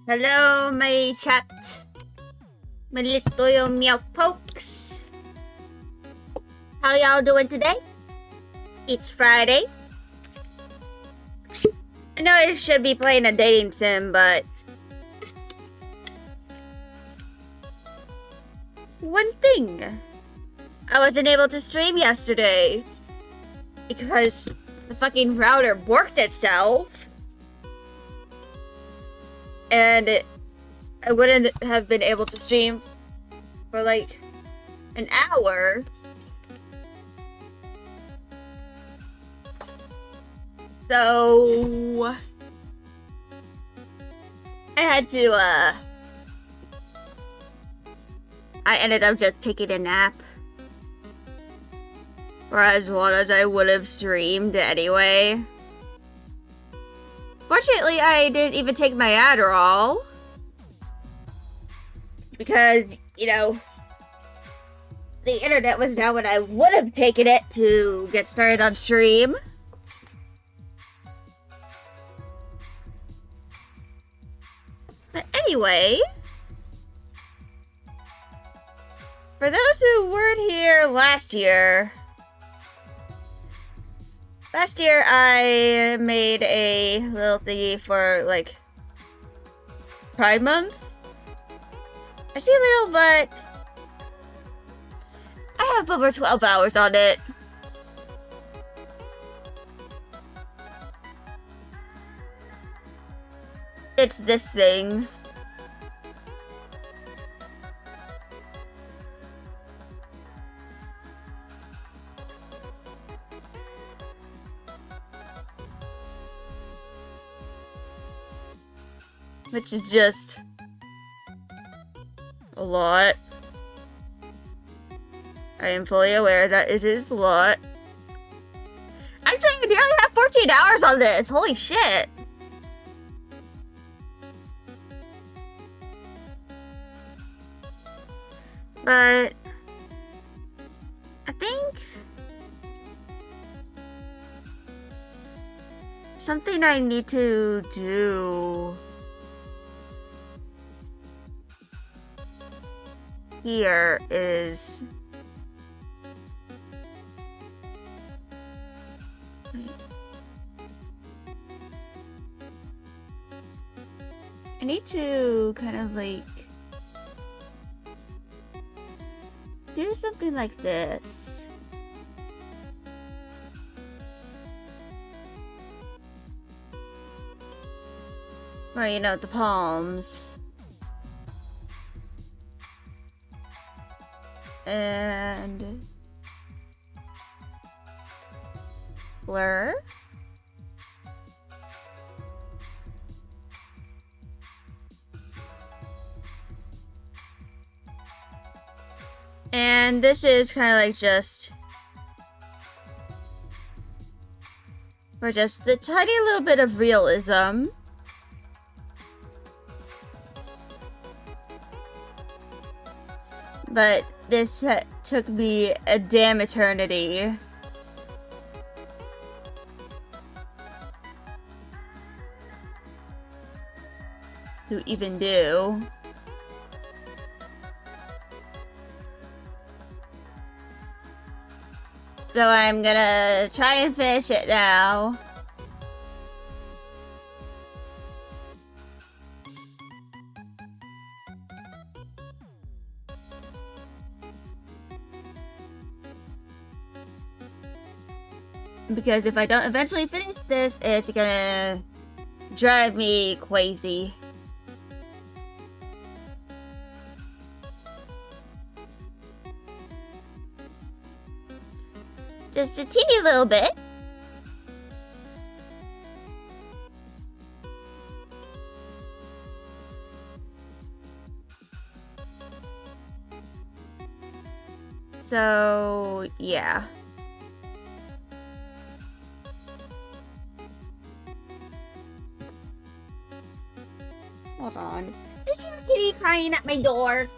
Hello, my chat. My little meow pokes. How y'all doing today? It's Friday. I know I should be playing a dating sim, but one thing. I wasn't able to stream yesterday because the fucking router borked itself. And I wouldn't have been able to stream for like an hour. So I had to I ended up just taking a nap for as long as I would have streamed anyway. Fortunately, I didn't even take my Adderall. Because, you know, the internet was down when I would have taken it to get started on stream. But anyway, for those who weren't here last year I made a little thingy for, like, Pride Month. I see a little, but I have over 12 hours on it. It's this thing. Which is just a lot. I am fully aware that it is a lot. Actually, I nearly have 14 hours on this. Holy shit. But I think something I need to do here is I need to kind of like do something like this. Where, you know, the palms. And blur. And this is kind of like just for just the tiny little bit of realism. But this took me a damn eternity to even do. So I'm gonna try and finish it now. Because if I don't eventually finish this, it's gonna drive me crazy. Just a teeny little bit. So, yeah. Hold on. There's a kitty crying at my door.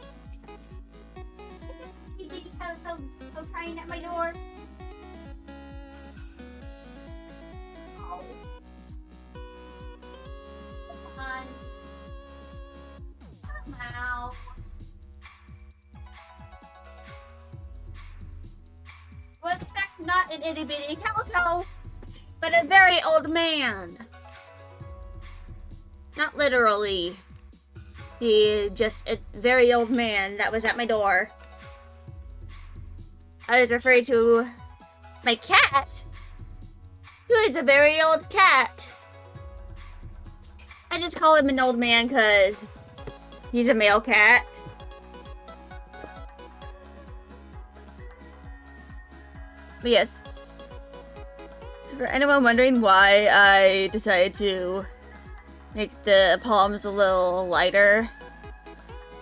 Kitty so crying at my door. Oh. Come on. now. Was in fact not an itty bitty calico, but a very old man. Not literally. Just a very old man that was at my door. I was referring to my cat, who is a very old cat. I just call him an old man because he's a male cat. But yes, for anyone wondering why I decided to make the palms a little lighter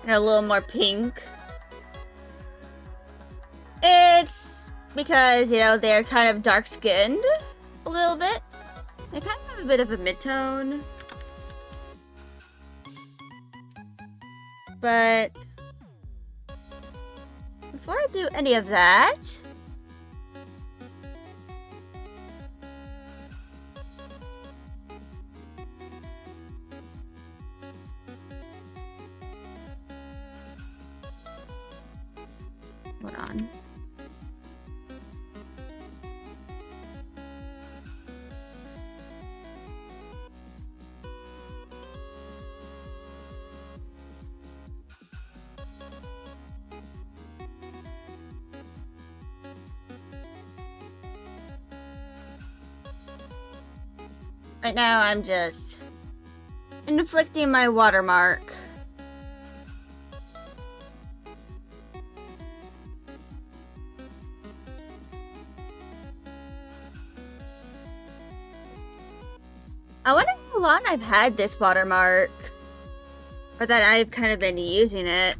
and a little more pink, it's because, you know, they're kind of dark-skinned a little bit. They kind of have a bit of a mid-tone. But before I do any of that, hold on. Right now, I'm just inflicting my watermark. I wonder how long I've had this watermark, or that I've kind of been using it.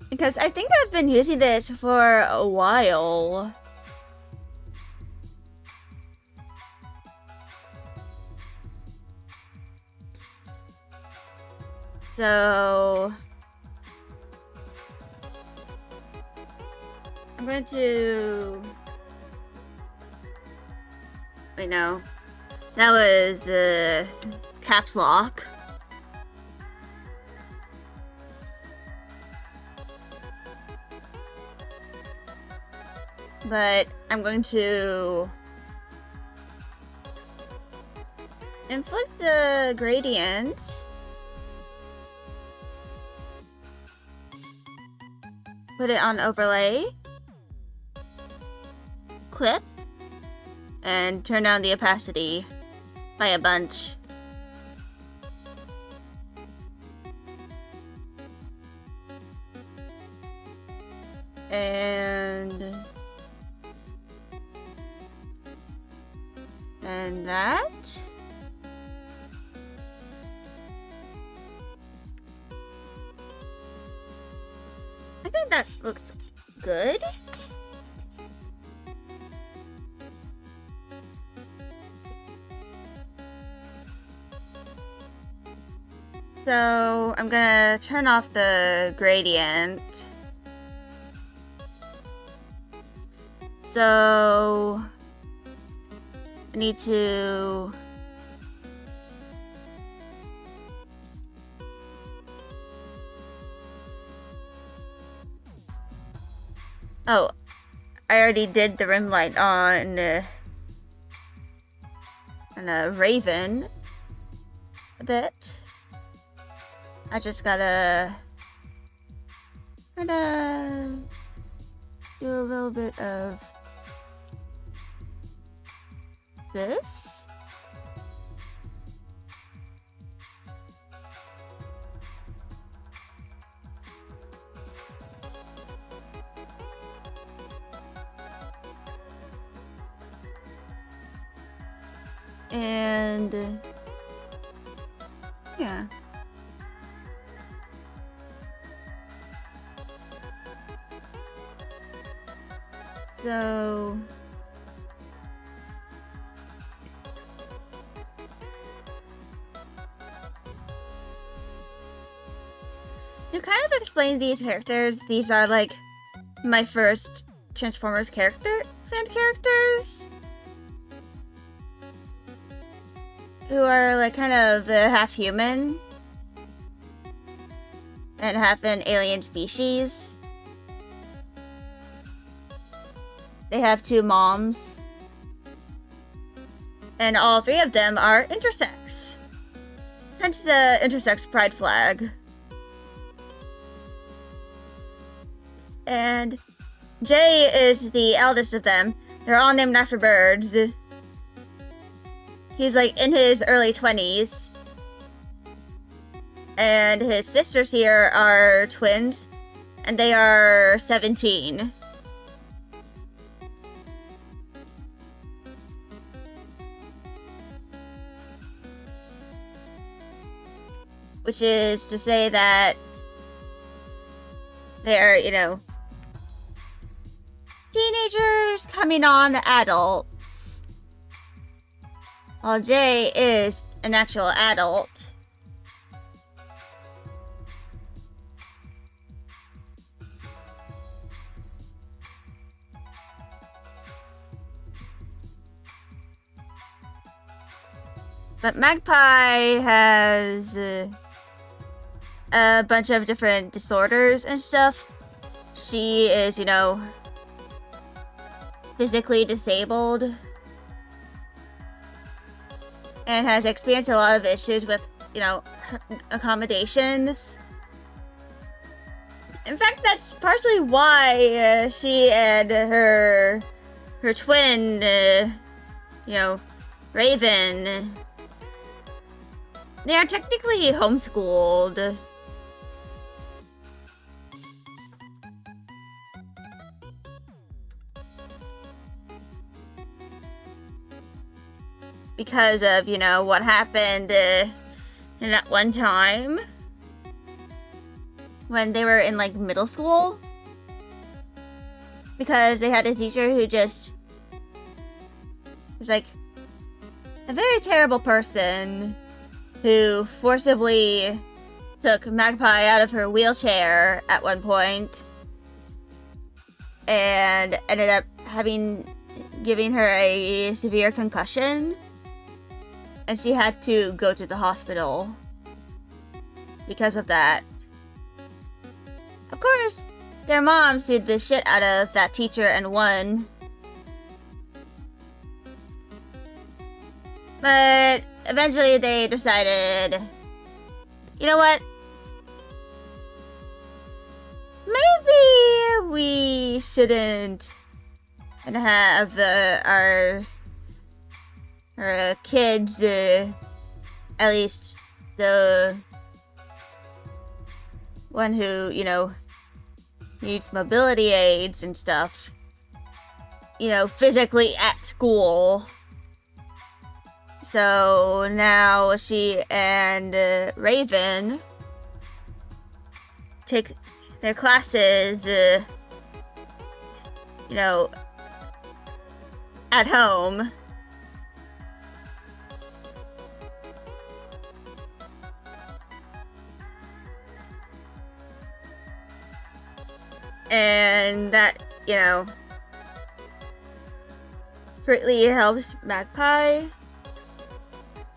Because I think I've been using this for a while. So I'm going to... Wait, no. That was caps lock. But I'm going to inflict a gradient. Put it on overlay. Clip. And turn down the opacity by a bunch. And that. I think that looks good. So I'm gonna turn off the gradient. So I need to oh, I already did the rim light on a Raven a bit. I just gotta do a little bit of this. And yeah. So to kind of explain these characters, these are like my first Transformers fan characters. Who are like kind of half human. And half an alien species. They have 2 moms. And all 3 of them are intersex. Hence the intersex pride flag. And Jay is the eldest of them. They're all named after birds. He's like in his early 20s. And his sisters here are twins. And they are 17. Which is to say that they're, you know, teenagers coming on adults. While Jay is an actual adult. But Magpie has a bunch of different disorders and stuff. She is, you know, physically disabled and has experienced a lot of issues with, you know, accommodations. In fact, that's partially why she and her twin, you know, Raven, they are technically homeschooled. Because of, you know, what happened in that one time when they were in, like, middle school. Because they had a teacher who just was, like, a very terrible person who forcibly took Magpie out of her wheelchair at one point and ended up giving her a severe concussion, and she had to go to the hospital because of that. Of course, their mom sued the shit out of that teacher and won. But eventually they decided, you know what? Maybe we shouldn't have our kids, at least the one who, you know, needs mobility aids and stuff, you know, physically at school. So now she and Raven take their classes, you know, at home. And that, you know, greatly helps Magpie.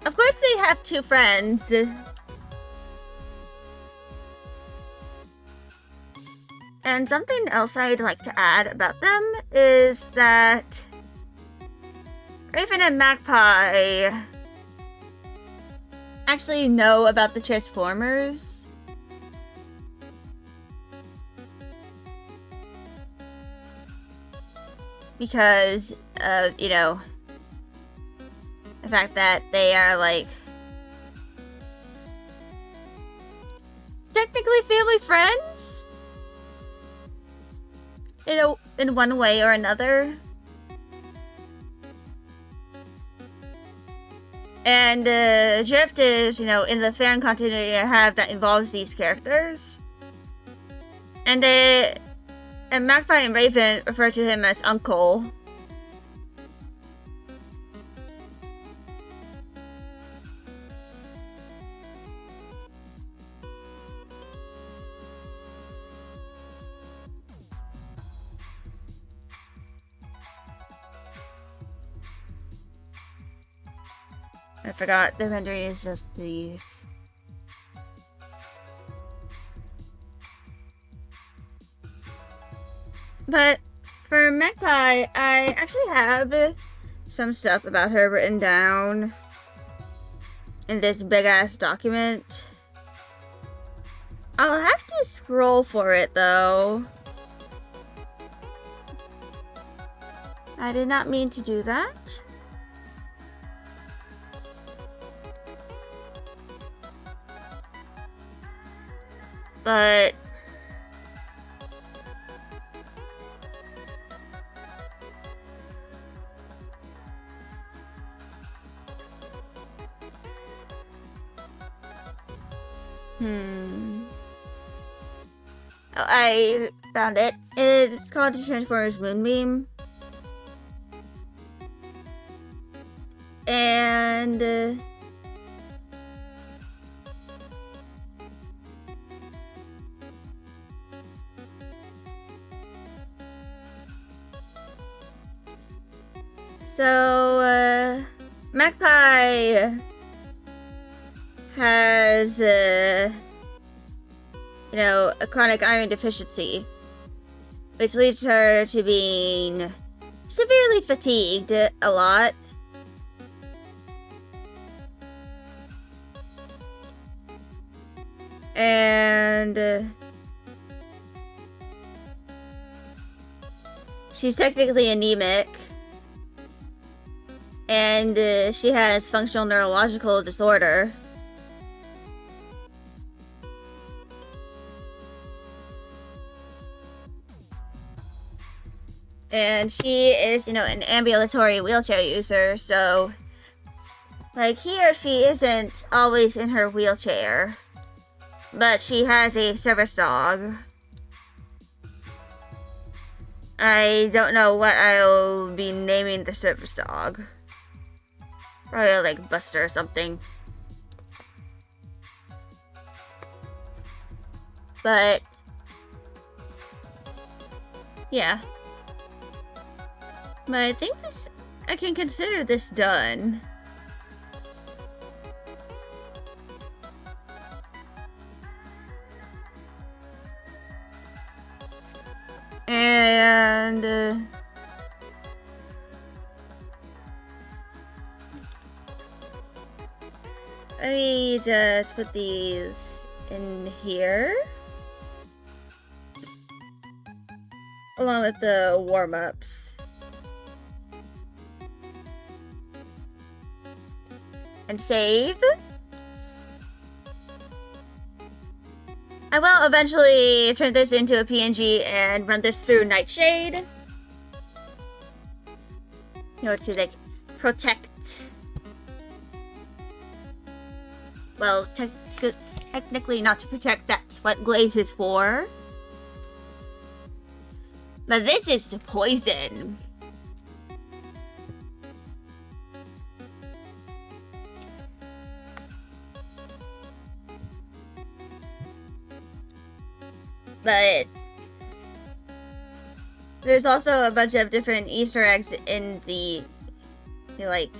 Of course they have 2 friends. And something else I'd like to add about them is that Raven and Magpie actually know about the Transformers. Because of, you know, the fact that they are, like, technically family friends in one way or another. And Drift is, you know, in the fan continuity I have that involves these characters. And Magpie and Raven refer to him as Uncle. I forgot the rendering is just these. But for Magpie, I actually have some stuff about her written down in this big ass document. I'll have to scroll for it though. I did not mean to do that. But oh, I found it. It's called the Transformers Moonbeam. And so Magpie has you know, a chronic iron deficiency, which leads her to being severely fatigued a lot. And she's technically anemic. And she has functional neurological disorder. And she is, you know, an ambulatory wheelchair user, so like he or she isn't always in her wheelchair. But she has a service dog. I don't know what I'll be naming the service dog. Probably like Buster or something. But yeah. But I think I can consider this done. And let me just put these in here, along with the warm-ups. And save. I will eventually turn this into a PNG and run this through Nightshade. You know, to like protect. Well, technically not to protect, that's what Glaze is for. But this is to poison. But there's also a bunch of different Easter eggs in the like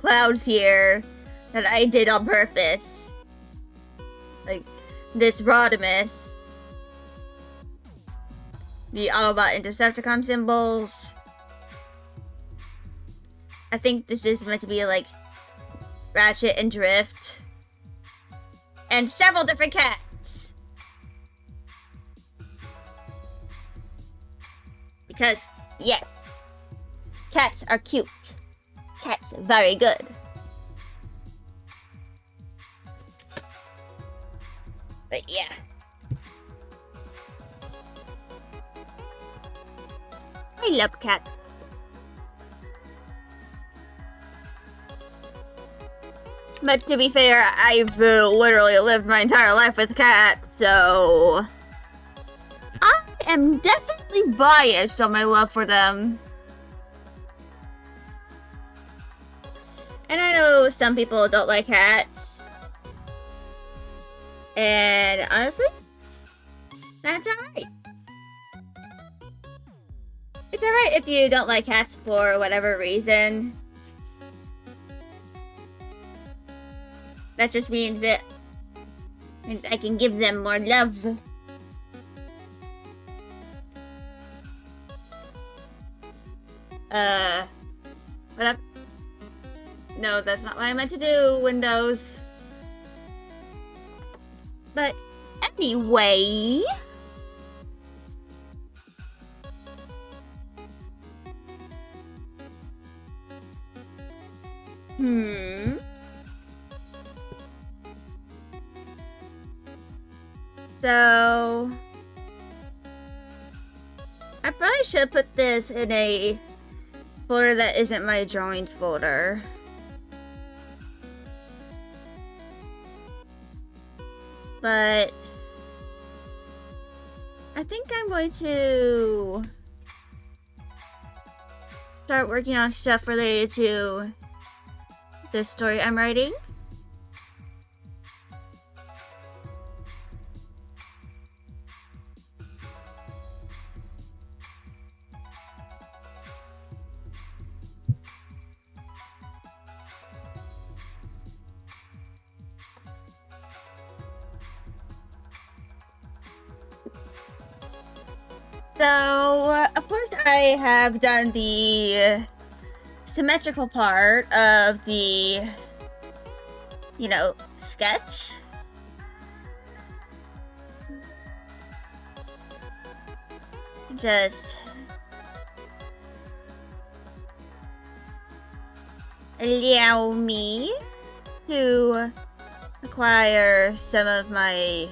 clouds here that I did on purpose. Like this Rodimus, the Autobot and Decepticon symbols. I think this is meant to be like Ratchet and Drift, and several different cats. Because, yes, cats are cute. Cats are very good. But yeah. I love cats. But to be fair, I've literally lived my entire life with cats, so I am definitely biased on my love for them. And I know some people don't like cats. And honestly, that's alright. It's alright if you don't like cats for whatever reason. That just means I can give them more love. What up? No, that's not what I meant to do, Windows. But anyway... So... I probably should put this in a folder that isn't my drawings folder. But... I think I'm going to... start working on stuff related to this story I'm writing. So, of course, I have done the symmetrical part of the, you know, sketch. Just allow me to acquire some of my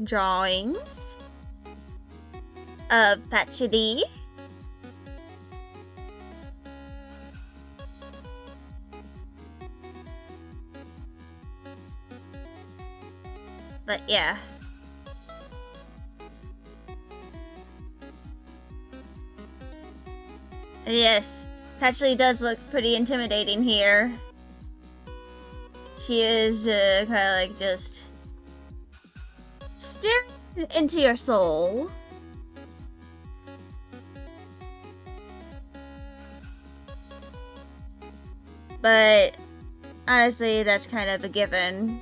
drawings of Patchouli. But yeah. And yes, Patchouli does look pretty intimidating here. She is kind of like just staring into your soul. But honestly, that's kind of a given.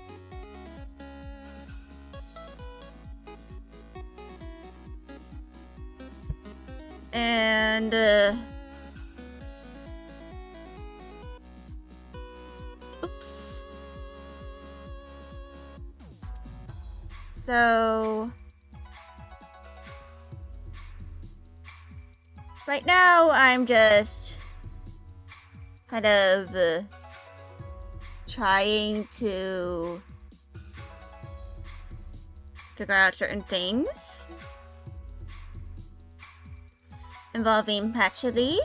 And oops. So right now I'm just kind of trying to figure out certain things involving Patchouli.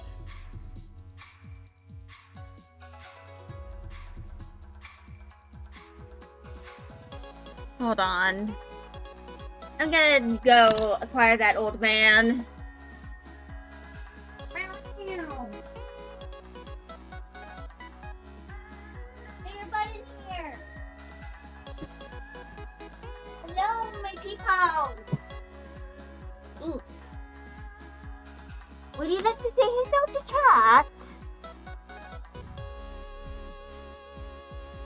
Hold on. I'm gonna go acquire that old man. Ooh. Would you like to say hello to chat?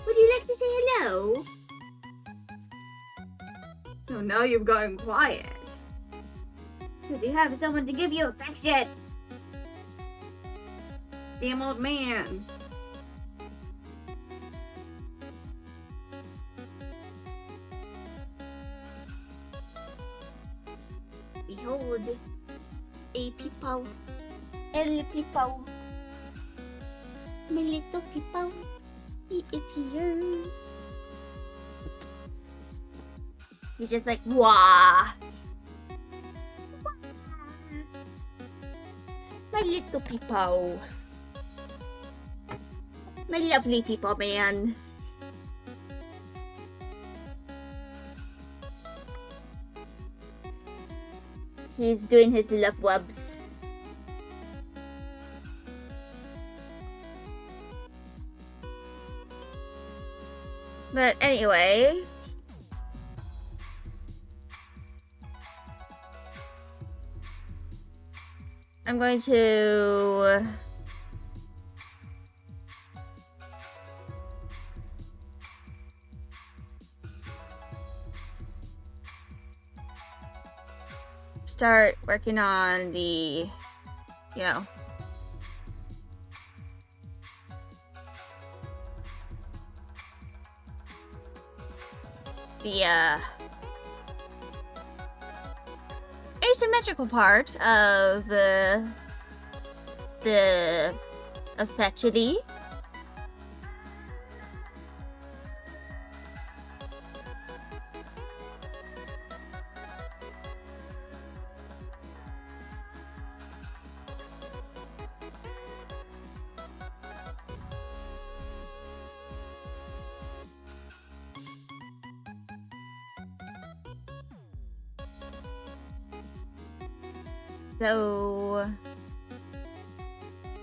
Would you like to say hello? So now you've gotten quiet. Because you have someone to give you affection. Damn old man. Behold, a people, el people, my little people, he is here. He's just like, wah. My little people. My lovely people, man. He's doing his love wubs. But anyway, I'm going to start working on the, you know, the asymmetrical part of the Fetchity. So,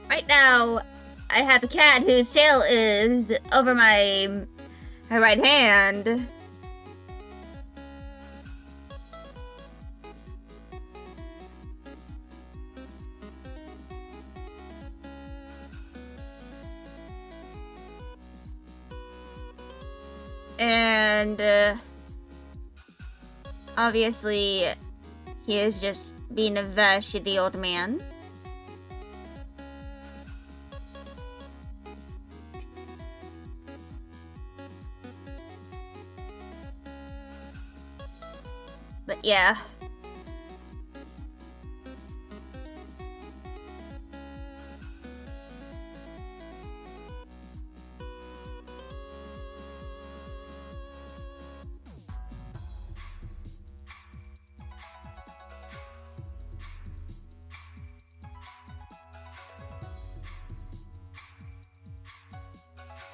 right now, I have a cat whose tail is over my right hand. And, obviously, he is just being a very shitty old man. But yeah.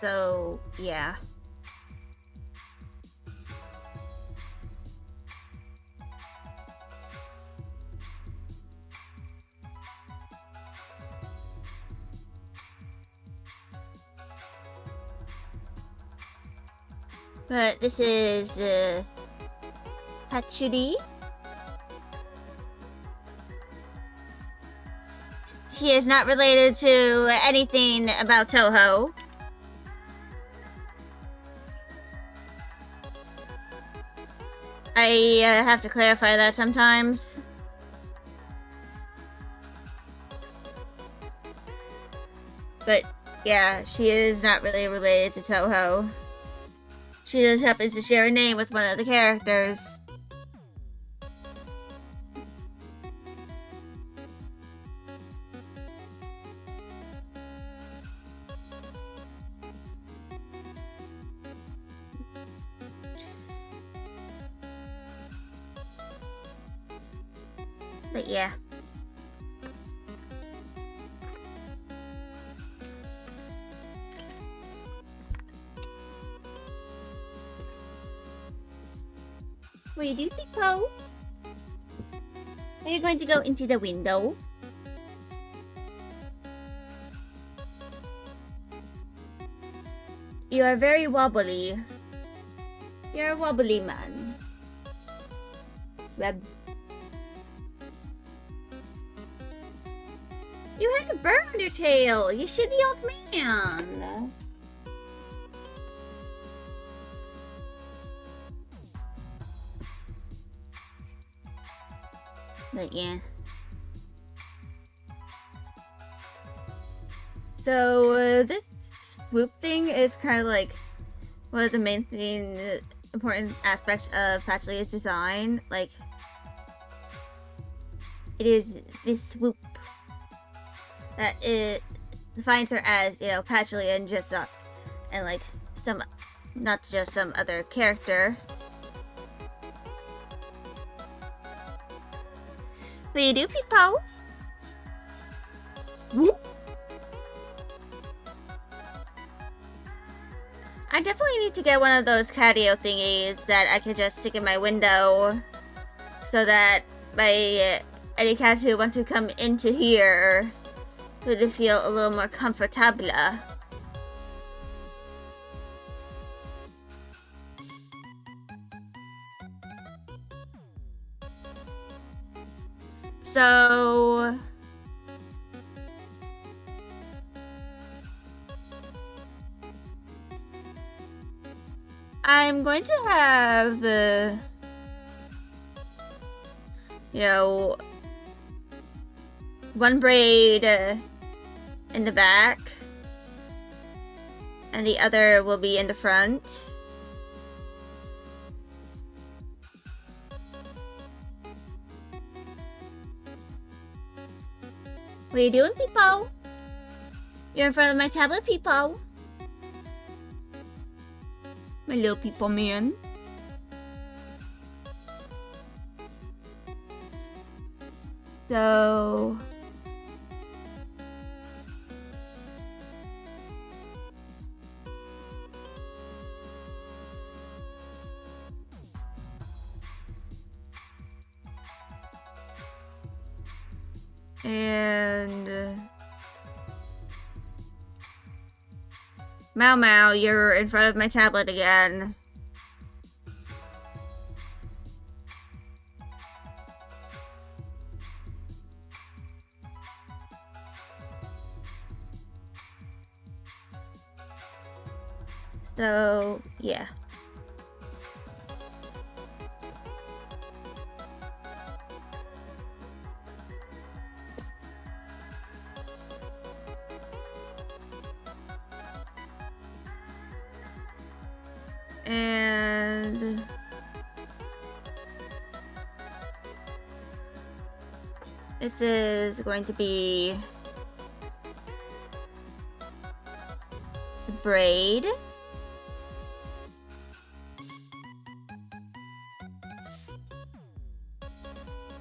So, yeah. But this is, Hatsuri. She is not related to anything about Toho. I have to clarify that sometimes. But yeah, she is not really related to Toho. She just happens to share a name with one of the characters. But yeah. What do you do, Pico? Are you going to go into the window? You are very wobbly. You're a wobbly man. Web. You had a burn on your tail, you shitty old man. But yeah. So this swoop thing is kind of like one of the main important aspects of Patchly's design. Like, it is this swoop that it defines her as, you know, Patchly and just not, and like not just some other character. What do you do, Pipo? Whoop. I definitely need to get one of those catio thingies that I can just stick in my window, so that any cats who want to come into here would feel a little more comfortable. So I'm going to have you know, one braid in the back, and the other will be in the front. What are you doing, Peepo? You're in front of my tablet, Peepo. My little Peepo man. So... And... Mau Mau, you're in front of my tablet again. So, yeah. And... this is going to be... the braid.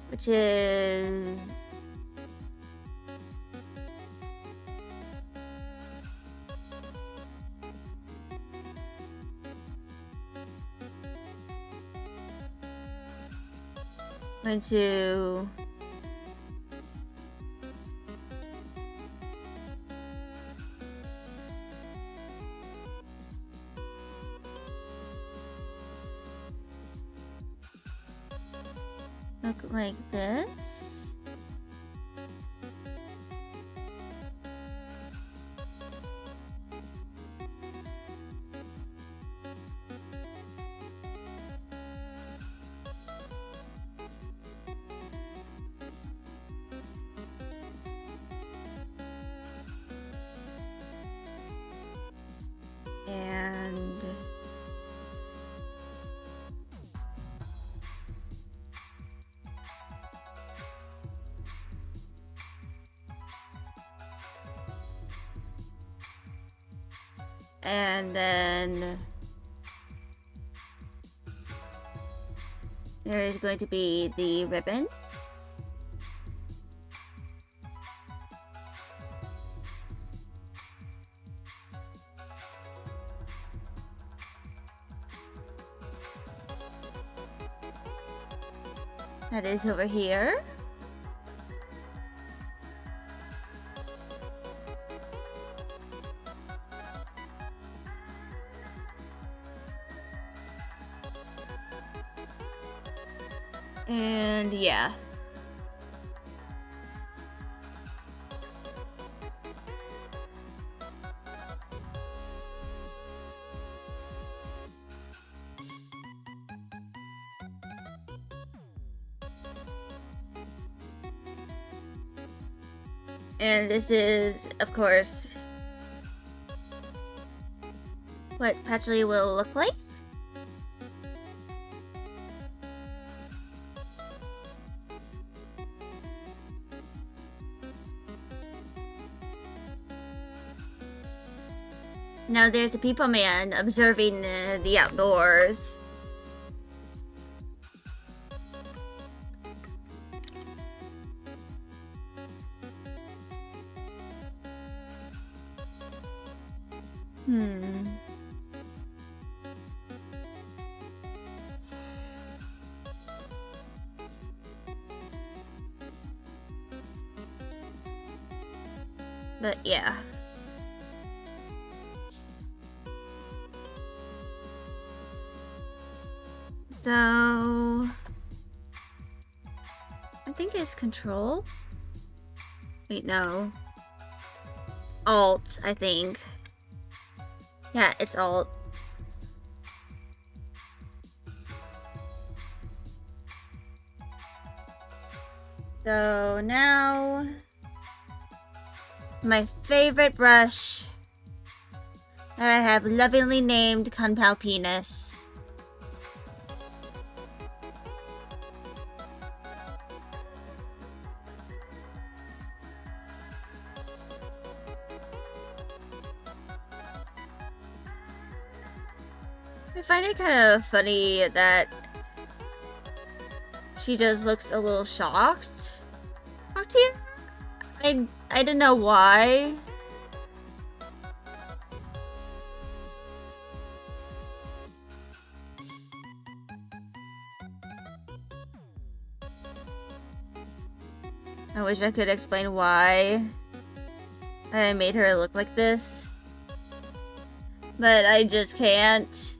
Which is... going to... look like this. And... and then there is going to be the ribbon. That is over here. And yeah. And this is, of course, what Patchouli will look like. Now there's a Peepo Man observing the outdoors. But yeah. So I think it's Control. Wait, no. Alt, I think. Yeah, it's Alt. So now, my favorite brush that I have lovingly named Kung Pao Penis. I find it kind of funny that she just looks a little shocked here. I don't know why. I wish I could explain why I made her look like this, but I just can't.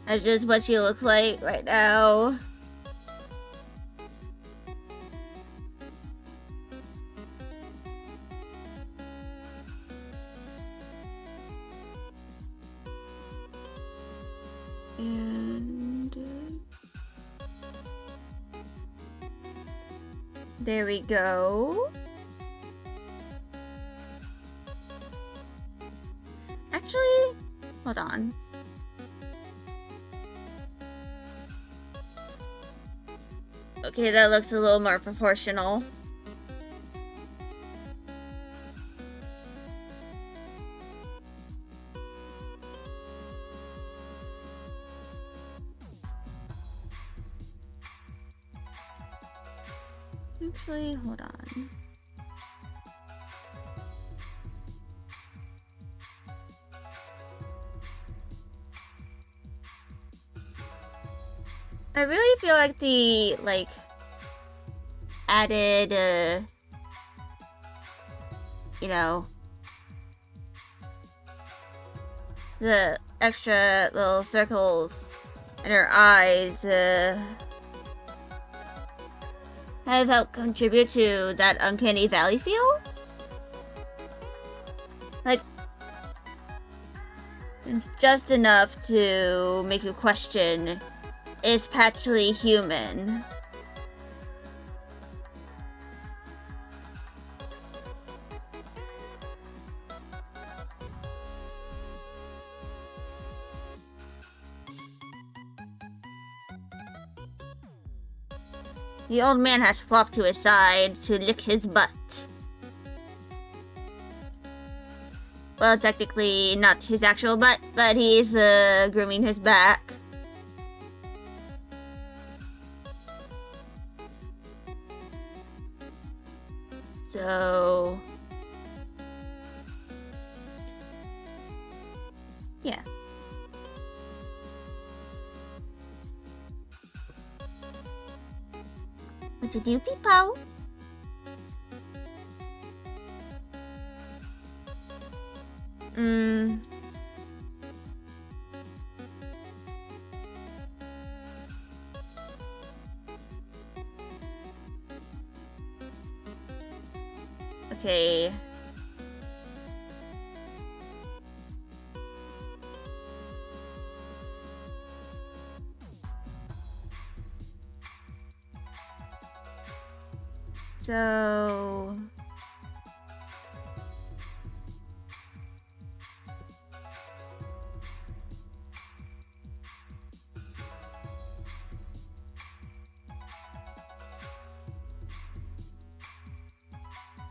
That's just what she looks like right now. And there we go. Actually, hold on. Okay, that looks a little more proportional. Actually, hold on. I really feel like the, added, you know, the extra little circles in her eyes, have helped contribute to that uncanny valley feel. Like, just enough to make you question, is Patchouli human? The old man has flopped to his side to lick his butt. Well, technically not his actual butt, but he's grooming his back. So... yeah. What you do, people? Okay. So...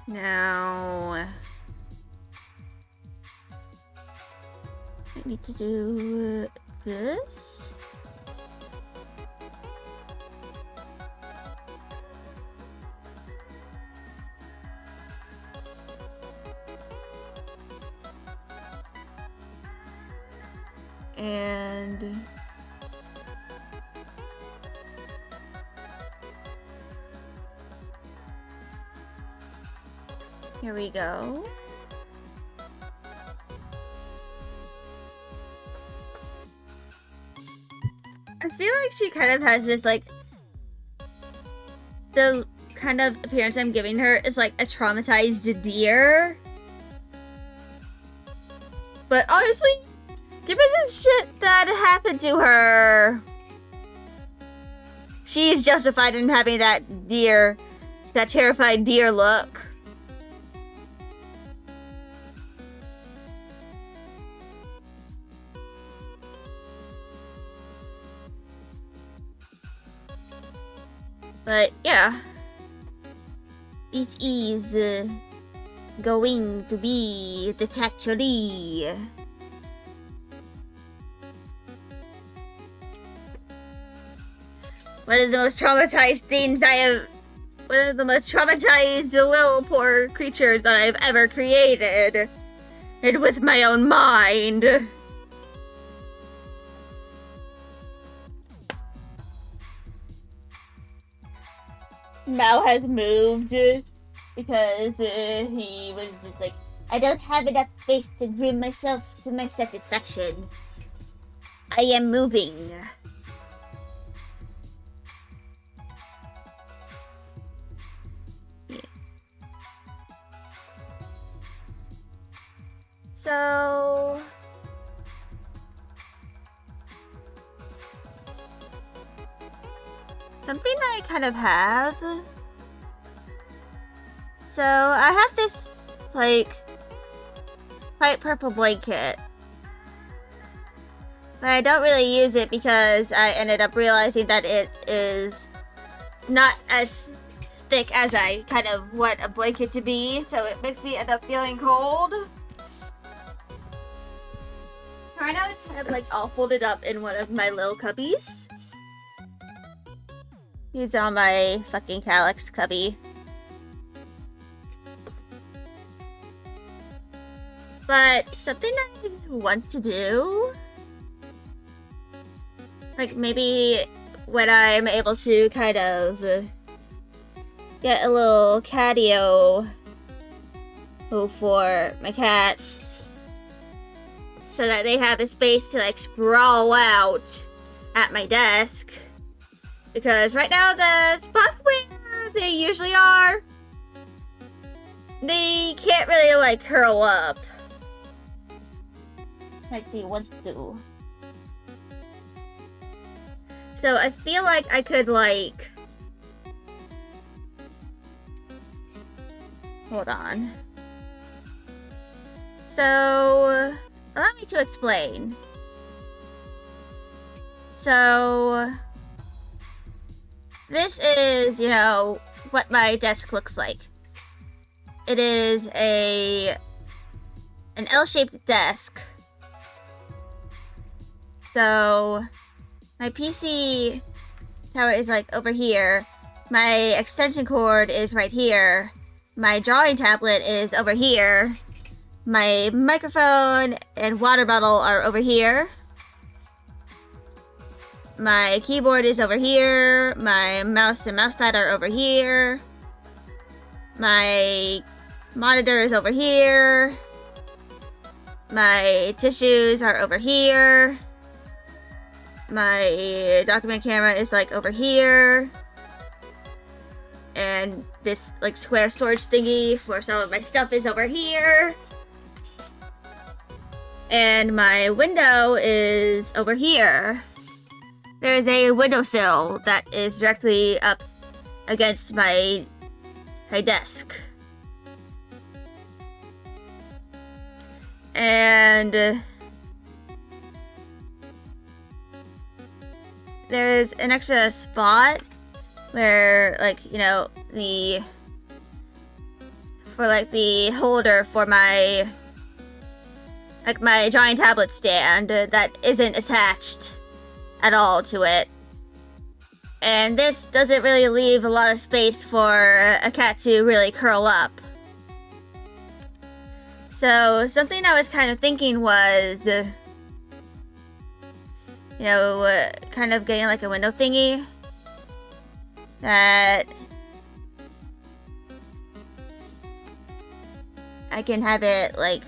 now... I need to do this. And... here we go. I feel like she kind of has this, the kind of appearance I'm giving her is like a traumatized deer. But honestly, given the shit that happened to her, she's justified in having that terrified deer look. But yeah, it is going to be the factory. One of the most traumatized things one of the most traumatized little poor creatures that I've ever created. And with my own mind. Mao has moved because he was just like, I don't have enough space to groom myself to my satisfaction. I am moving. Yeah. So... something I kind of have. So I have this like light purple blanket, but I don't really use it because I ended up realizing that it is not as thick as I kind of want a blanket to be, so it makes me end up feeling cold. Right now it's kind of like all folded up in one of my little cubbies. He's on my fucking Calyx cubby. But something I want to do, like maybe when I'm able to kind of get a little catio for my cats, so that they have a space to like sprawl out at my desk. Because right now, the spot where they usually are, they can't really like curl up like they want to. So I feel like I could like... hold on. So, allow me to explain. So... this is, you know, what my desk looks like. It is an L-shaped desk. So, my PC tower is like over here. My extension cord is right here. My drawing tablet is over here. My microphone and water bottle are over here. My keyboard is over here. My mouse and mousepad are over here. My monitor is over here. My tissues are over here. My document camera is like over here. And this like square storage thingy for some of my stuff is over here. And my window is over here. There's a windowsill that is directly up against my desk. And there's an extra spot where, like, you know, the holder for my drawing tablet stand that isn't attached at all to it. And this doesn't really leave a lot of space for a cat to really curl up. So something I was kind of thinking was, you know, kind of getting like a window thingy that I can have it like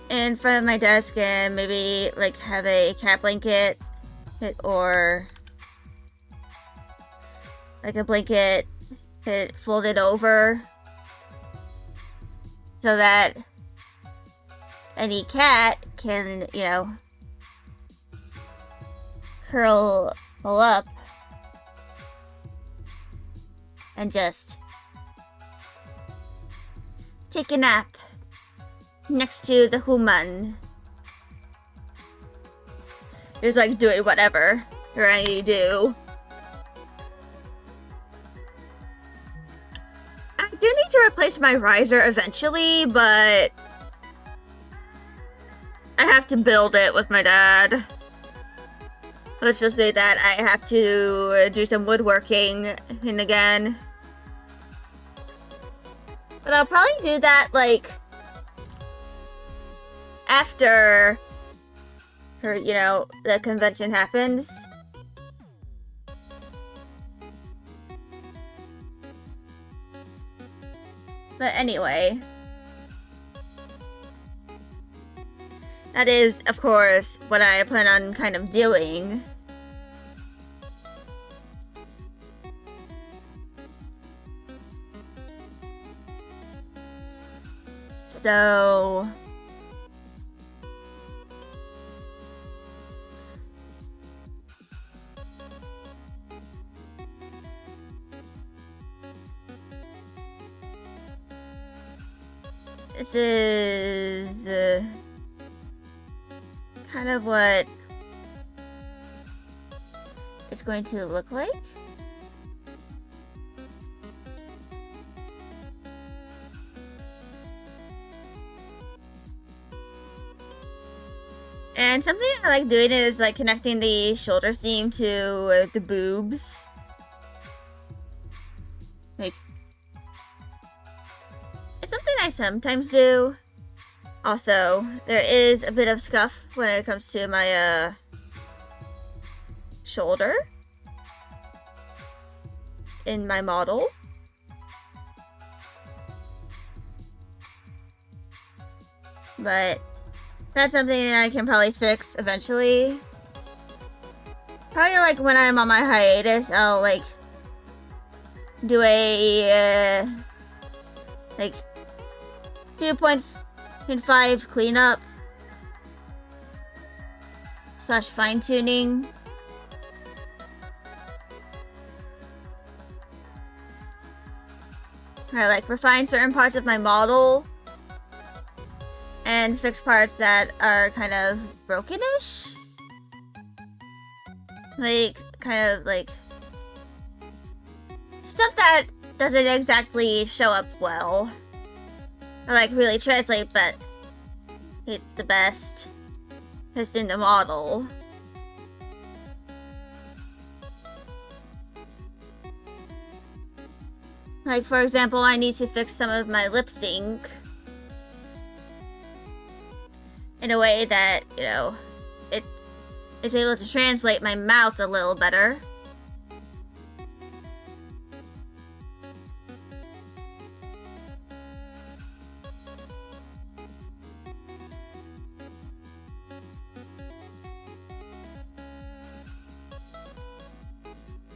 in front of my desk, and maybe like have a cat blanket or like a blanket folded over so that any cat can, you know, curl pull up and just take a nap next to the human. Just like doing whatever I do. I do need to replace my riser eventually, but I have to build it with my dad. Let's just say that I have to do some woodworking and again. But I'll probably do that like after the convention happens. But anyway, that is, of course, what I plan on kind of doing. So this is kind of what it's going to look like. And something I like doing is like connecting the shoulder seam to the boobs. Like, it's something I sometimes do. Also, there is a bit of scuff when it comes to my shoulder in my model. But that's something I can probably fix eventually. Probably like when I'm on my hiatus, I'll like do a like 2.5 cleanup / fine tuning. I like refine certain parts of my model and fix parts that are kind of brokenish. Like, kind of like stuff that doesn't exactly show up well. Or like really translate, but it's the best that's in the model. Like, for example, I need to fix some of my lip sync in a way that, it's able to translate my mouth a little better.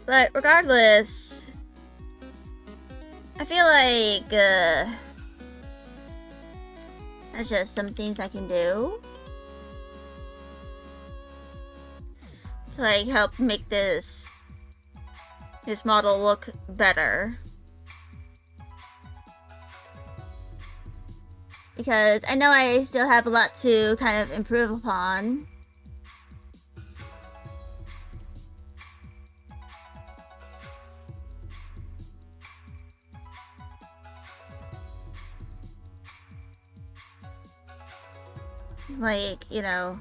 But regardless, I feel like that's just some things I can do to like help make this model look better. Because I know I still have a lot to kind of improve upon. Like, I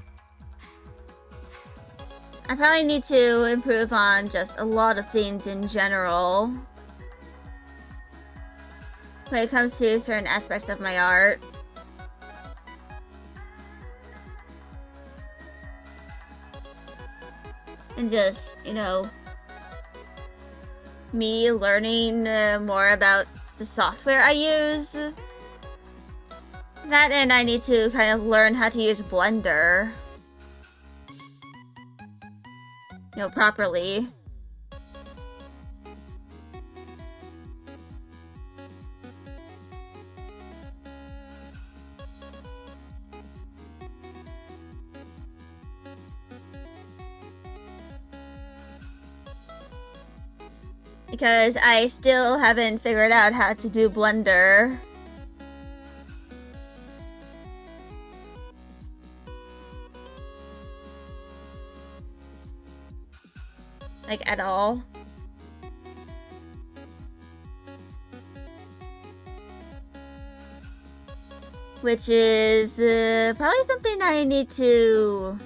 probably need to improve on just a lot of things in general when it comes to certain aspects of my art. And just, me learning more about the software I use. That, and I need to kind of learn how to use Blender, properly. Because I still haven't figured out how to do Blender. Like, at all. Which is probably something I need to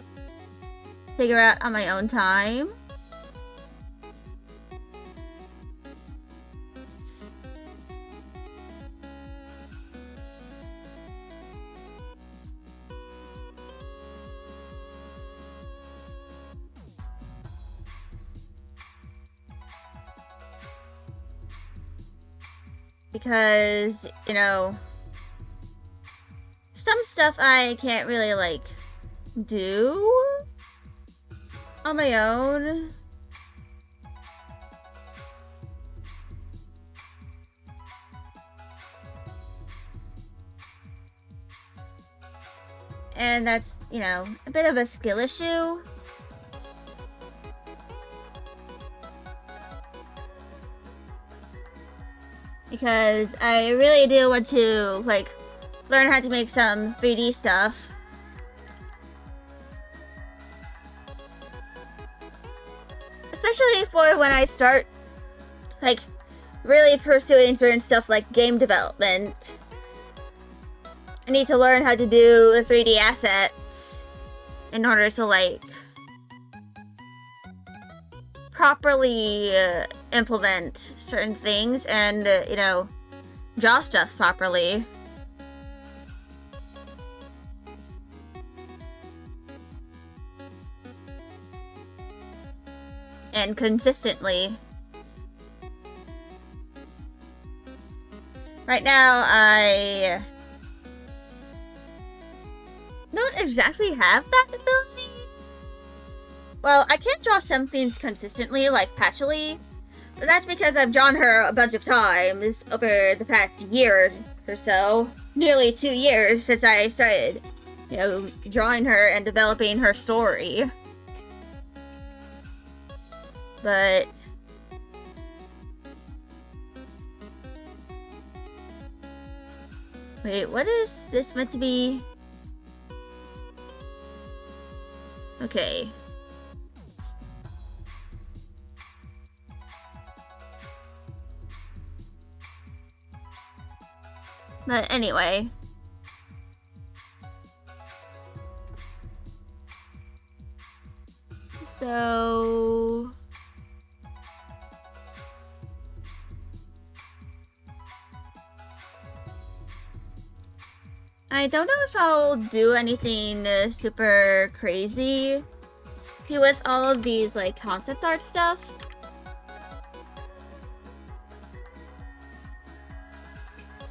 figure out on my own time. Because, you know, some stuff I can't really, like, do on my own. And that's, you know, a bit of a skill issue. Because I really do want to, like, learn how to make some 3D stuff. Especially for when I start, like, really pursuing certain stuff like game development. I need to learn how to do 3D assets in order to, like, properly implement certain things and, you know, draw stuff properly. And consistently. Right now, I don't exactly have that ability. Well, I can't draw some things consistently, like patchily, but that's because I've drawn her a bunch of times over the past year or so. Nearly 2 years since I started, you know, drawing her and developing her story. But wait, what is this meant to be? Okay. But anyway. So I don't know if I'll do anything super crazy with all of these like concept art stuff.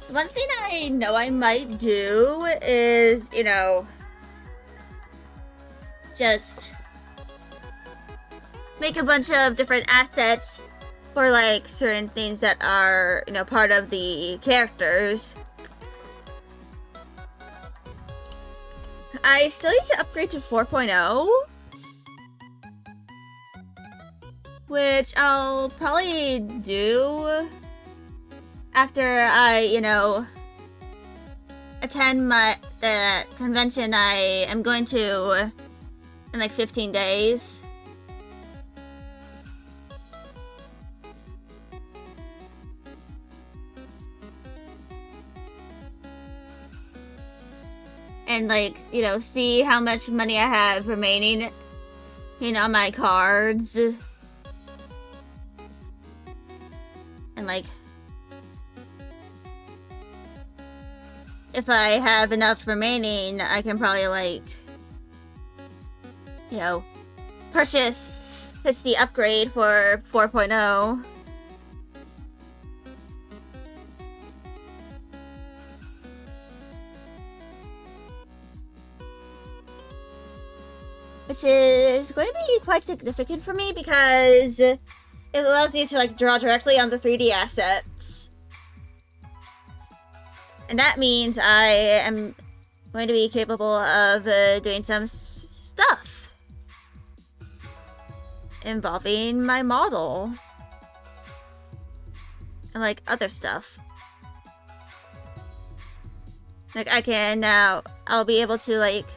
One thing I know I might do is, you know, just make a bunch of different assets for like certain things that are, you know, part of the characters. I still need to upgrade to 4.0, which I'll probably do after I, you know, attend the convention I am going to in like 15 days. And like, you know, see how much money I have remaining, you know, on my cards. And like, if I have enough remaining, I can probably like, you know, purchase the upgrade for 4.0. Which is going to be quite significant for me because it allows you to like draw directly on the 3D assets. And that means I am going to be capable of doing some stuff involving my model. and like other stuff. Like I can now, I'll be able to like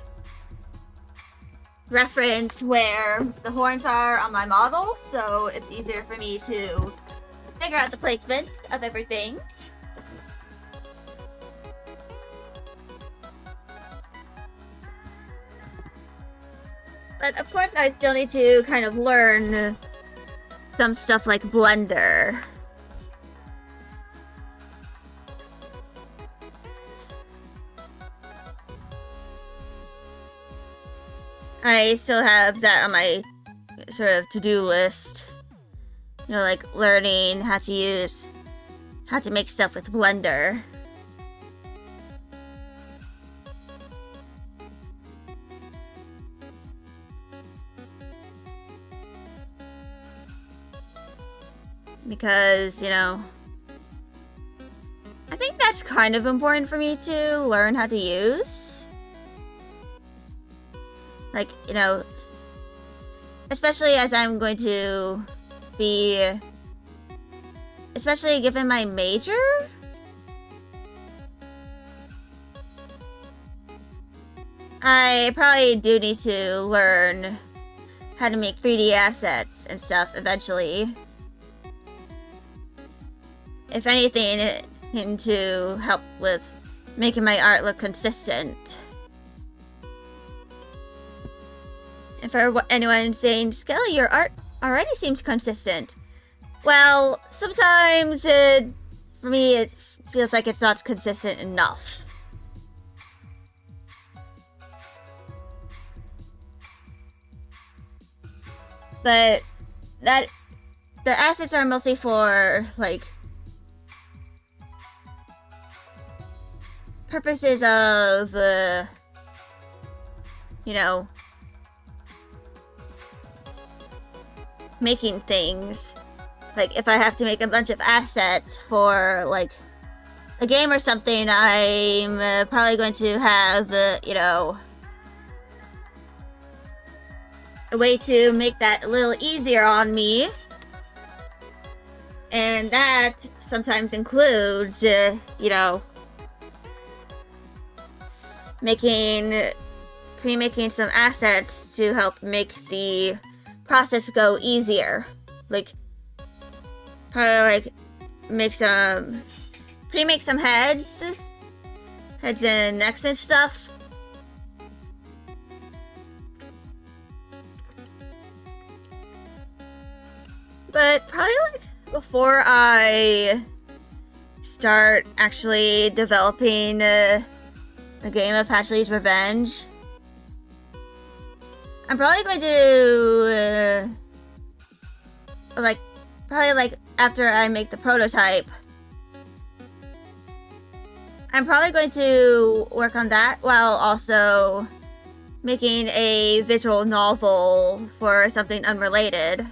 reference where the horns are on my model, so it's easier for me to figure out the placement of everything. But of course I still need to kind of learn some stuff like Blender. I still have that on my sort of to-do list. You know, like learning how to make stuff with Blender. Because, you know, I think that's kind of important for me to learn how to use. Like, you know, especially as I'm going to be, especially given my major, I probably do need to learn how to make 3D assets and stuff eventually. If anything, to help with making my art look consistent. And for anyone saying, Skelly, your art already seems consistent. Well, sometimes for me it feels like it's not consistent enough. But the assets are mostly for like purposes of you know, making things. Like if I have to make a bunch of assets for like a game or something, I'm probably going to have you know, a way to make that a little easier on me. And that sometimes includes you know, pre-making some assets to help make the process go easier. Like probably like pre-make some heads and necks and stuff. But probably like before I start actually developing the game of Patchley's Revenge, I'm probably going to like probably like after I make the prototype, I'm probably going to work on that while also making a visual novel for something unrelated.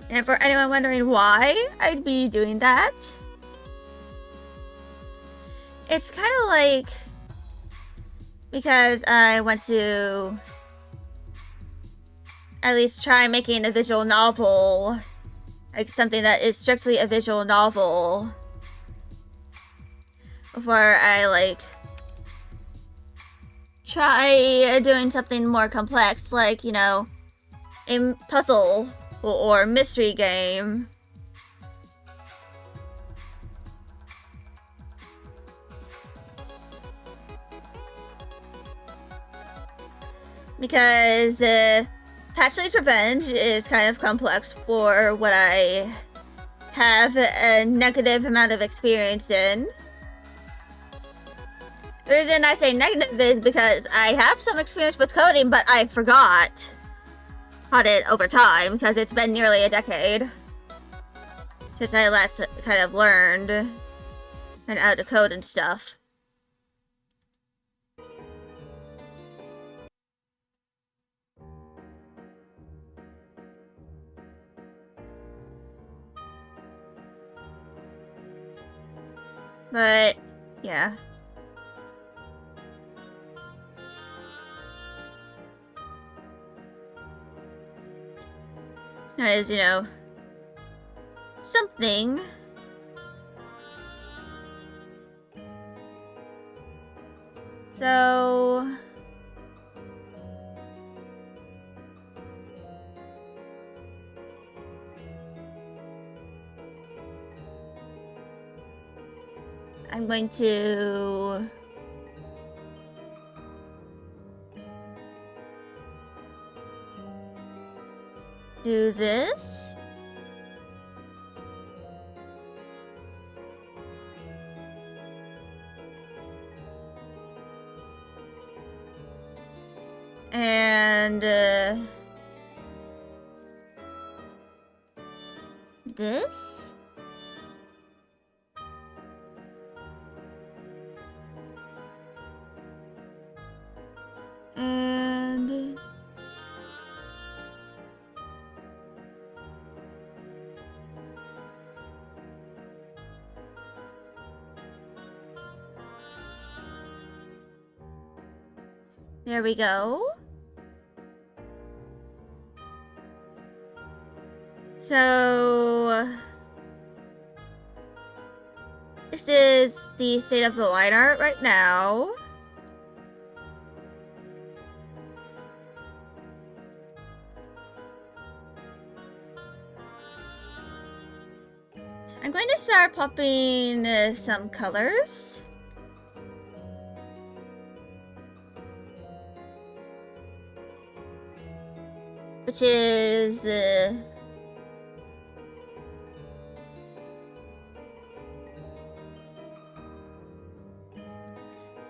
And for anyone wondering why I'd be doing that, it's kind of like because I want to at least try making a visual novel, like something that is strictly a visual novel, before I like try doing something more complex, like, you know, a puzzle or mystery game. Because Patchley's Revenge is kind of complex for what I have a negative amount of experience in. The reason I say negative is because I have some experience with coding, but I forgot on it over time, because it's been nearly a decade since I last kind of learned and how to code and stuff. But yeah. As, you know, something. So... I'm going to... do this. And this. And there we go. So this is the state of the line art right now. I'm going to start popping some colors. Which is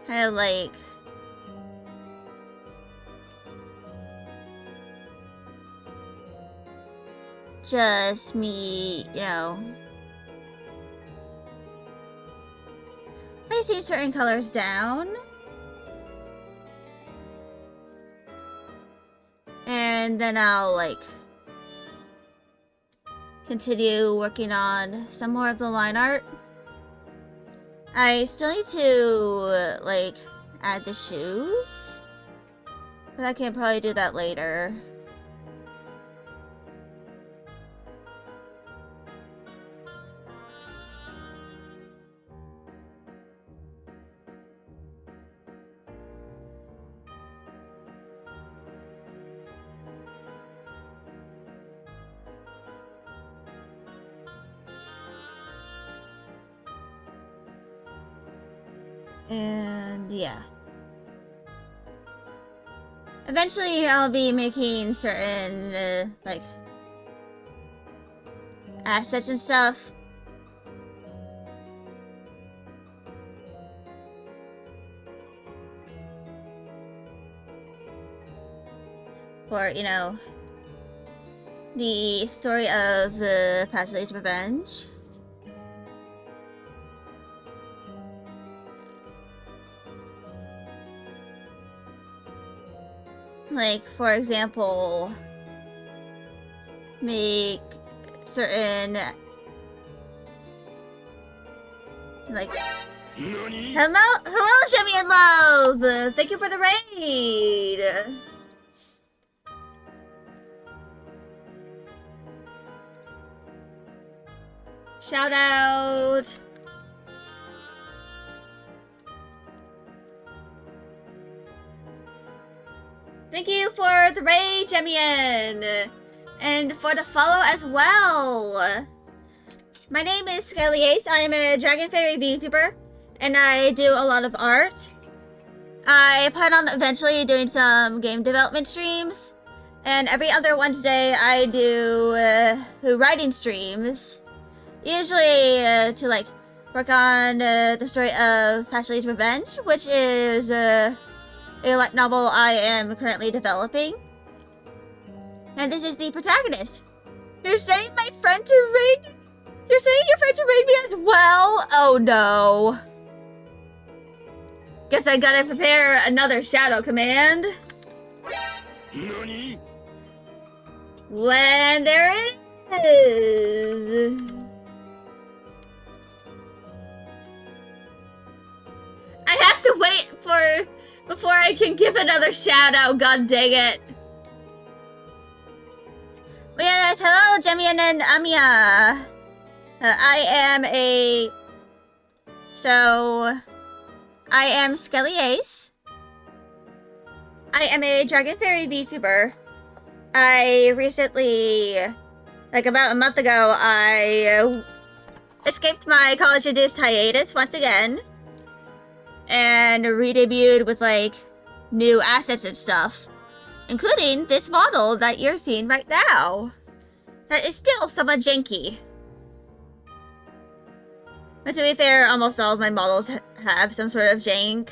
kind of like just me, you know, placing certain colors down. And then I'll like continue working on some more of the line art. I still need to like add the shoes, but I can probably do that later. And yeah. Eventually I'll be making certain like assets and stuff. For, you know, the story of the Pashley's Revenge. Like, for example, make certain, like, hello, Jimmy and Love! Thank you for the raid! Shout out! Thank you for the raid, Jemian! And for the follow as well! My name is Skelly Ace. I am a Dragon Fairy VTuber, and I do a lot of art. I plan on eventually doing some game development streams, and every other Wednesday I do writing streams. Usually to like work on the story of Pashley's Revenge, which is a light novel I am currently developing. And this is the protagonist. You're sending my friend to raid? You're sending your friend to raid me as well? Oh no. Guess I gotta prepare another shadow command. Nani? When there it is. I have to wait before I can give another shout out, god dang it. But yeah, Yes, hello, Jemian and Amiya. I am Skelly Ace. I am a Dragon Fairy VTuber. I recently, like about a month ago, I escaped my college-induced hiatus once again. And re-debuted with, like, new assets and stuff. Including this model that you're seeing right now. That is still somewhat janky. But to be fair, almost all of my models have some sort of jank.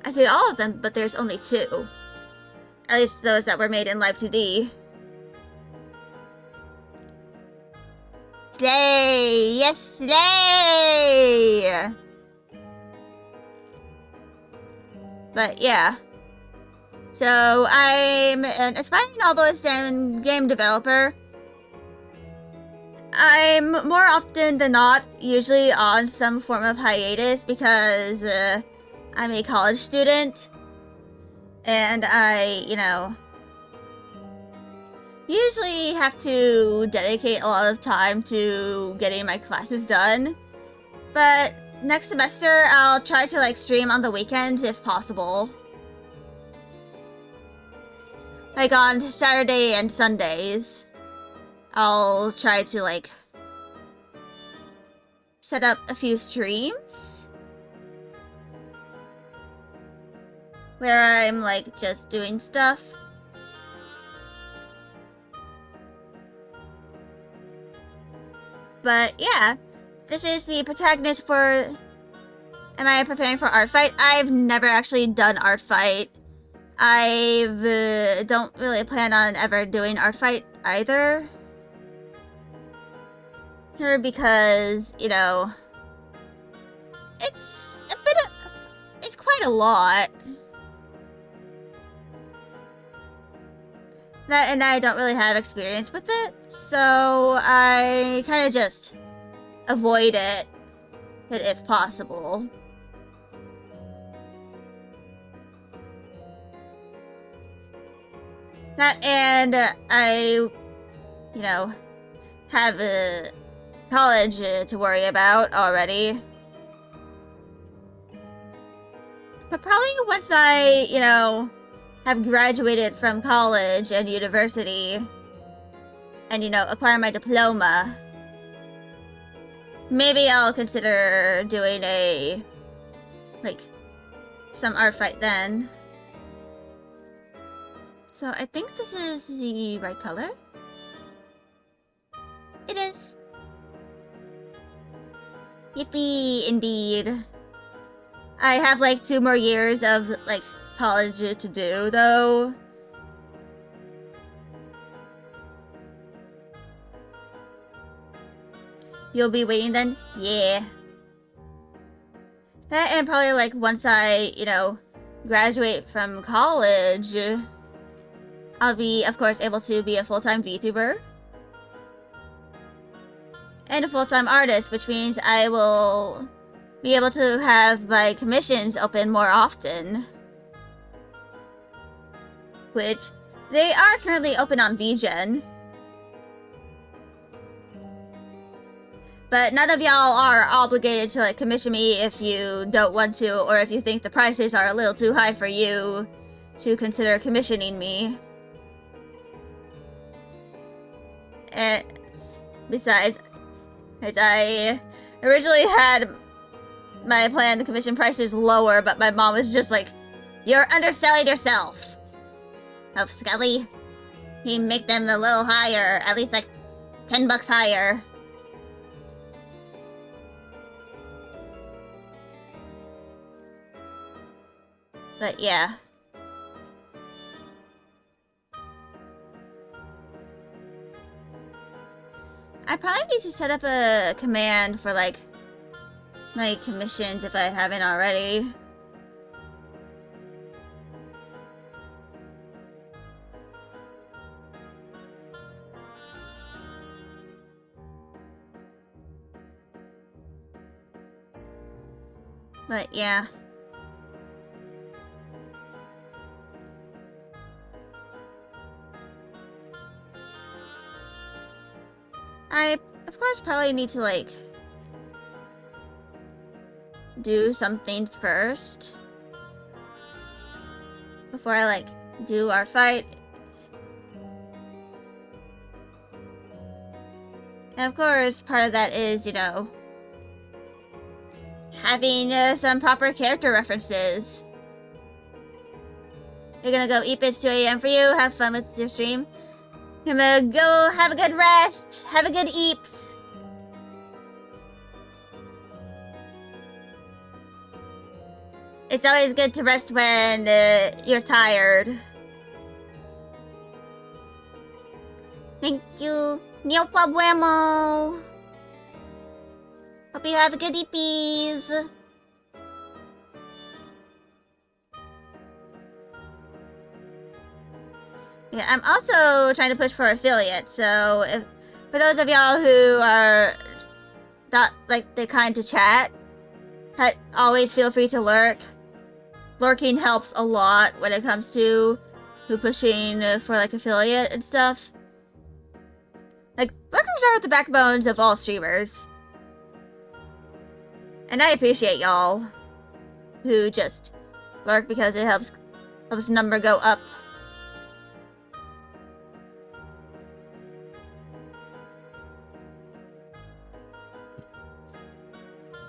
I say all of them, but there's only 2. At least those that were made in Live 2D. Slay! Yes, slay! But yeah. So I'm an aspiring novelist and game developer. I'm more often than not usually on some form of hiatus because I'm a college student. And I, usually have to dedicate a lot of time to getting my classes done. But next semester, I'll try to, like, stream on the weekends if possible. Like, on Saturday and Sundays. I'll try to, like, set up a few streams. Where I'm, like, just doing stuff. But, yeah. This is the protagonist for... Am I preparing for Art Fight? I've never actually done Art Fight. I don't really plan on ever doing Art Fight either. Because, it's it's quite a lot. And I don't really have experience with it, so I kind of just avoid it if possible. That and I, have college to worry about already. But probably once I, have graduated from college and university and, acquire my diploma, maybe I'll consider doing some Art Fight then. So I think this is the right color. It is. Yippee, indeed. I have, 2 more years of, college to do, though. You'll be waiting then? Yeah. That and probably, once I, graduate from college, I'll be, of course, able to be a full-time VTuber. And a full-time artist, which means I will be able to have my commissions open more often. Which, they are currently open on VGen. But none of y'all are obligated to, commission me if you don't want to, or if you think the prices are a little too high for you to consider commissioning me. And besides, I originally had my plan to commission prices lower, but my mom was just like, "You're underselling yourself." Oh, Skelly. You make them a little higher, at least $10 higher. But yeah. I probably need to set up a command for, my commissions if I haven't already. But yeah. I, of course, probably need to, like, do some things first. Before I, like, do our fight. And of course, part of that is, you know, having some proper character references. You're gonna go eat bits 2 a.m. for you, have fun with your stream. I'm gonna go have a good rest, have a good eeps. It's always good to rest when you're tired. Thank you. No problemo. Hope you have a good eepies. Yeah, I'm also trying to push for affiliate, so if for those of y'all who are not like the kind to chat, always feel free to lurk. Lurking helps a lot when it comes to who pushing for like affiliate and stuff. Like, lurkers are the backbones of all streamers. And I appreciate y'all who just lurk because it helps number go up.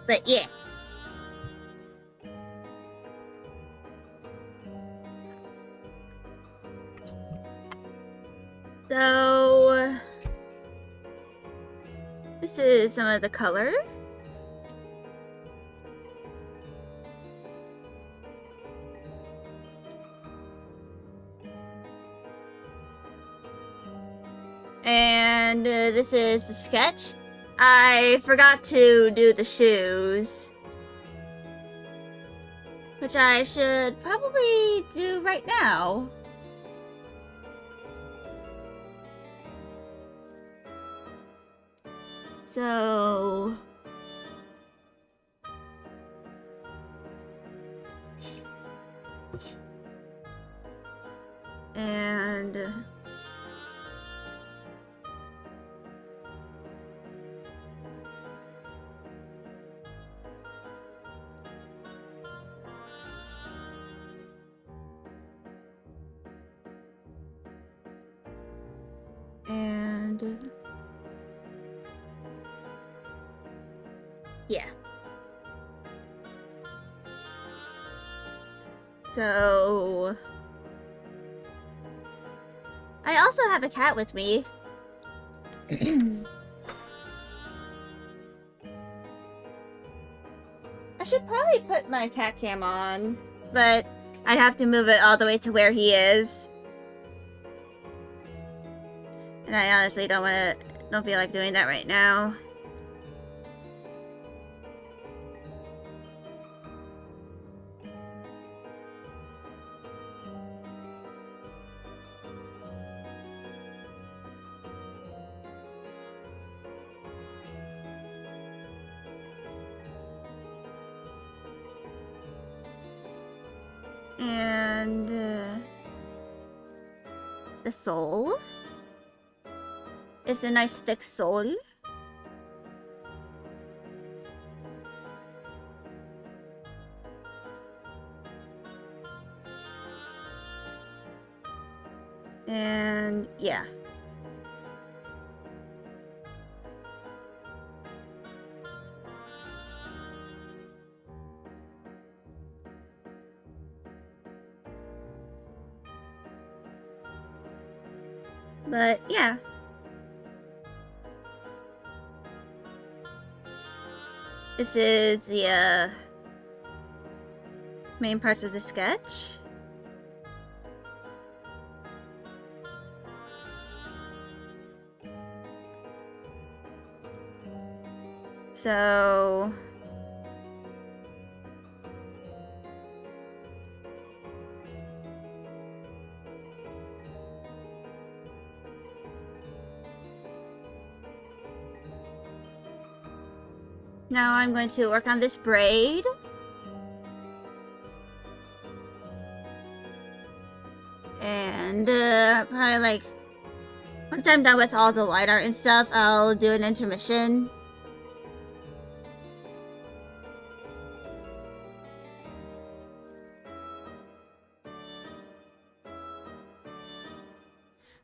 But yeah. So this is some of the color. And this is the sketch. I forgot to do the shoes, which I should probably do right now. So and yeah. So I also have a cat with me. I should probably put my cat cam on, but I'd have to move it all the way to where he is. And I honestly don't feel like doing that right now. And the sole. It's a nice thick sole. And yeah. But yeah. This is the main parts of the sketch. So now I'm going to work on this braid. And probably like Once I'm done with all the light art and stuff, I'll do an intermission.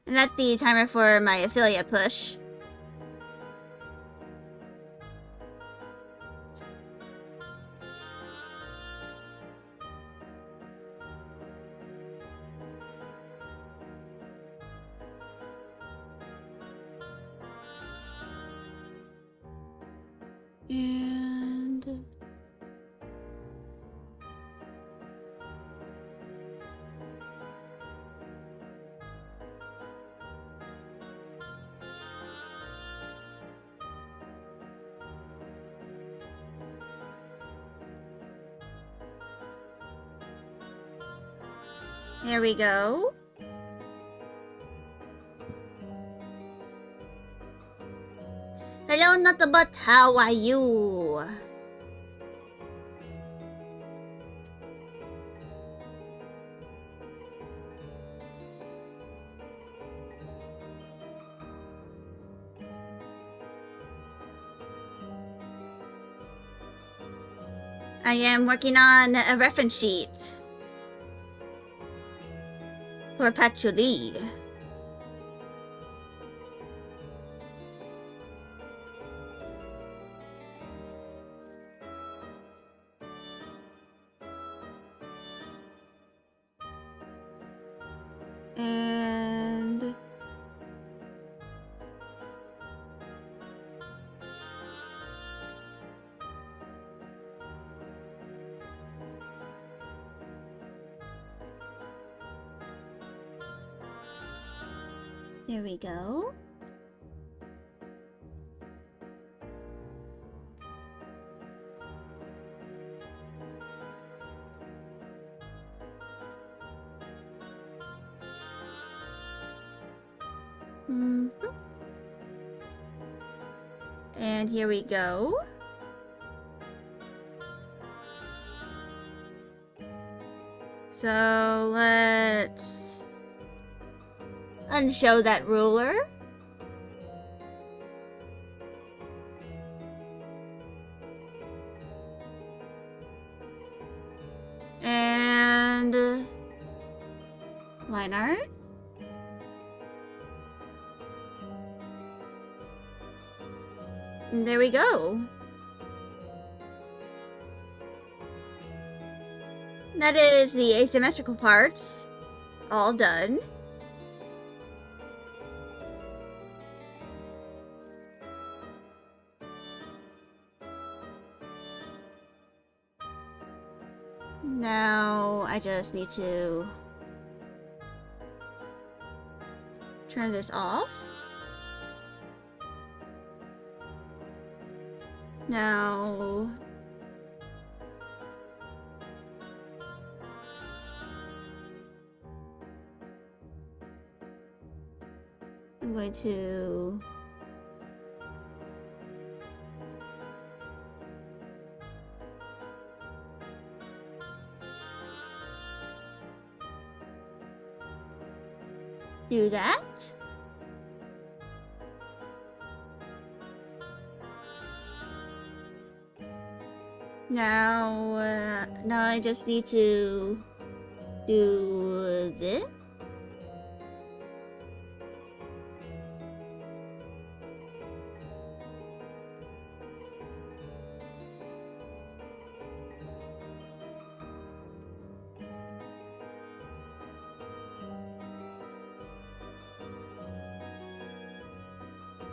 And that's the timer for my affiliate push. And... there we go. Hello, Notabot. How are you? I am working on a reference sheet for Patchouli. And... there we go. And here we go. So let's unshow that ruler. And line art. And there we go. That is the asymmetrical parts all done. Now I just need to turn this off. Now I'm going to do that. Now I just need to do this.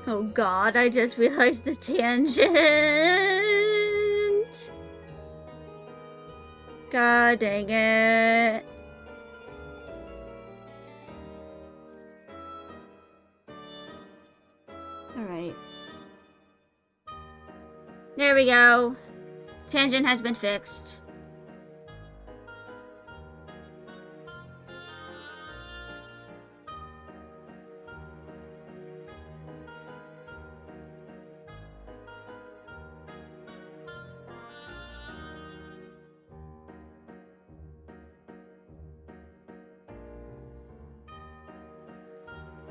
Oh god, I just realized the tangent. God dang it. Alright. There we go. Tangent has been fixed.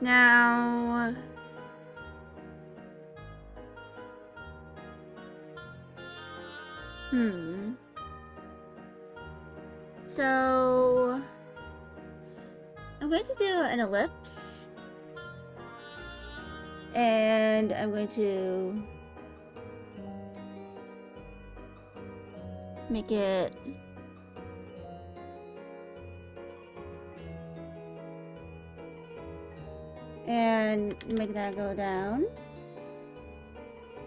Now... So... I'm going to do an ellipse. And I'm going to... make it... and make that go down.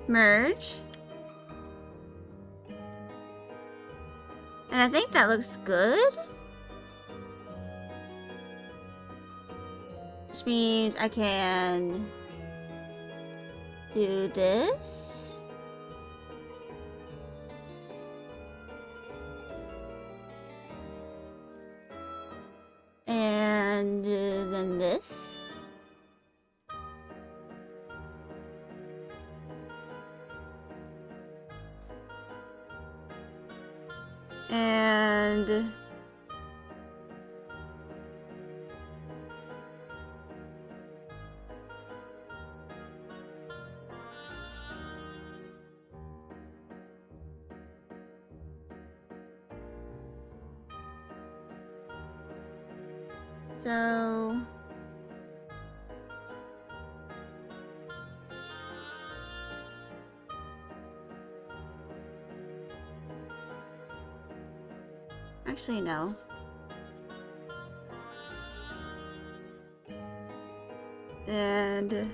Merge. And I think that looks good. Which means I can do this. And then this. And so actually no. And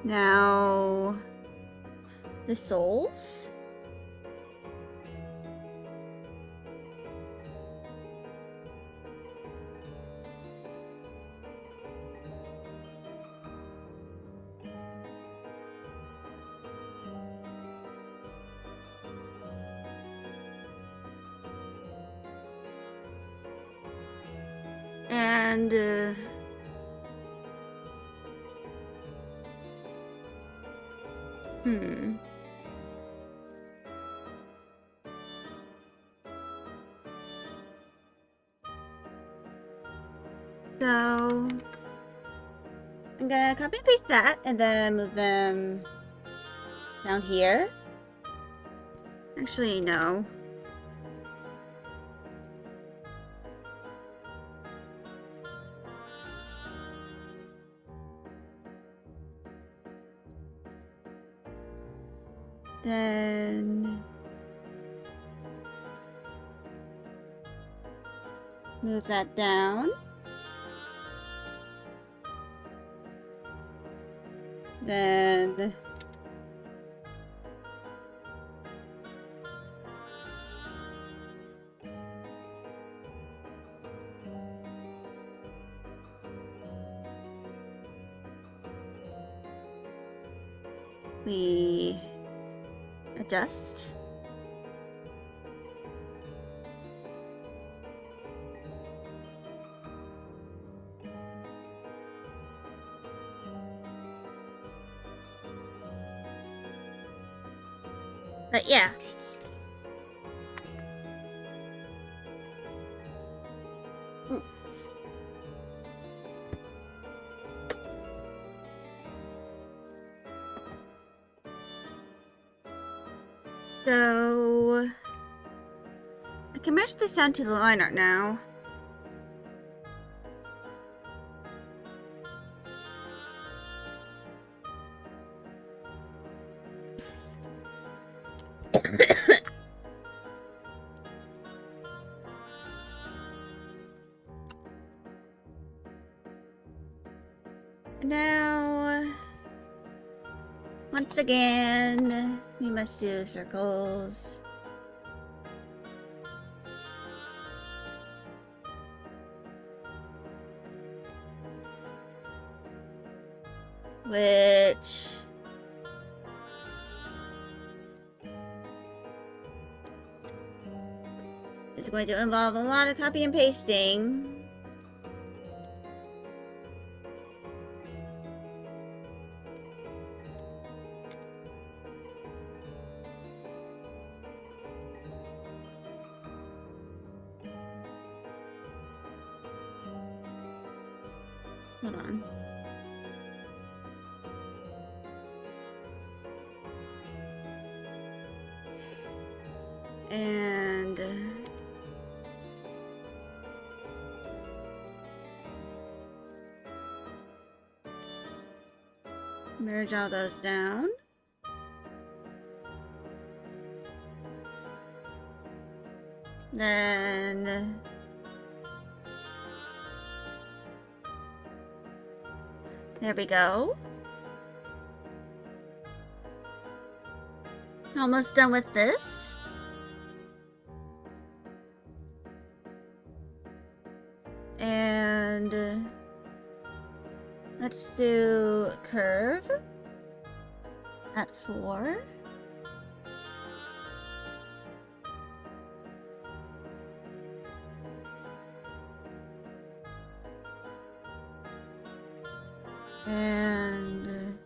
now the souls. And so I'm gonna copy and paste that and then move them down here. Actually, no. Then move that down. Then we adjust. But yeah. So I can merge this down to the line art now. Now, once again, we must do circles. Which is going to involve a lot of copy and pasting. Hold on. And merge all those down. Then there we go. Almost done with this. And let's do curve at 4. And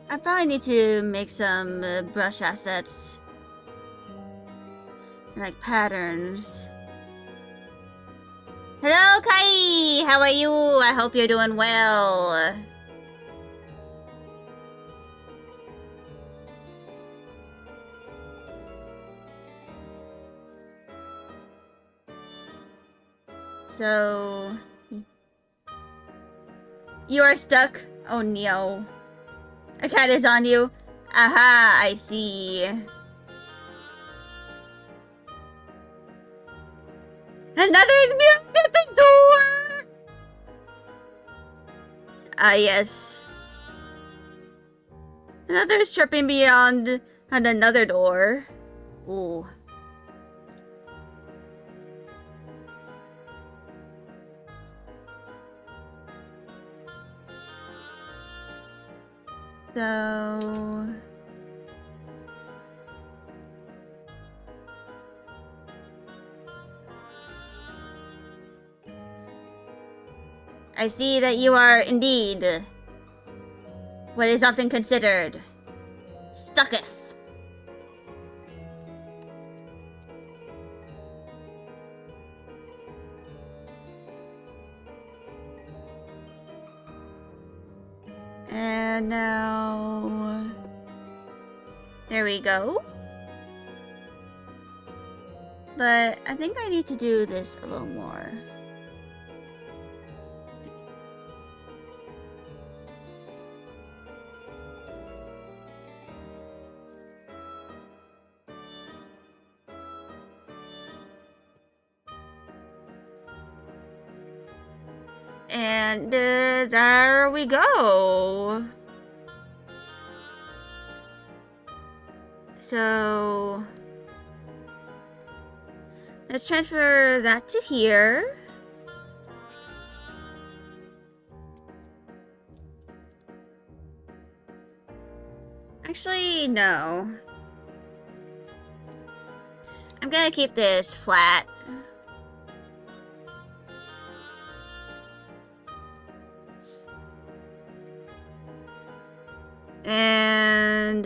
I probably need to make some brush assets, like patterns. Hello, Kai! How are you? I hope you're doing well. So... you are stuck? Oh no. A cat is on you? Aha, I see. Another is behind at the door! Ah, yes. Another is tripping beyond at another door. Ooh. So... I see that you are indeed what is often considered stucketh. And now... there we go. But I think I need to do this a little more. And there we go. So let's transfer that to here. Actually, no. I'm gonna keep this flat. And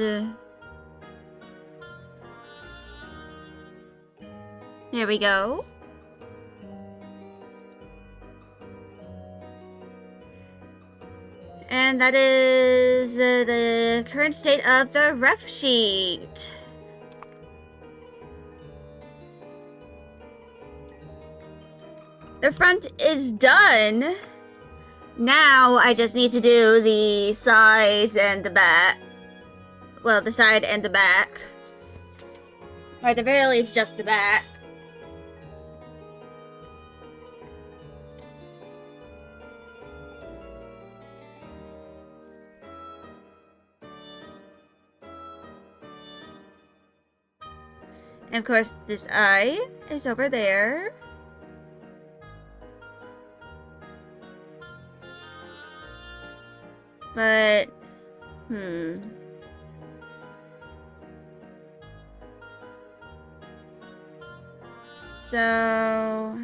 there we go. And that is the current state of the ref sheet. The front is done. Now I just need to do the sides and the back. Well, the side and the back. Or at the very least, just the back. And of course, this eye is over there. But, So...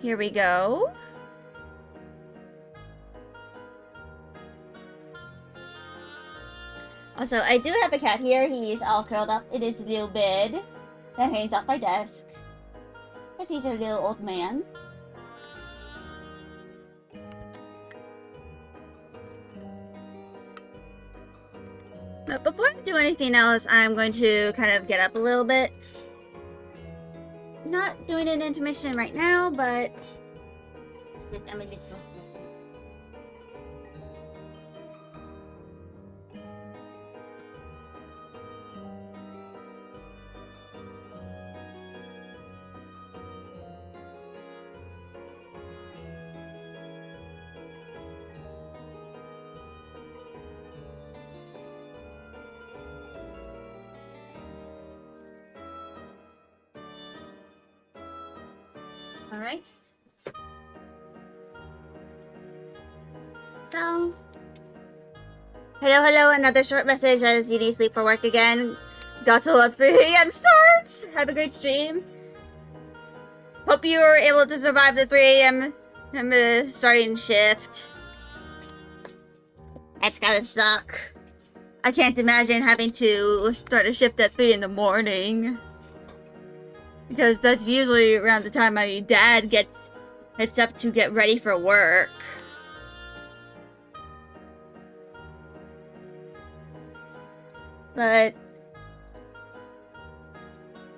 Here we go. Also, I do have a cat here. He's all curled up in his little bed that hangs off my desk. Because he's a little old man. But before I do anything else, I'm going to kind of get up a little bit. Not doing an intermission right now, but... Alright. So... Hello, another short message as you need sleep for work again. Got to love 3 a.m. start! Have a great stream. Hope you were able to survive the 3 a.m. Starting shift. That's gotta suck. I can't imagine having to start a shift at 3 in the morning. Because that's usually around the time my dad gets up to get ready for work. But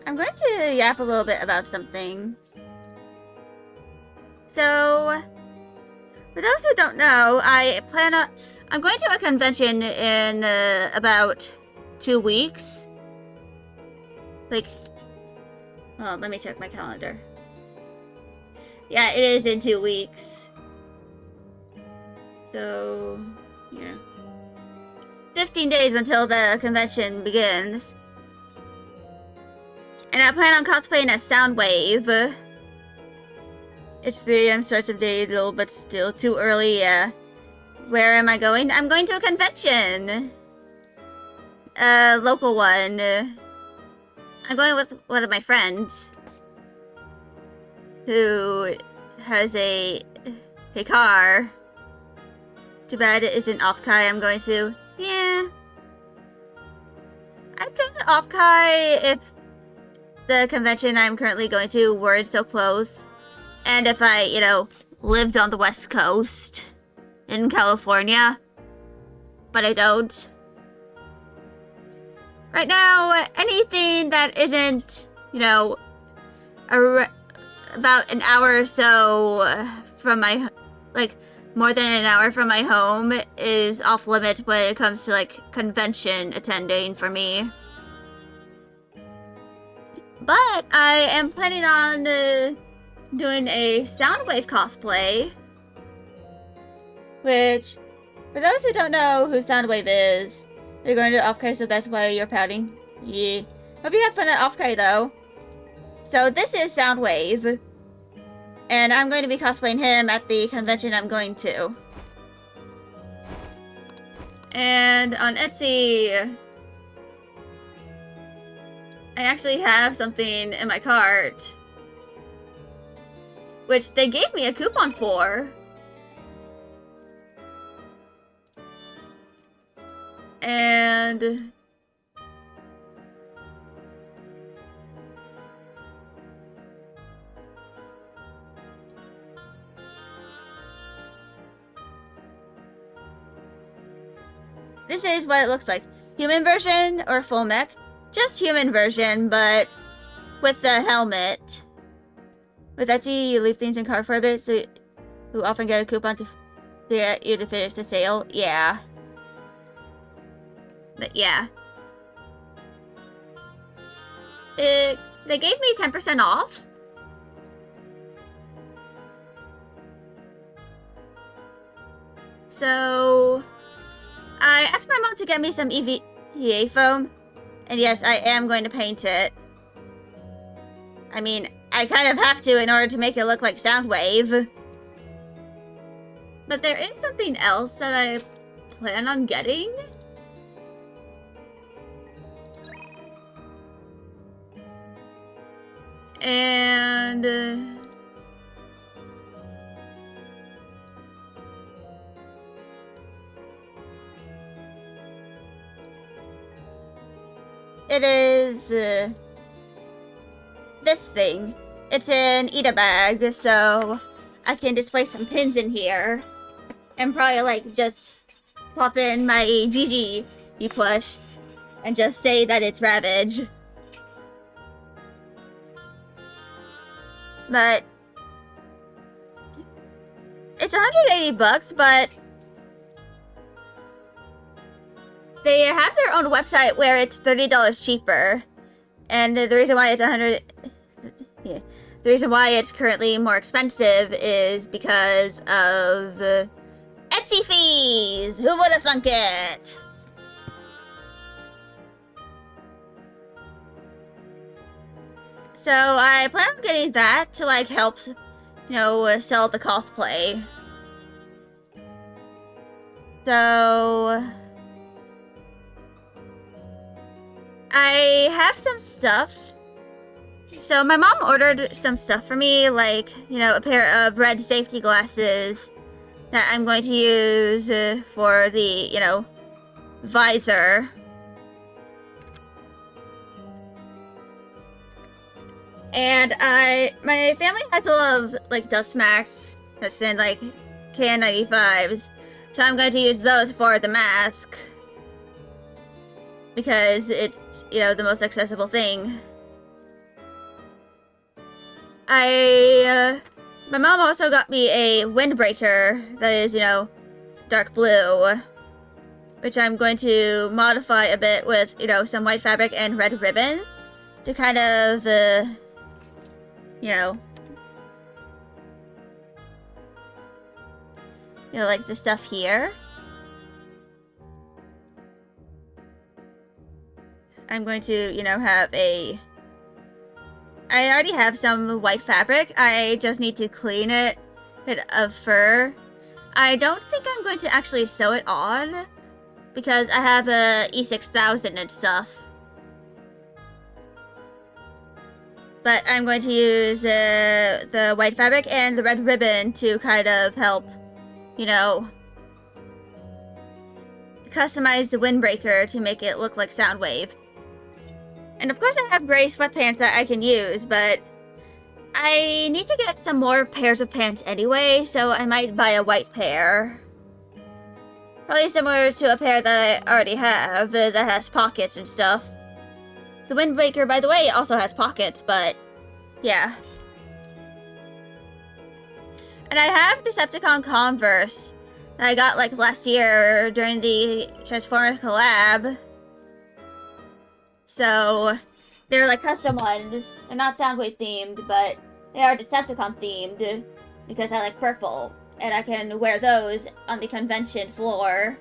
I'm going to yap a little bit about something. So, for those who don't know, I'm going to a convention in about 2 weeks. Like, well, let me check my calendar. Yeah, it is in 2 weeks. So, yeah. 15 days until the convention begins. And I plan on cosplaying as Soundwave. It's 3 a.m. start of day, little, but still too early, yeah. Where am I going? I'm going to a convention. A local one. I'm going with one of my friends. Who has a car. Too bad it isn't Offkai I'm going to. Yeah. I'd come to Offkai if the convention I'm currently going to weren't so close. And if I, lived on the West Coast in California. But I don't. Right now, anything that isn't, about an hour or so from my, more than an hour from my home is off limit when it comes to, convention attending for me. But I am planning on doing a Soundwave cosplay. Which, for those who don't know who Soundwave is, they're going to Offkai, so that's why you're pouting. Yeah. Hope you have fun at Offkai, though. So this is Soundwave. And I'm going to be cosplaying him at the convention I'm going to. And on Etsy, I actually have something in my cart. Which they gave me a coupon for. And this is what it looks like. Human version or full mech? Just human version, but with the helmet. With Etsy, you leave things in cart for a bit, so you often get a coupon to get you to finish the sale. Yeah. But yeah. They gave me 10% off. So I asked my mom to get me some EVA foam. And yes, I am going to paint it. I mean, I kind of have to in order to make it look like Soundwave. But there is something else that I plan on getting. And it is this thing. It's an Ita bag, so I can display some pins in here and probably like just plop in my Gigi plush and just say that it's Ravage. But it's 180 bucks, but they have their own website where it's $30 cheaper. And the reason why it's the reason why it's currently more expensive is because of Etsy fees. Who would have thunk it? So I plan on getting that to like help, you know, sell the cosplay. So I have some stuff. So my mom ordered some stuff for me, like, you know, a pair of red safety glasses that I'm going to use for the, you know, visor. And my family has a lot of, like, dust masks, that's in, like, KN95s. So I'm going to use those for the mask. Because it's, you know, the most accessible thing. My mom also got me a windbreaker that is, you know, dark blue. Which I'm going to modify a bit with, you know, some white fabric and red ribbon. To kind of, you know, like the stuff here. I'm going to, you know, have I already have some white fabric. I just need to clean it of fur. I don't think I'm going to actually sew it on because I have a E6000 and stuff. But I'm going to use the white fabric and the red ribbon to kind of help, you know, customize the windbreaker to make it look like Soundwave. And of course I have gray sweatpants that I can use, but I need to get some more pairs of pants anyway, so I might buy a white pair. Probably similar to a pair that I already have that has pockets and stuff. The windbreaker, by the way, also has pockets, but yeah. And I have Decepticon Converse that I got like last year during the Transformers collab. So they're like custom ones. They're not Soundwave themed, but they are Decepticon themed because I like purple. And I can wear those on the convention floor.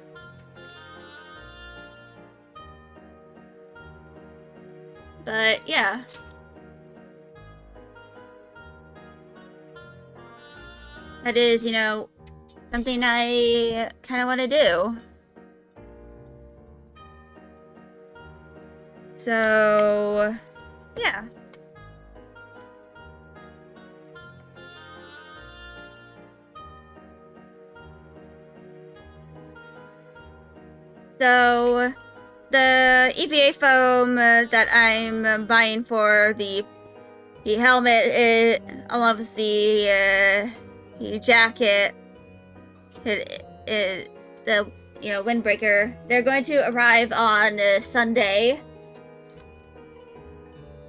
But yeah. That is, you know, something I kind of want to do. So, yeah. So, the EVA foam that I'm buying for the helmet, along with the jacket, the windbreaker, they're going to arrive on Sunday.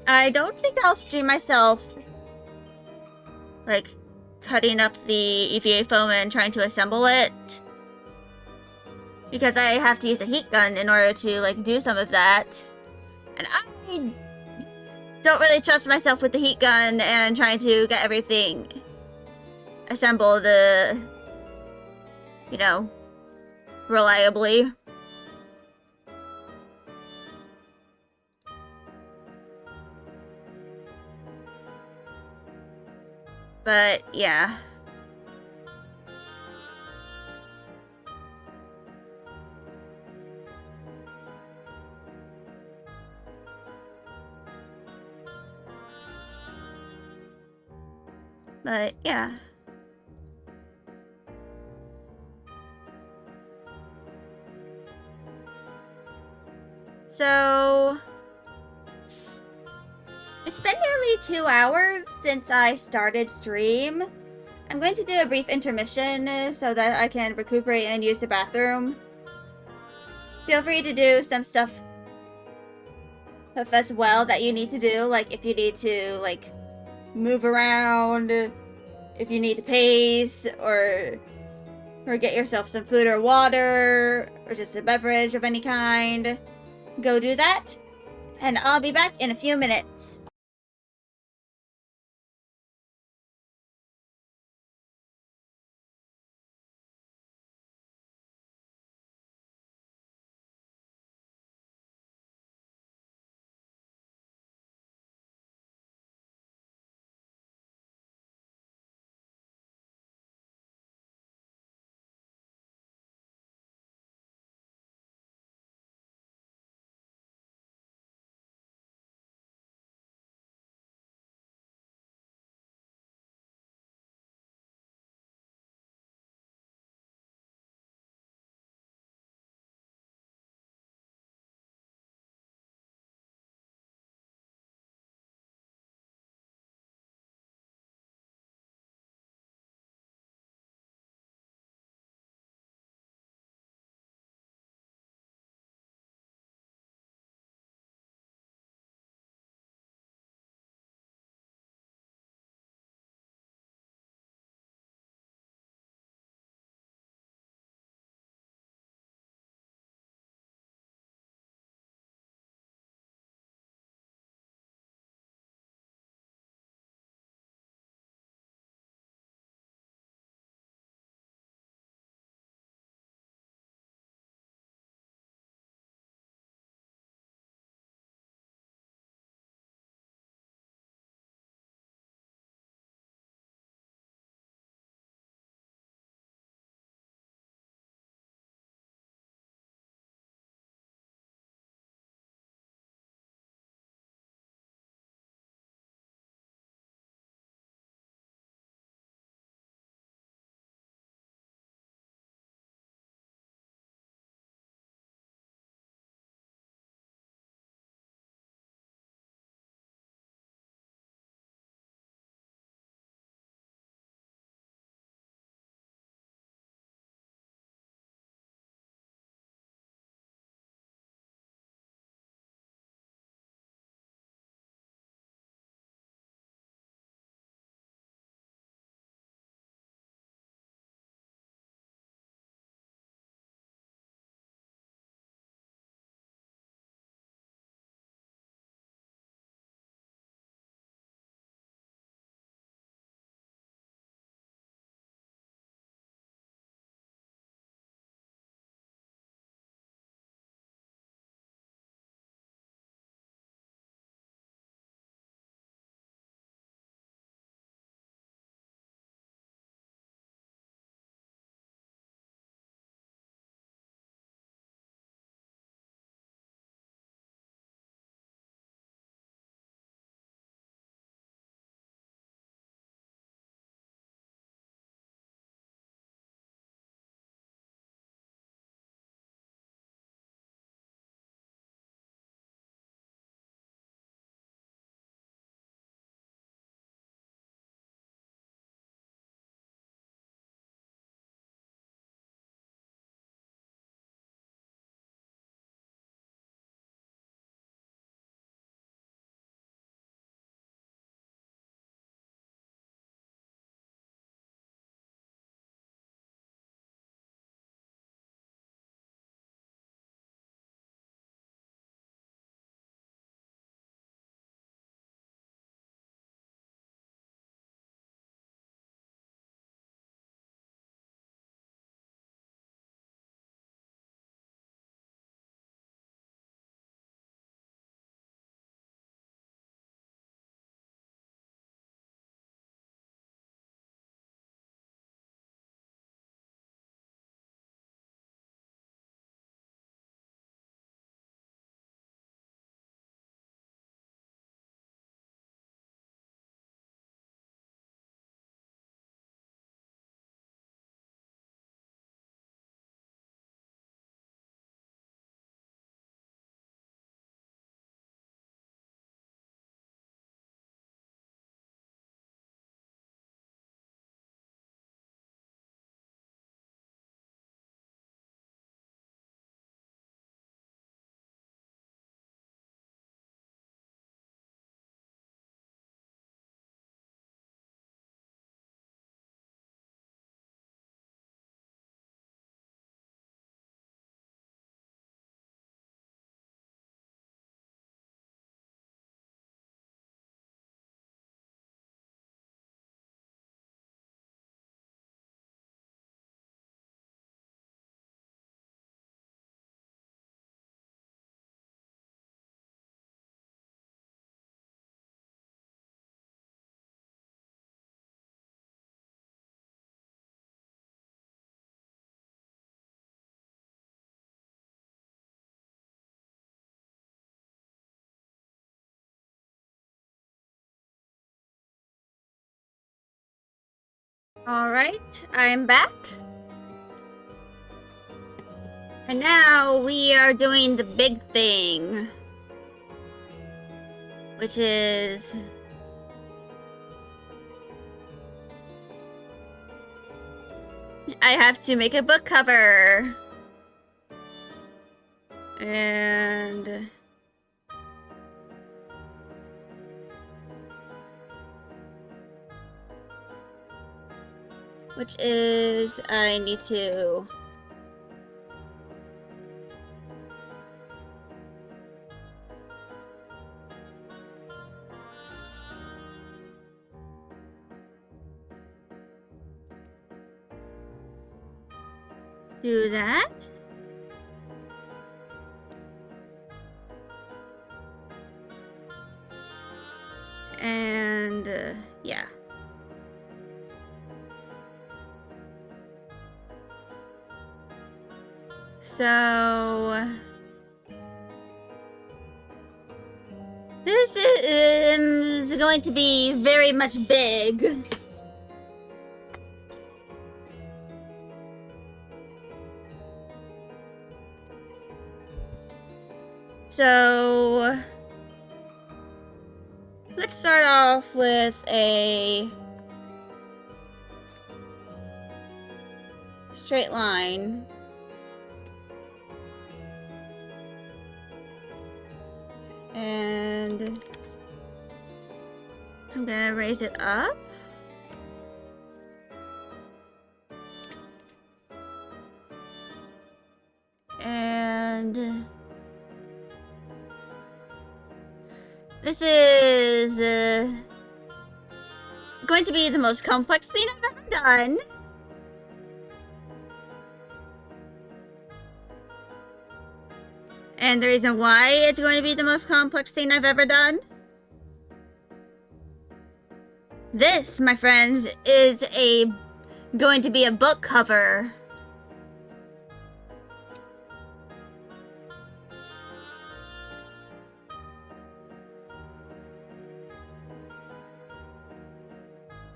I don't think I'll stream myself, like, cutting up the EVA foam and trying to assemble it. Because I have to use a heat gun in order to, like, do some of that. And I don't really trust myself with the heat gun and trying to get everything assembled, you know, reliably. But, yeah. But, yeah. So, It's been nearly 2 hours since I started stream. I'm going to do a brief intermission so that I can recuperate and use the bathroom. Feel free to do some stuff as well that you need to do, like if you need to like move around, if you need to pace, or get yourself some food or water, or just a beverage of any kind. Go do that, and I'll be back in a few minutes. Alright, I'm back. And now we are doing the big thing. Which is... I have to make a book cover. And... which is, I need to... do that. And, yeah. So... this is going to be very much big. So... let's start off with a straight line. And I'm gonna raise it up. And this is going to be the most complex thing I've ever done. And the reason why it's going to be the most complex thing I've ever done? This, my friends, is going to be a book cover.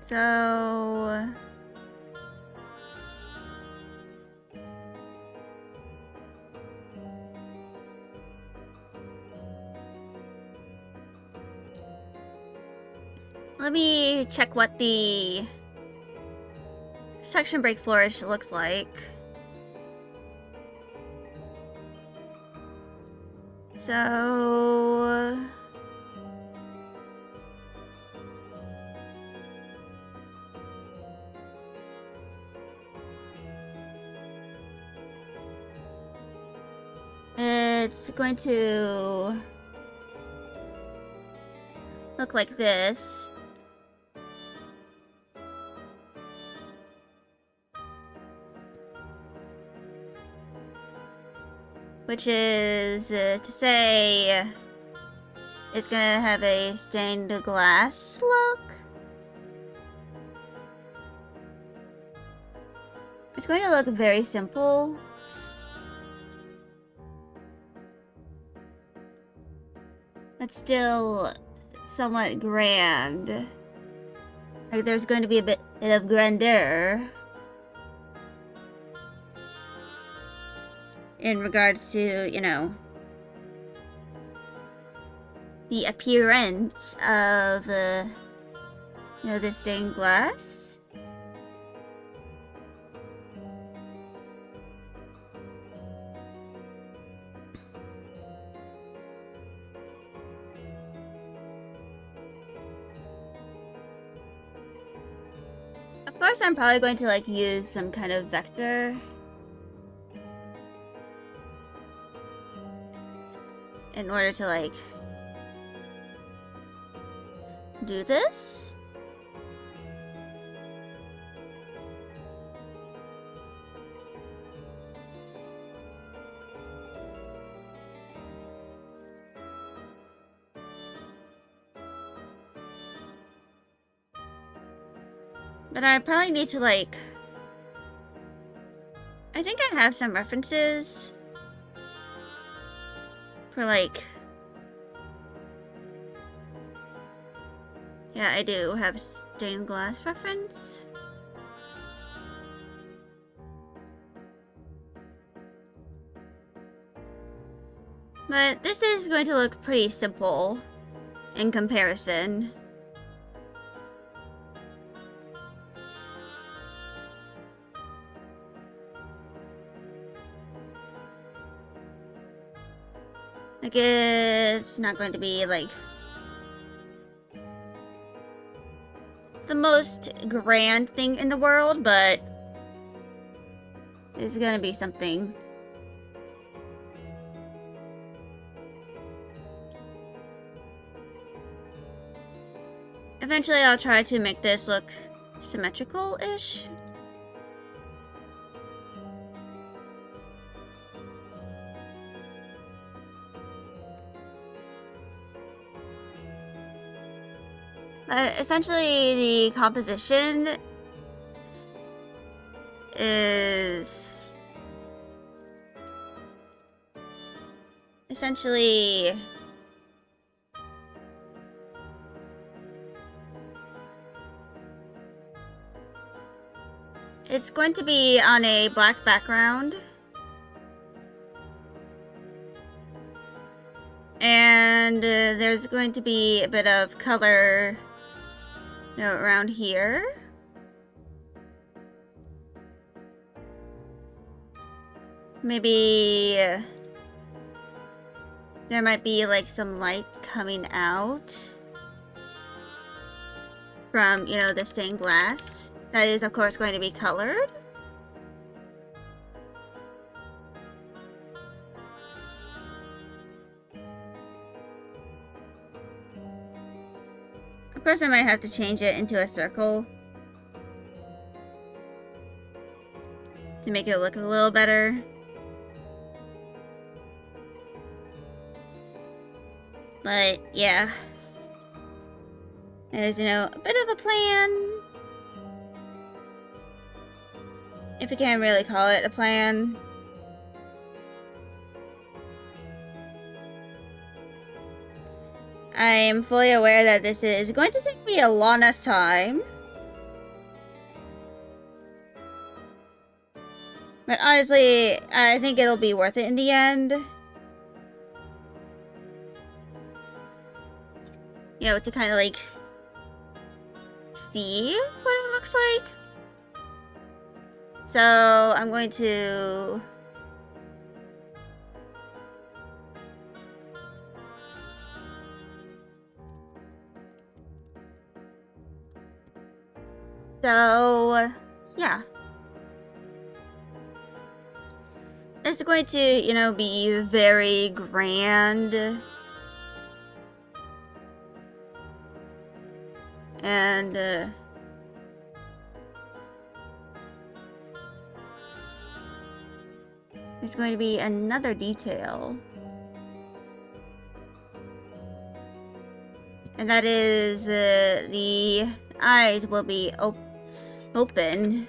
So... let me check what the section break flourish looks like. So... it's going to look like this. Which is to say it's gonna have a stained glass look. It's going to look very simple. But still somewhat grand. Like there's going to be a bit of grandeur in regards to, you know, the appearance of, you know, the stained glass. Of course, I'm probably going to, like, use some kind of vector in order to, like, do this. But I probably need to, like... I think I have some references for, like... yeah, I do have stained glass reference. But this is going to look pretty simple in comparison. Like, it's not going to be, like, the most grand thing in the world, but it's gonna be something. Eventually, I'll try to make this look symmetrical-ish. Essentially, the composition is essentially it's going to be on a black background. And there's going to be a bit of color, you know, around here. Maybe there might be like some light coming out from, you know, the stained glass. That is, of course, going to be colored. Of course, I might have to change it into a circle to make it look a little better. But, yeah. There's, you know, a bit of a plan. If you can't really call it a plan. I am fully aware that this is going to take me a long enough time. But honestly, I think it'll be worth it in the end. You know, to kind of like see what it looks like. So I'm going to yeah. It's going to, you know, be very grand. And there's going to be another detail. And that is the eyes will be open.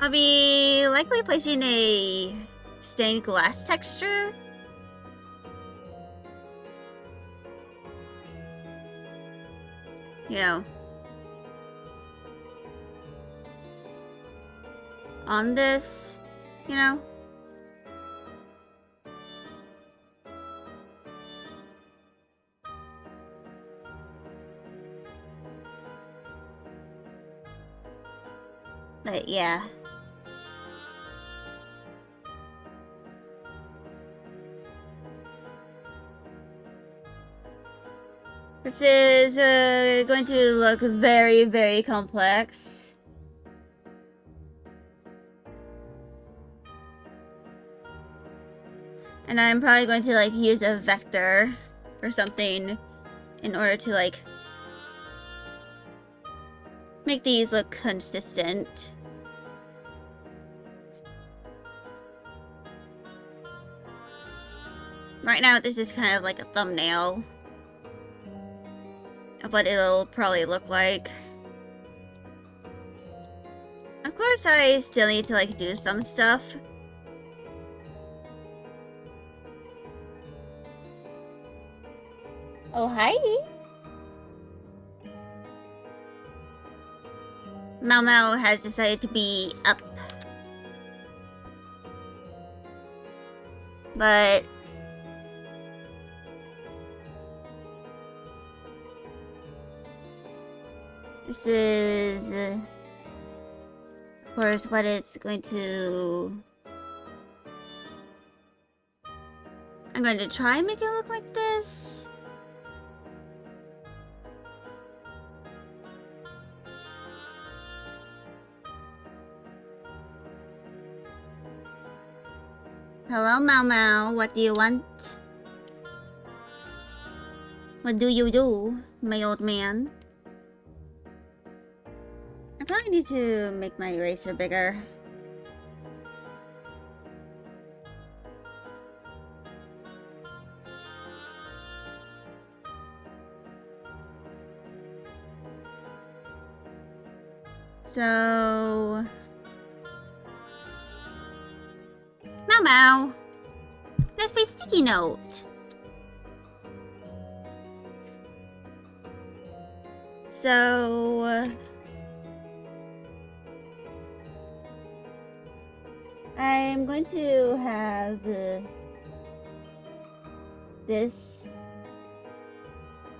I'll be likely placing a stained glass texture. You know, on this, you know. But yeah. This is going to look very, very complex. And I'm probably going to like use a vector or something in order to like make these look consistent. Right now this is kind of like a thumbnail of what it'll probably look like. Of course I still need to like do some stuff. Oh, hi! Mau Mau has decided to be up. But this is, of course, what it's going to... I'm going to try and make it look like this. Hello, Mau Mau. What do you want? What do you do, my old man? I probably need to make my eraser bigger. So... Mau Mau! That's my sticky note! So... I'm going to have this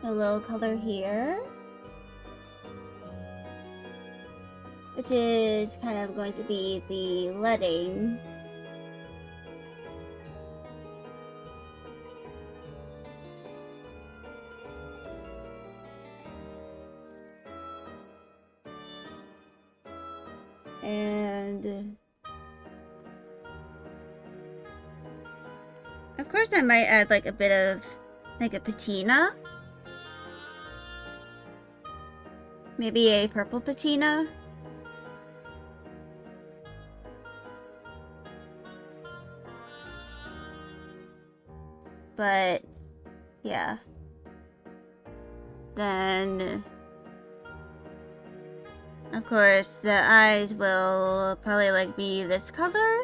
little color here, which is kind of going to be the leading. And of course I might add like a bit of like a patina. Maybe a purple patina. But yeah. Then of course the eyes will probably like be this color.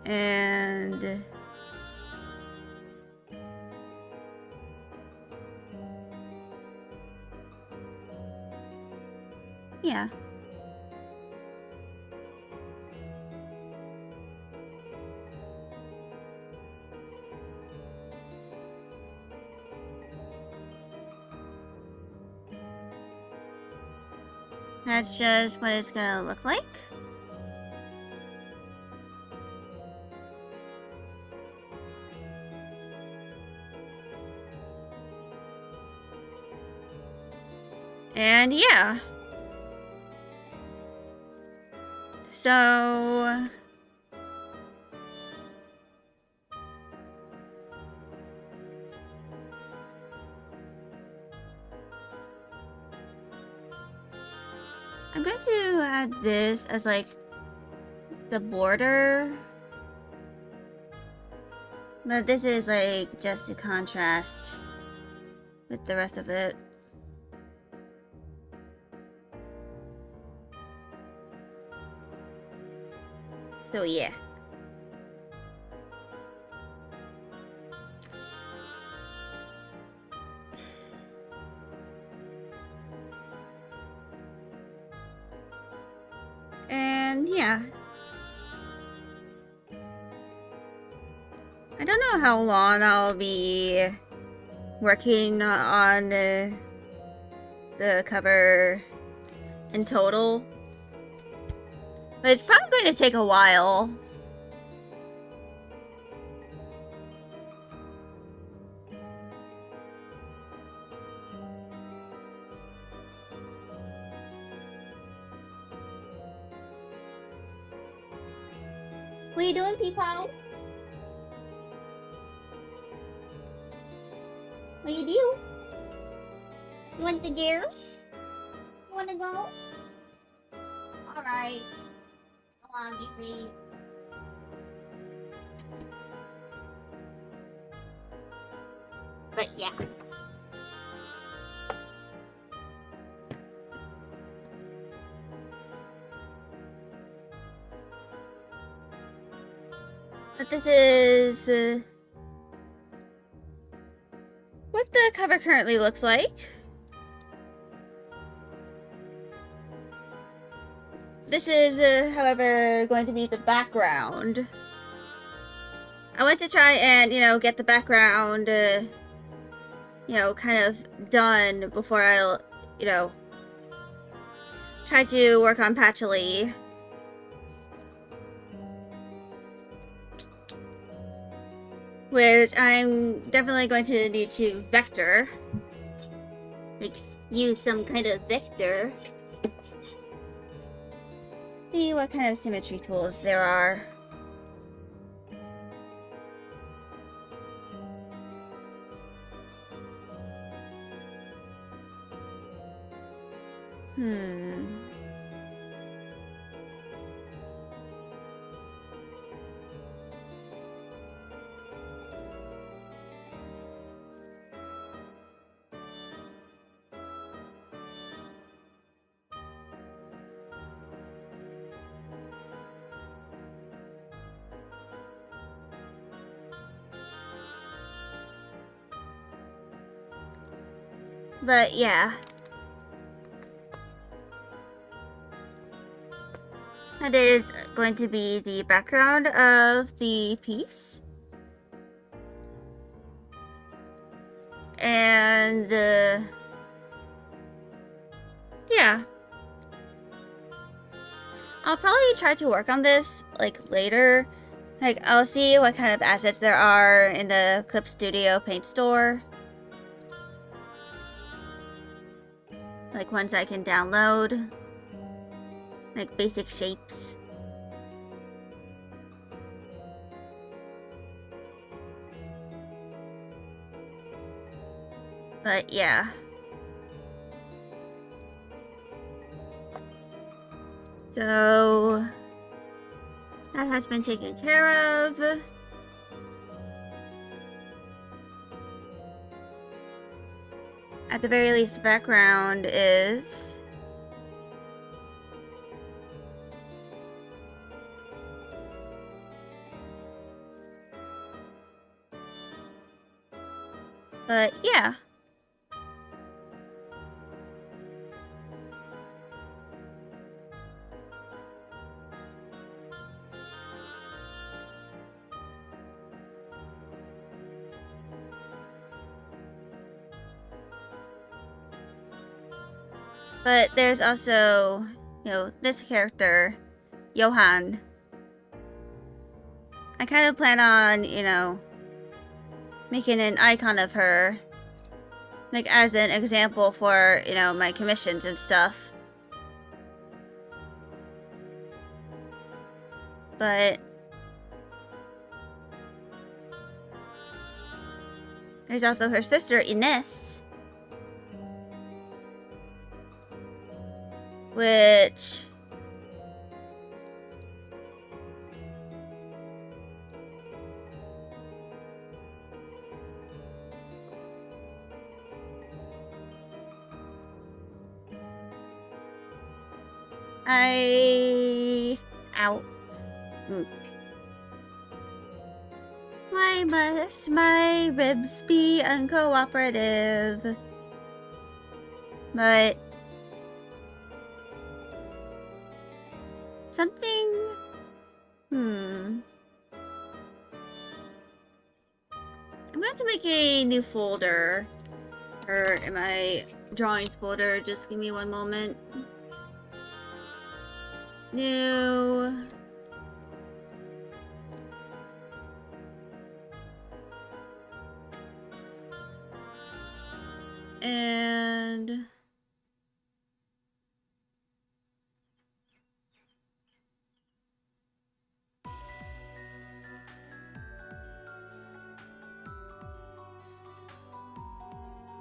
And yeah. That's just what it's gonna look like. And yeah. So I'm going to add this as like the border. But this is like just to contrast with the rest of it. So yeah. And yeah. I don't know how long I'll be working on the cover in total. But it's probably going to take a while. What are you doing, Pico? What you do? You want to go? You want to go? Alright. Come on, be free. But yeah. But this is what the cover currently looks like. This is, however, going to be the background. I want to try and, get the background, kind of done before I'll, try to work on Patchouli. Which I'm definitely going to need to vector. Like, use some kind of vector. See what kind of symmetry tools there are. But yeah. That is going to be the background of the piece. And, yeah. I'll probably try to work on this, like, later. Like, I'll see what kind of assets there are in the Clip Studio Paint store. Like, ones I can download. Like, basic shapes. But, yeah. So, that has been taken care of. At the very least, the background is... But, yeah. But there's also, this character, Johan. I kind of plan on, making an icon of her. Like, as an example for, my commissions and stuff. But... there's also her sister, Ines. Which... Ow. Why must my ribs be uncooperative? But... something... I'm going to make a new folder. Or in my drawings folder. Just give me one moment. New... and...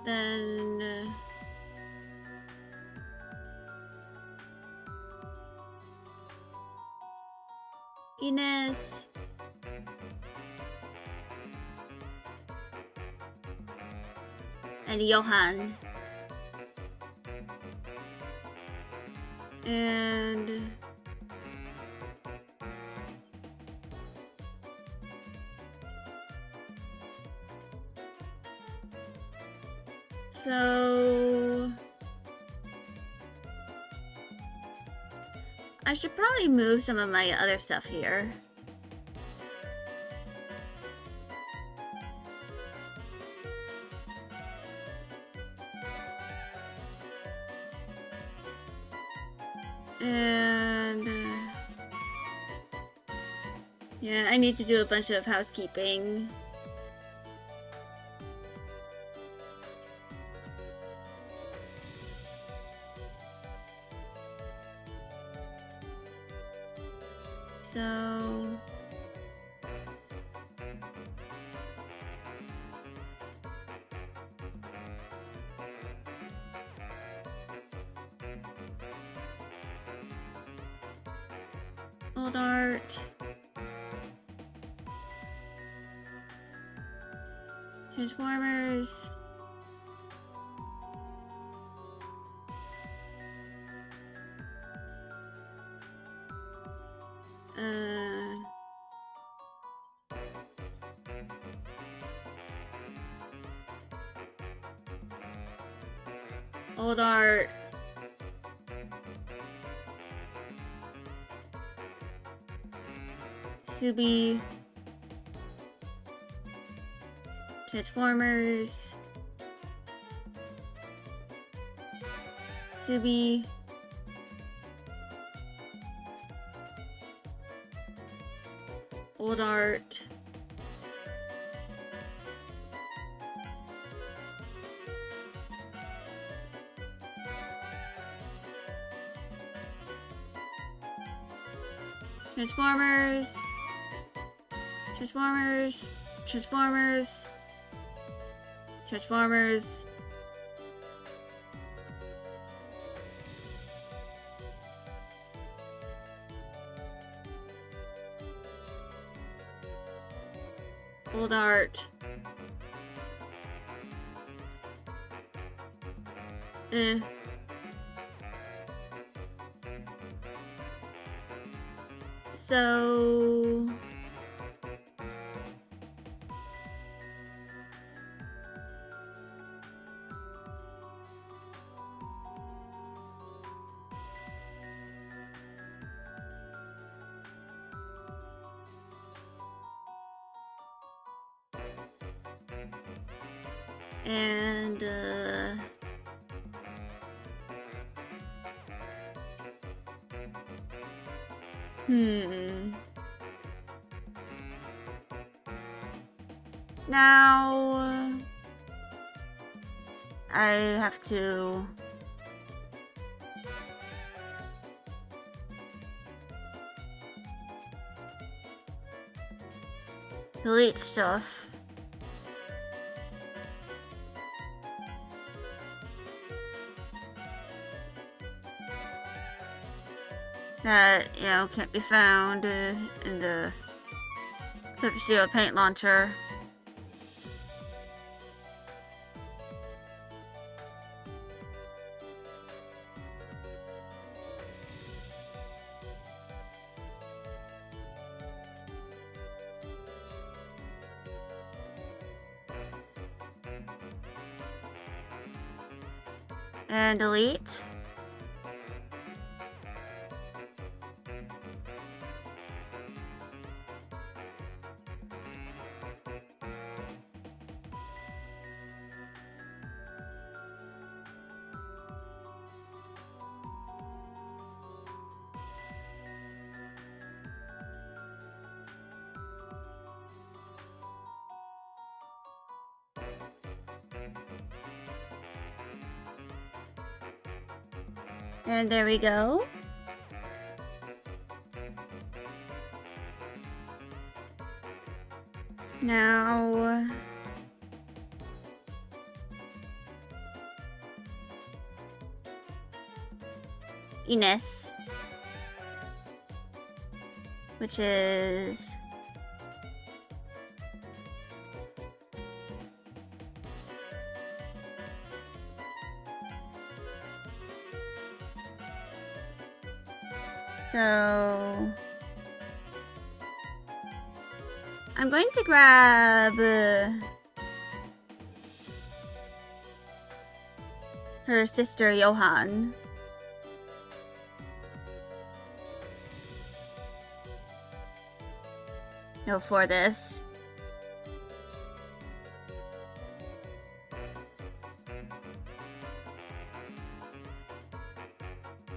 then... Ines... and Johan. And... So I should probably move some of my other stuff here. And yeah, I need to do a bunch of housekeeping. So old art. Transformers. Old art. Subi. Transformers. Subi. Old art. Transformers. Transformers. Transformers. Transformers. Old art. So and now I have to delete stuff. That, you know, can't be found in the Clip Studio Paint launcher. And delete. And there we go. Now Ines, which is so I'm going to grab her sister Johan. For this.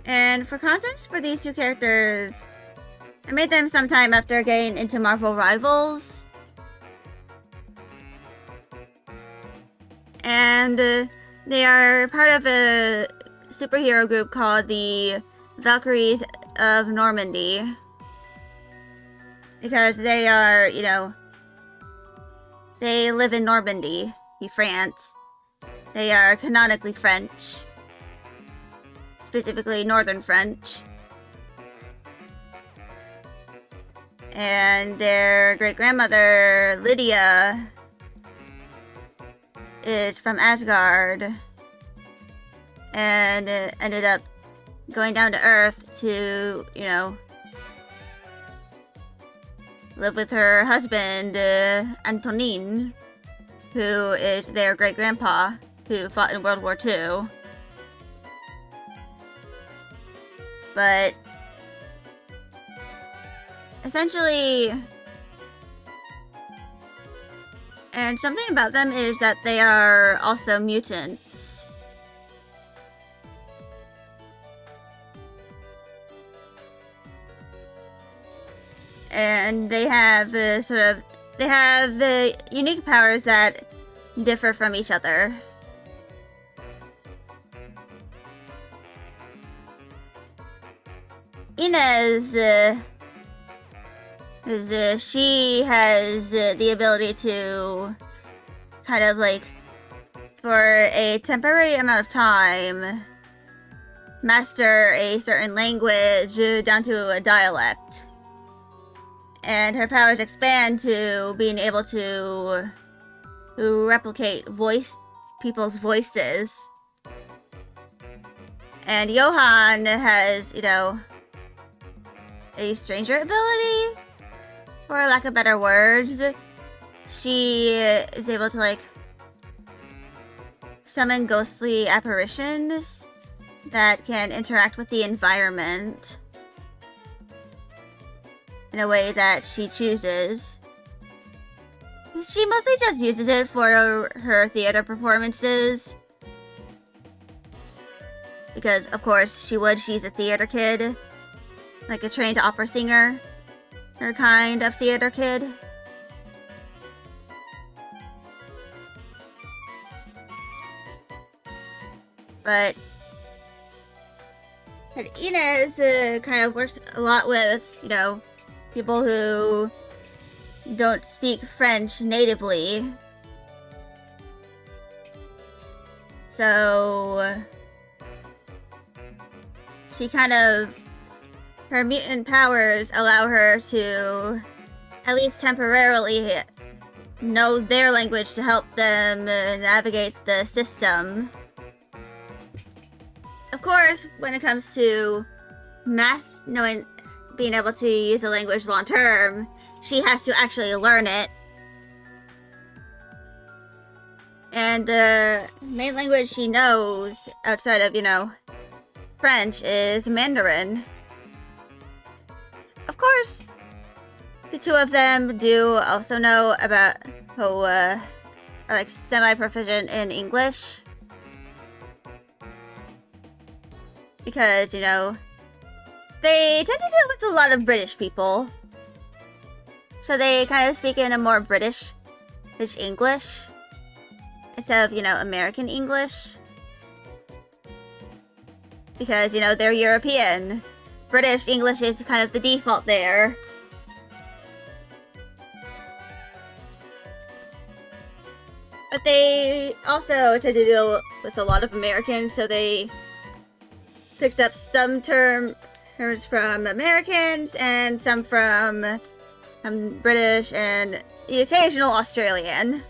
And for context for these two characters, I made them sometime after getting into Marvel Rivals. And they are part of a superhero group called the Valkyries of Normandy. Because they are, they live in Normandy, France. They are canonically French. Specifically Northern French. And their great-grandmother, Lydia, is from Asgard. And ended up going down to Earth to, live with her husband, Antonin, who is their great-grandpa, who fought in World War II. But essentially, and something about them is that they are also mutants. And they have unique powers that differ from each other. Inez, she has the ability to kind of for a temporary amount of time, master a certain language down to a dialect. And her powers expand to being able to replicate people's voices. And Johan has, a stranger ability, for lack of better words. She is able to summon ghostly apparitions that can interact with the environment in a way that she chooses. She mostly just uses it for her theater performances. Because, of course, she's a theater kid. Like a trained opera singer. Her kind of theater kid. But Inez kind of works a lot with, people who don't speak French natively. So she her mutant powers allow her to, at least temporarily, know their language to help them navigate the system. Of course, when it comes to being able to use a language long term, she has to actually learn it. And the main language she knows outside of, French is Mandarin. Of course, the two of them do also know about are semi-proficient in English. Because, they tend to deal with a lot of British people. So they kind of speak in a more British English instead of, American English. Because, they're European. British English is kind of the default there. But they also tend to deal with a lot of Americans, so they picked up some terms from Americans and some from British and the occasional Australian.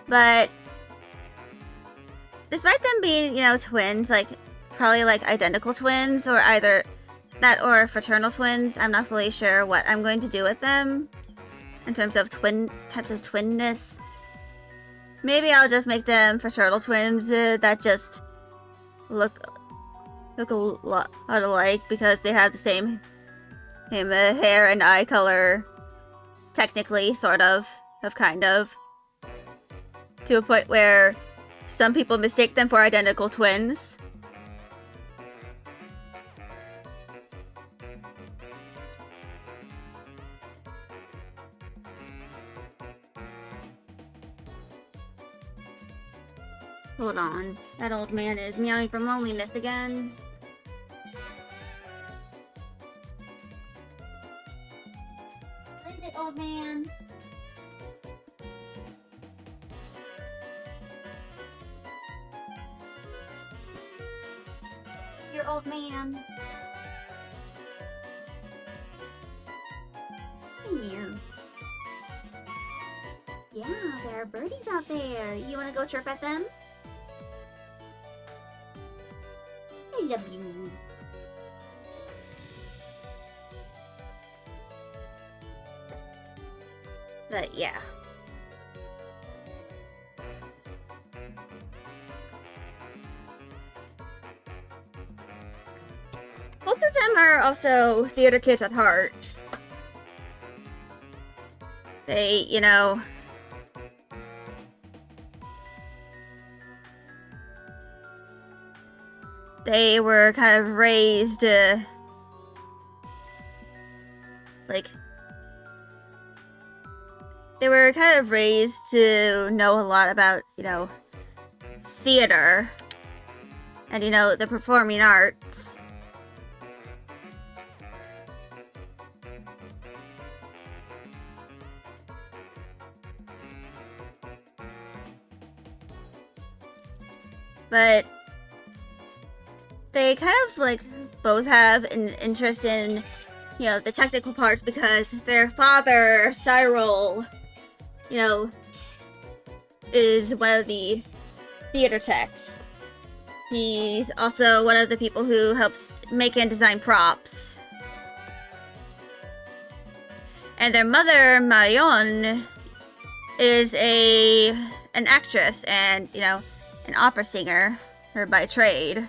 But despite them being, twins, probably identical twins, or either that or fraternal twins, I'm not fully sure what I'm going to do with them. in terms of types of twinness. Maybe I'll just make them fraternal twins that just look a lot alike because they have the same hair and eye color. Technically, sort of kind of. To a point where some people mistake them for identical twins. Hold on. That old man is meowing from loneliness again. What is it, old man? Your old man. Hey, you. Yeah, there are birdies out there. You wanna go chirp at them? I love you. But yeah. Both of them are also theater kids at heart. They, you know, they were kind of raised, like, they were kind of raised to know a lot about, you know, theater and, you know, the performing arts. But they kind of, like, both have an interest in, you know, the technical parts because their father, Cyril, you know, is one of the theater techs. He's also one of the people who helps make and design props. And their mother, Marion, is an actress and, you know, an opera singer, her by trade.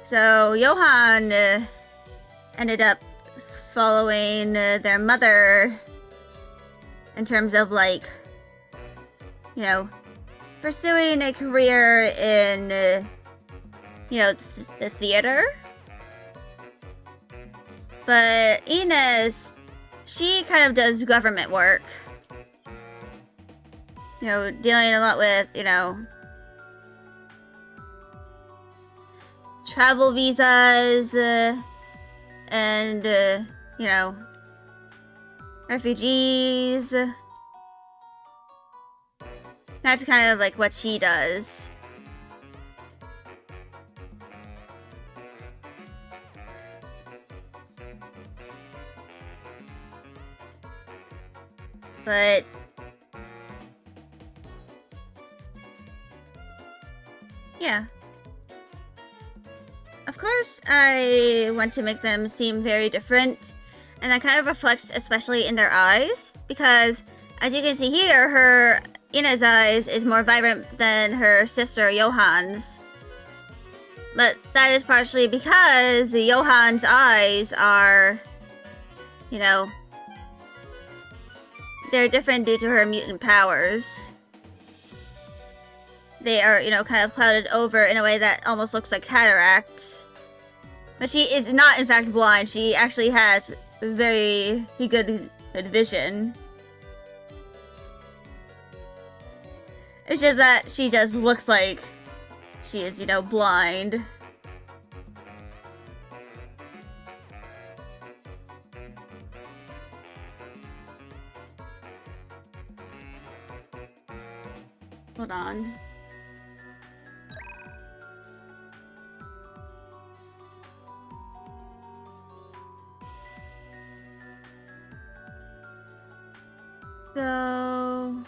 So Johann ended up following their mother in terms of, like, you know, pursuing a career in, you know, the theater. But Inez, she kind of does government work. You know, dealing a lot with, you know, travel visas, and, you know, refugees. That's kind of like what she does. But yeah. Of course, I want to make them seem very different, and that kind of reflects especially in their eyes, because as you can see here, her Ina's eyes is more vibrant than her sister Johann's. But that is partially because Johann's eyes are, you know, they're different due to her mutant powers. They are, you know, kind of clouded over in a way that almost looks like cataracts. But she is not, in fact, blind. She actually has very good vision. It's just that she just looks like she is, you know, blind. Hold on. So...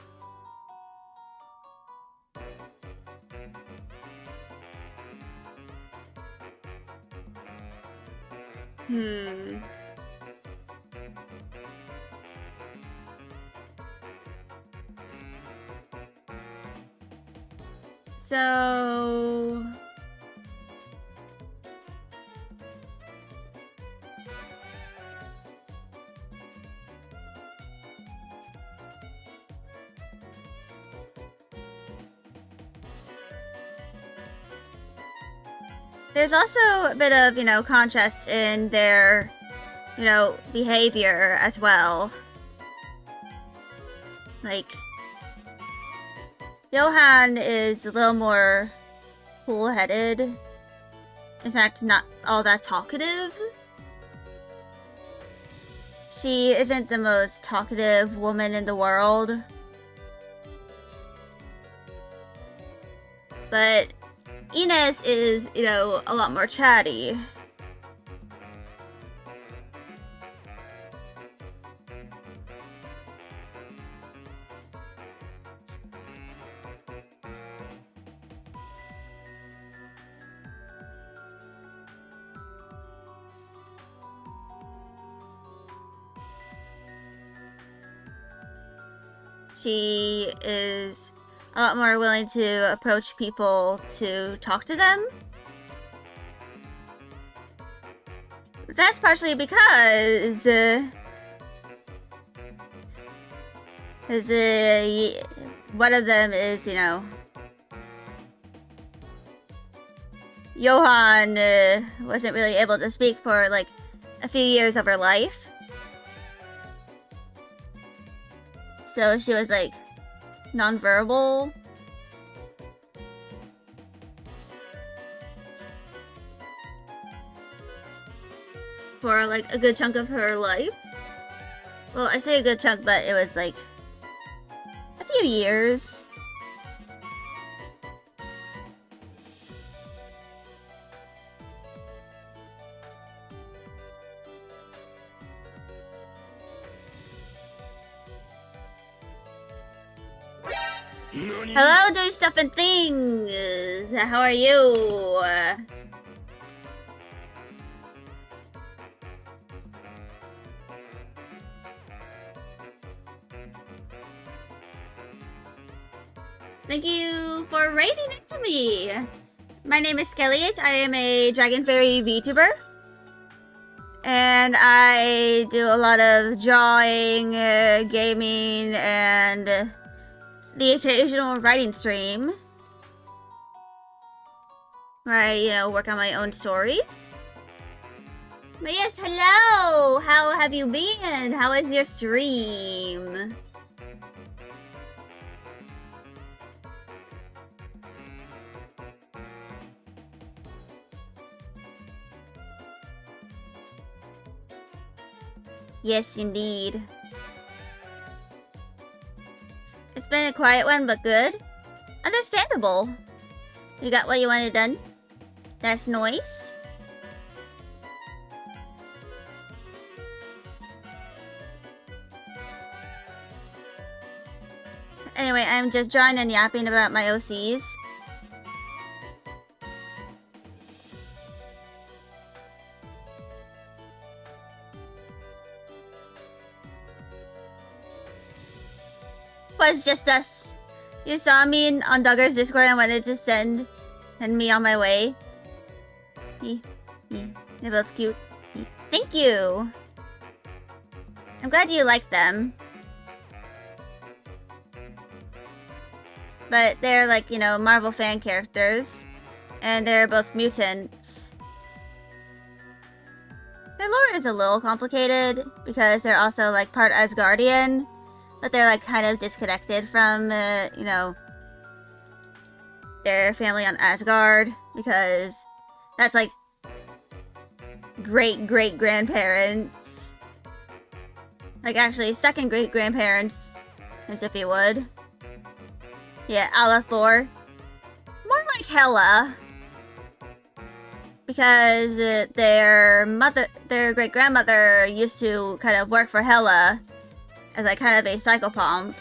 So... there's also a bit of, contrast in their, behavior as well. Like, Johan is a little more cool-headed. In fact, not all that talkative. She isn't the most talkative woman in the world. But Ines is, a lot more chatty. She is a lot more willing to approach people to talk to them. That's partially because one of them is, Johan wasn't really able to speak for like a few years of her life. So she was like nonverbal. For like a good chunk of her life. Well, I say a good chunk, but it was like a few years. Hello, doing stuff and things. How are you? Thank you for rating it to me. My name is Skellius. I am a Dragon Fairy VTuber. And I do a lot of drawing, gaming, and the occasional writing stream. Where I, work on my own stories. But yes, hello! How have you been? How is your stream? Yes, indeed. It's been a quiet one, but good. Understandable. You got what you wanted done? That's nice. Anyway, I'm just drawing and yapping about my OCs. Was just us. You saw me on Duggar's Discord and wanted to send me on my way. They're both cute. Thank you. I'm glad you like them. But they're like, Marvel fan characters. And they're both mutants. Their lore is a little complicated because they're also like part Asgardian. But they're like kind of disconnected from, their family on Asgard. Because that's like great-great-grandparents. Like actually second great-grandparents, as if you would. Yeah, a la Thor. More like Hela. Because their great-grandmother used to kind of work for Hela as like kind of a psychopomp.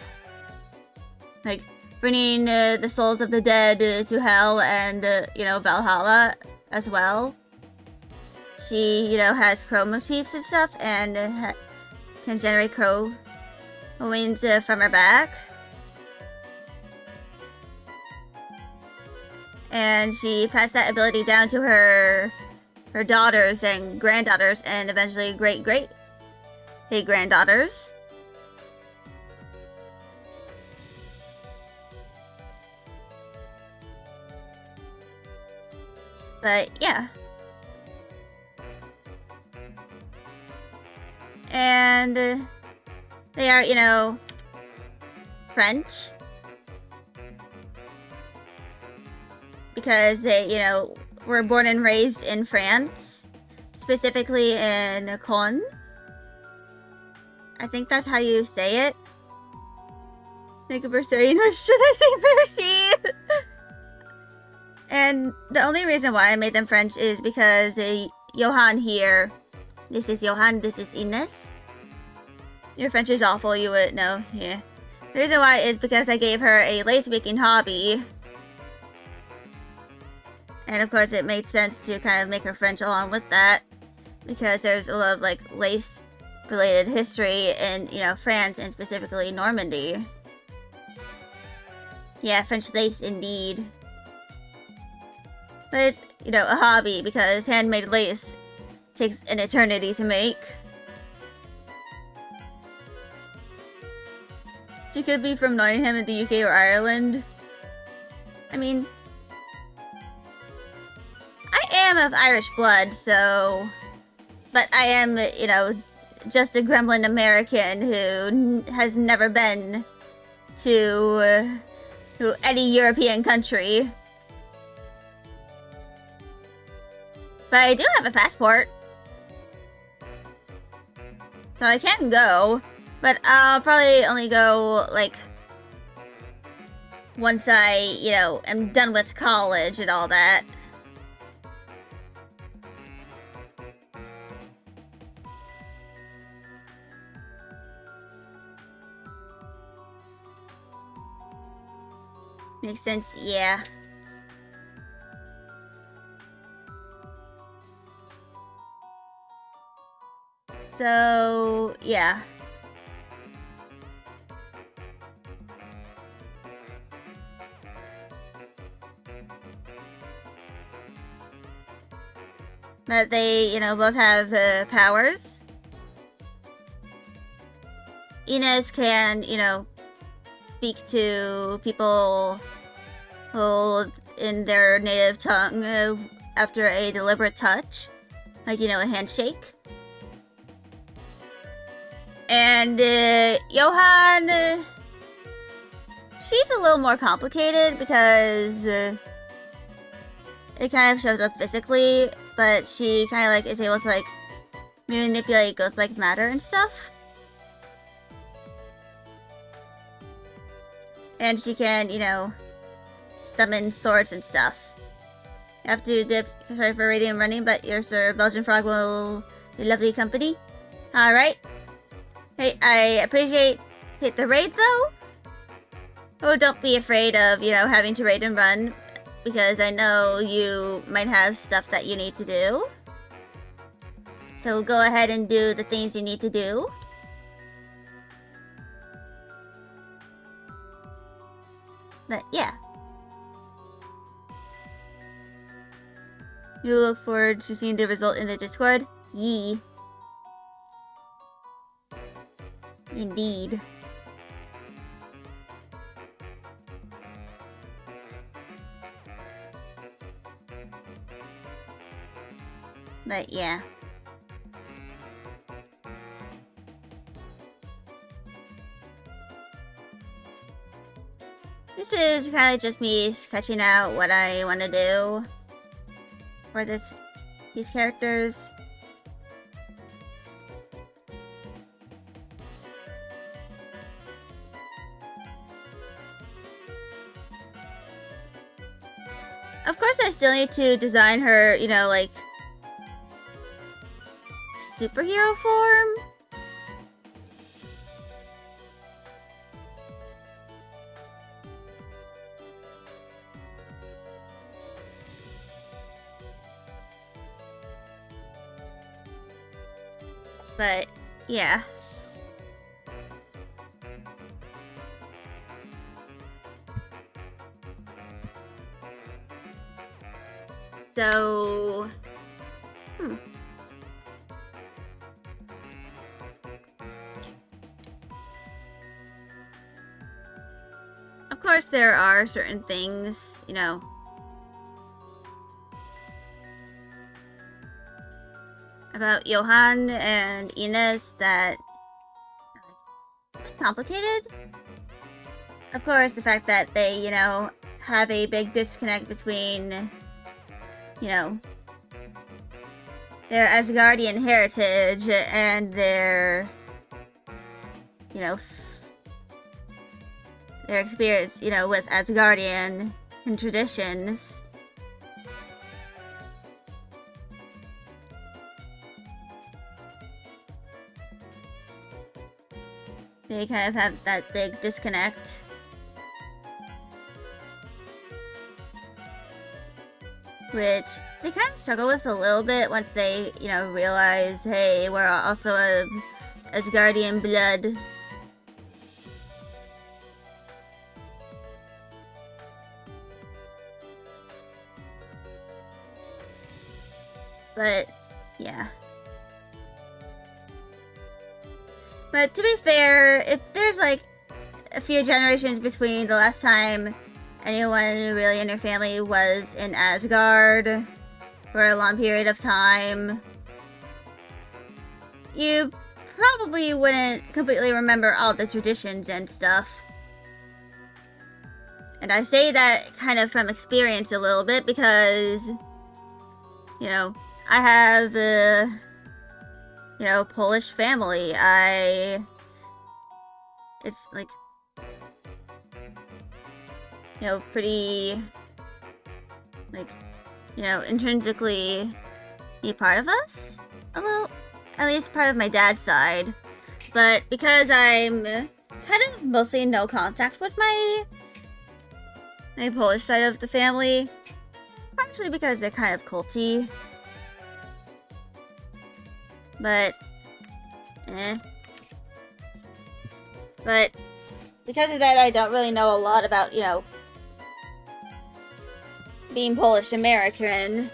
Like bringing the souls of the dead to hell and, Valhalla as well. She, has crow motifs and stuff and can generate crow wings from her back. And she passed that ability down to her daughters and granddaughters and eventually great-granddaughters. But yeah. And they are, you know, French. Because they, you know, were born and raised in France. Specifically in Caen. I think that's how you say it. Thank you for saying, or should I say merci? And the only reason why I made them French is because Johan here, this is Johan, this is Ines. Your French is awful, you would know, yeah. The reason why is because I gave her a lace making hobby. And of course it made sense to kind of make her French along with that. Because there's a lot of like lace related history in, you know, France and specifically Normandy. Yeah, French lace indeed. But it's, you know, a hobby because handmade lace takes an eternity to make. She could be from Nottingham in the UK or Ireland. I mean, I am of Irish blood, so... But I am, you know, just a gremlin American who has never been to any European country. But I do have a passport. So I can go. But I'll probably only go, like, once I, you know, am done with college and all that. Makes sense, yeah. So, yeah. But they, you know, both have powers. Ines can, you know, speak to people who in their native tongue after a deliberate touch. Like, you know, a handshake. And Johan, she's a little more complicated because it kind of shows up physically, but she kind of like is able to like manipulate ghost like matter and stuff. And she can, you know, summon swords and stuff. You have to dip, sorry for radium running, but your Sir Belgian Frog will be lovely company. Alright. Hey, I appreciate the raid though. Oh, don't be afraid of, you know, having to raid and run, because I know you might have stuff that you need to do. So go ahead and do the things you need to do. But yeah. You look forward to seeing the result in the Discord? Yee. Indeed. But yeah. This is kind of just me sketching out what I want to do for these characters. Of course, I still need to design her, you know, like, superhero form. But, yeah. So... Of course, there are certain things, you know, about Johan and Ines that are complicated. Of course, the fact that they, you know, have a big disconnect between, you know, their Asgardian heritage and their, you know, their experience, you know, with Asgardian and traditions. They kind of have that big disconnect. Which they kind of struggle with a little bit once they, you know, realize, hey, we're also of Asgardian blood. But, yeah. But to be fair, if there's like a few generations between the last time anyone really in your family was in Asgard for a long period of time, you probably wouldn't completely remember all the traditions and stuff. And I say that kind of from experience a little bit because, you know, I have you know, Polish family. It's like, you know, pretty, like, you know, intrinsically be part of us. A little, at least part of my dad's side. But because I'm kind of mostly in no contact with my Polish side of the family, partially because they're kind of culty. But, But, because of that, I don't really know a lot about, you know, being Polish-American. In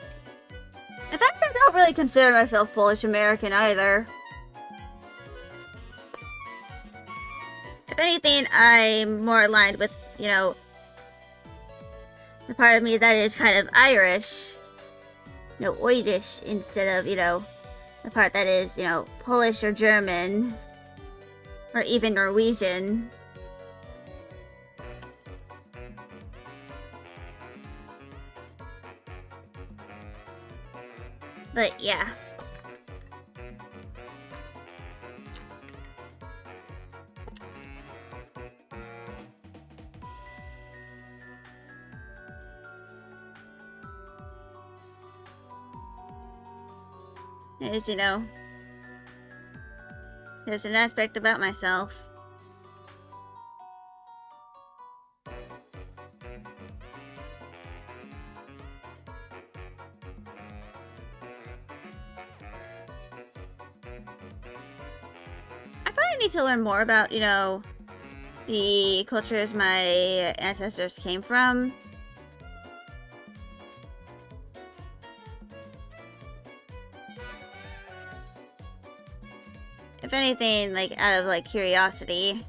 fact, I don't really consider myself Polish-American either. If anything, I'm more aligned with, you know, the part of me that is kind of Irish. You know, Irish instead of, you know, the part that is, you know, Polish or German, or even Norwegian. But yeah. As you know, there's an aspect about myself. I probably need to learn more about, you know, the cultures my ancestors came from. If anything, like, out of, like, curiosity.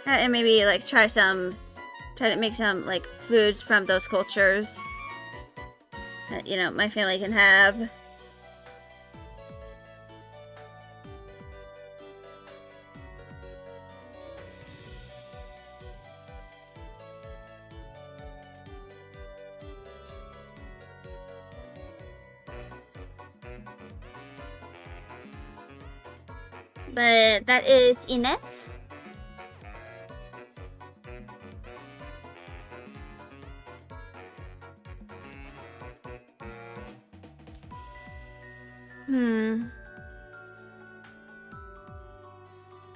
And maybe, like, try to make some, like, foods from those cultures that, you know, my family can have. But that is Ines.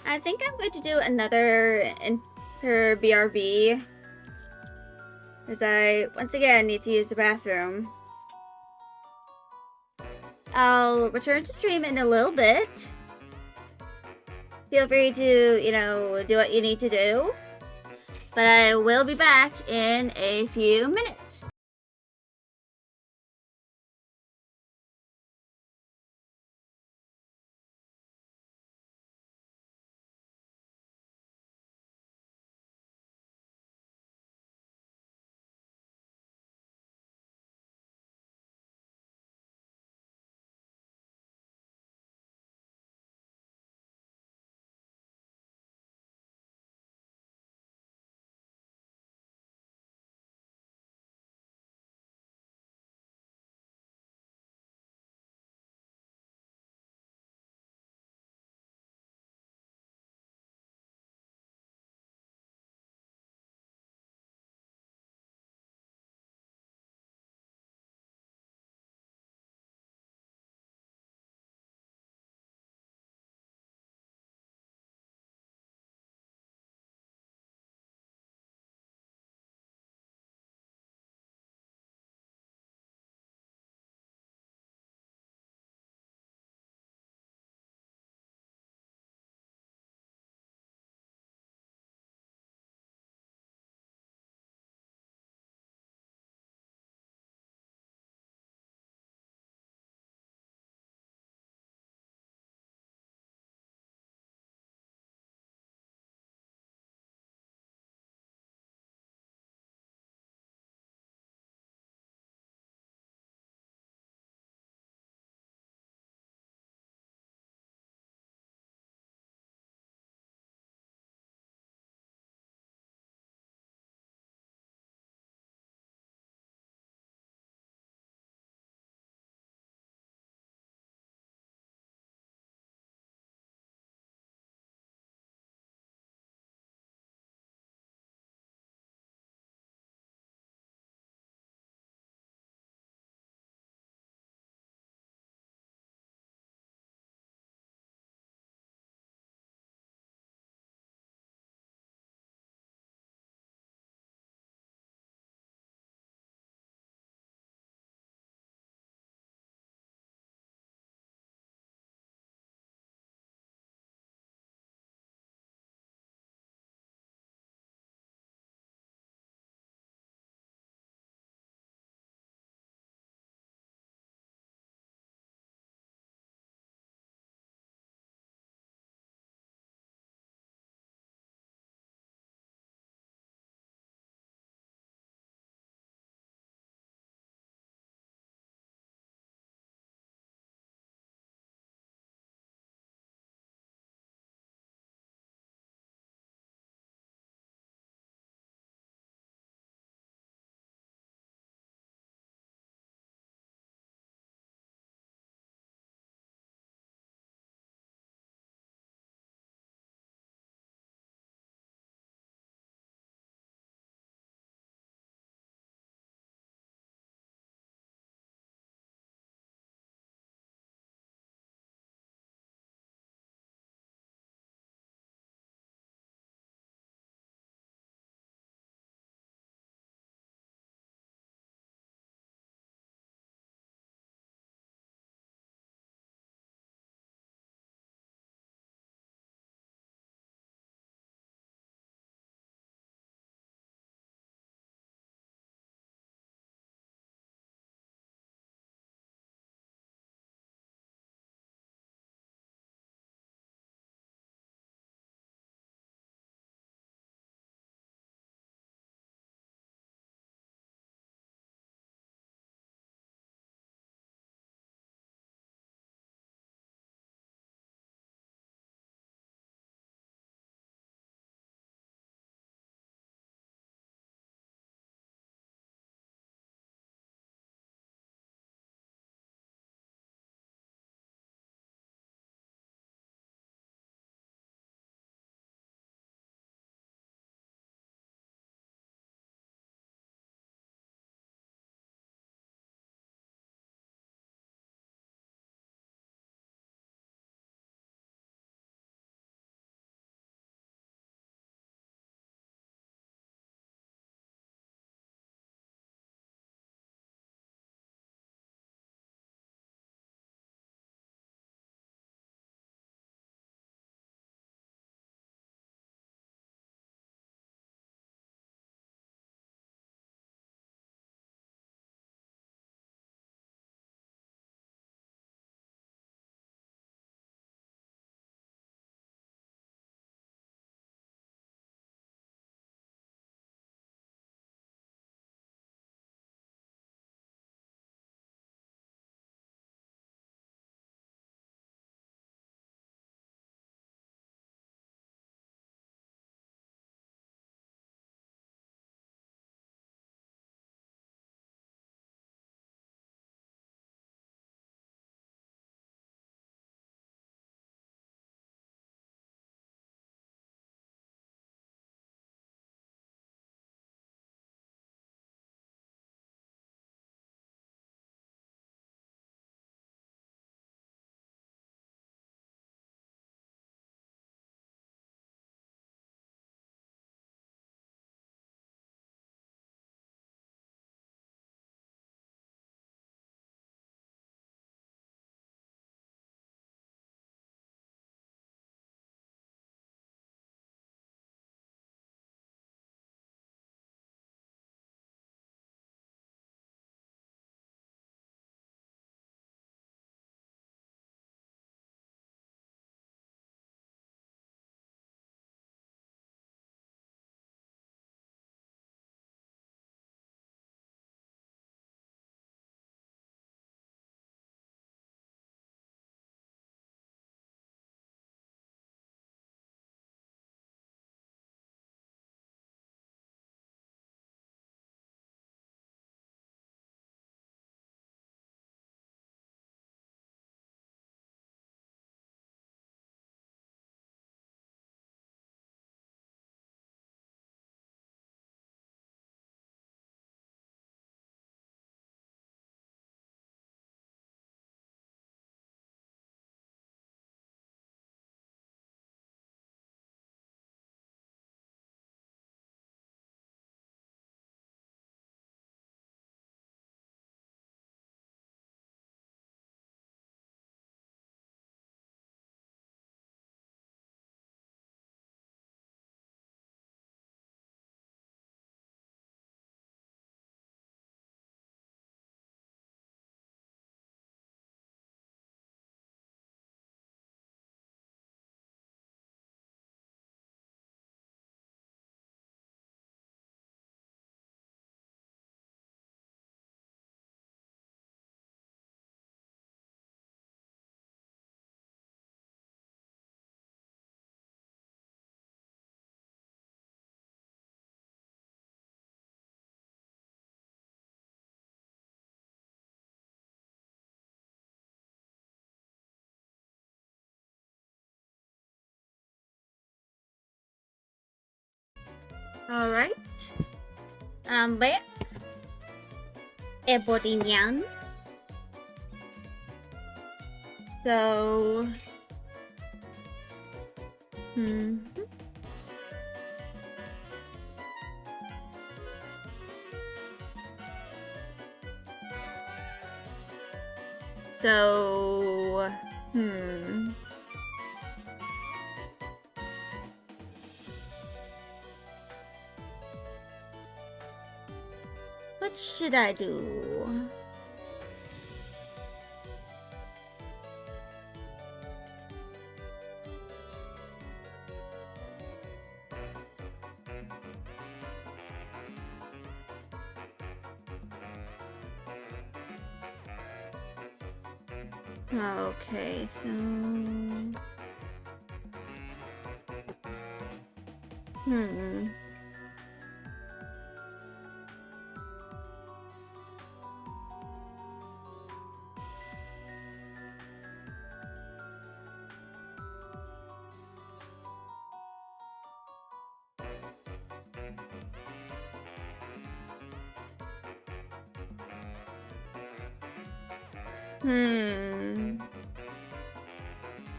I think I'm going to do another Enter BRB. Because I, once again, need to use the bathroom. I'll return to stream in a little bit. feel free to, do what you need to do. But I will be back in a few minutes. Alright. I'm back. Everybody nyan. So... So... What should I do? Okay, so...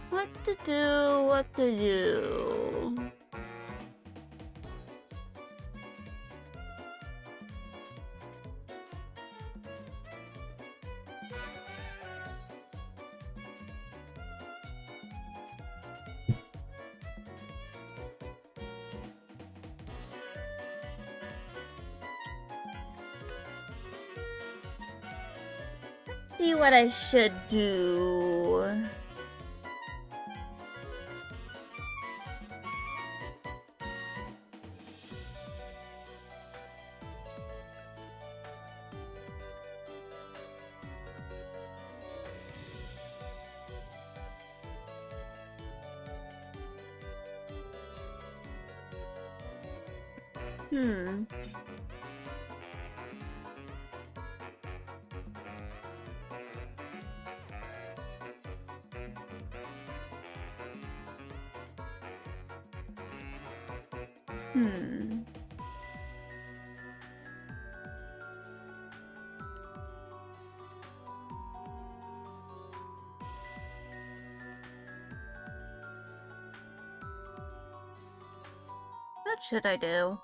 What to do, what to do? See what I should do. What should I do?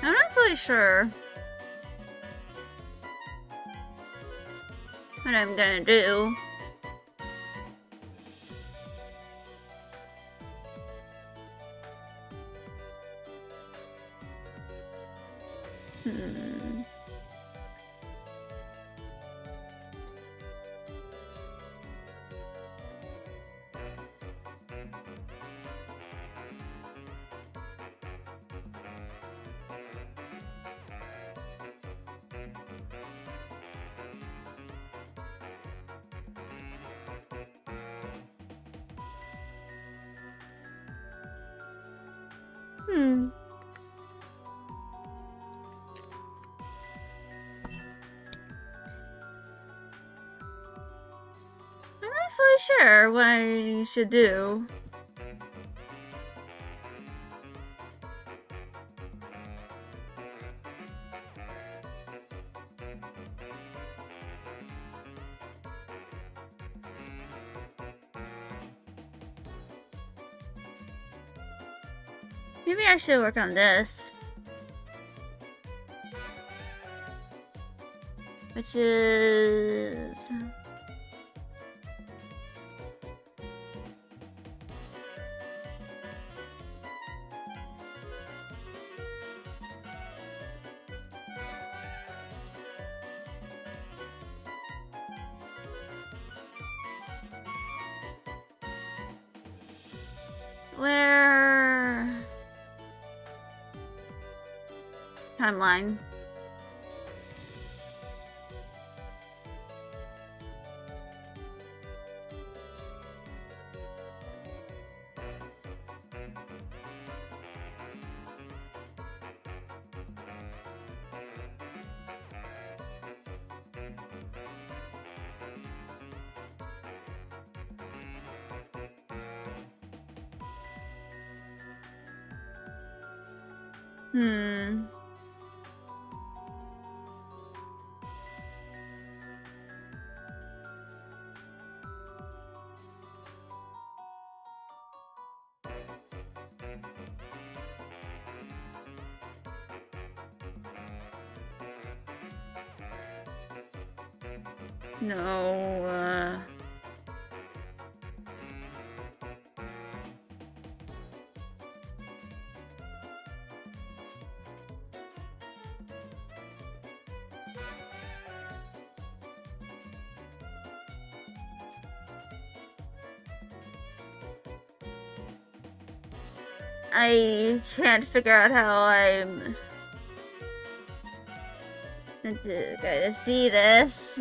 I'm not fully sure what I'm gonna do. I'm not fully sure what I should do. Maybe I should work on this. Which is... Where... Timeline. No, I can't figure out how I'm going to see this.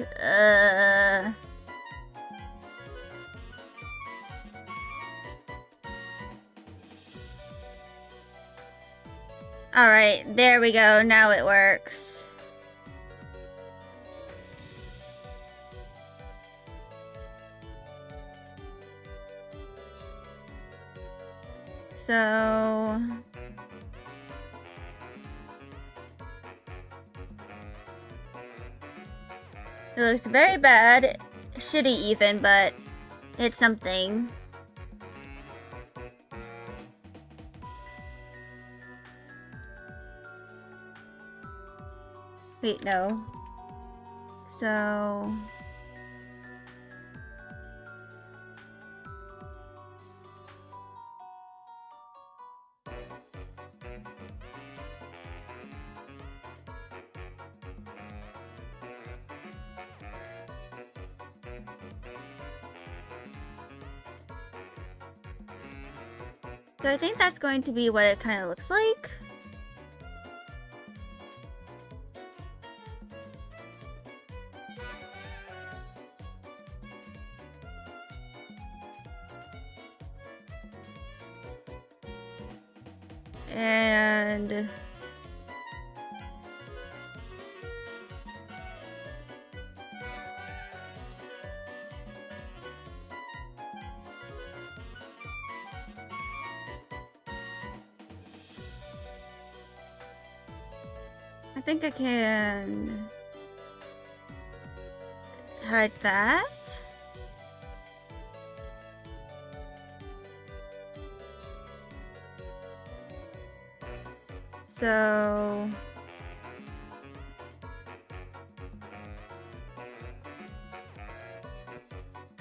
Alright, there we go. Now it works. So... it looks very bad. Shitty even, but it's something. Wait, no. So... so I think that's going to be what it kind of looks like. And... I think I can hide that. So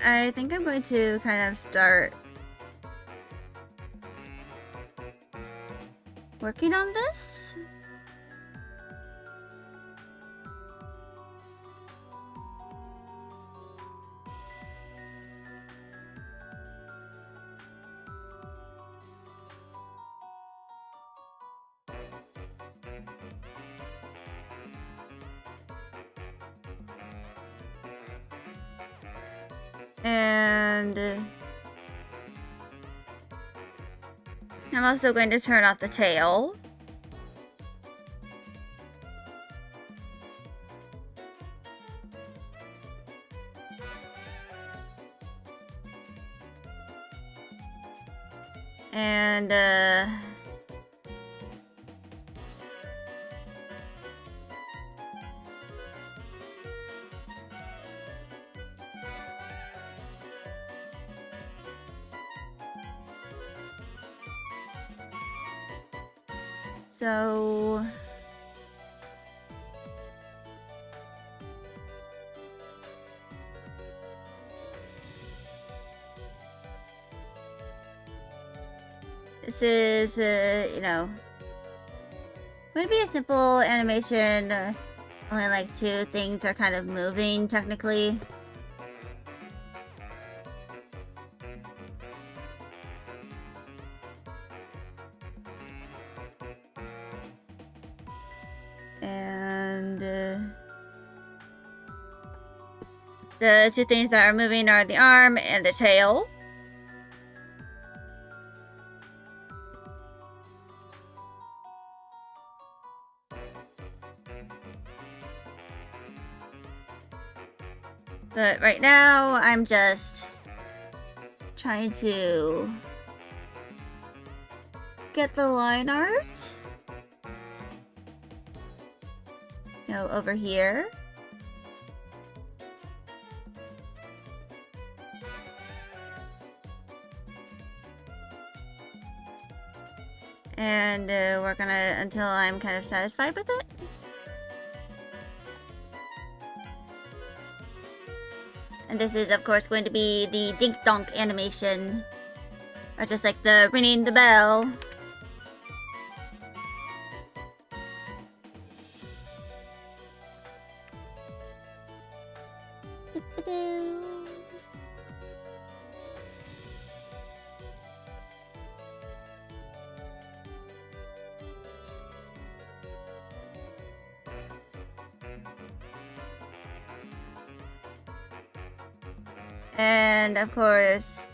I think I'm going to kind of start working on this. And I'm also going to turn off the tail. And so this is, you know, going to be a simple animation. Only like two things are kind of moving, technically. The two things that are moving are the arm and the tail. But right now, I'm just trying to get the line art. Go over here. And work on it until I'm kind of satisfied with it. And this is, of course, going to be the dink donk animation. Or just like the ringing the bell. And of course,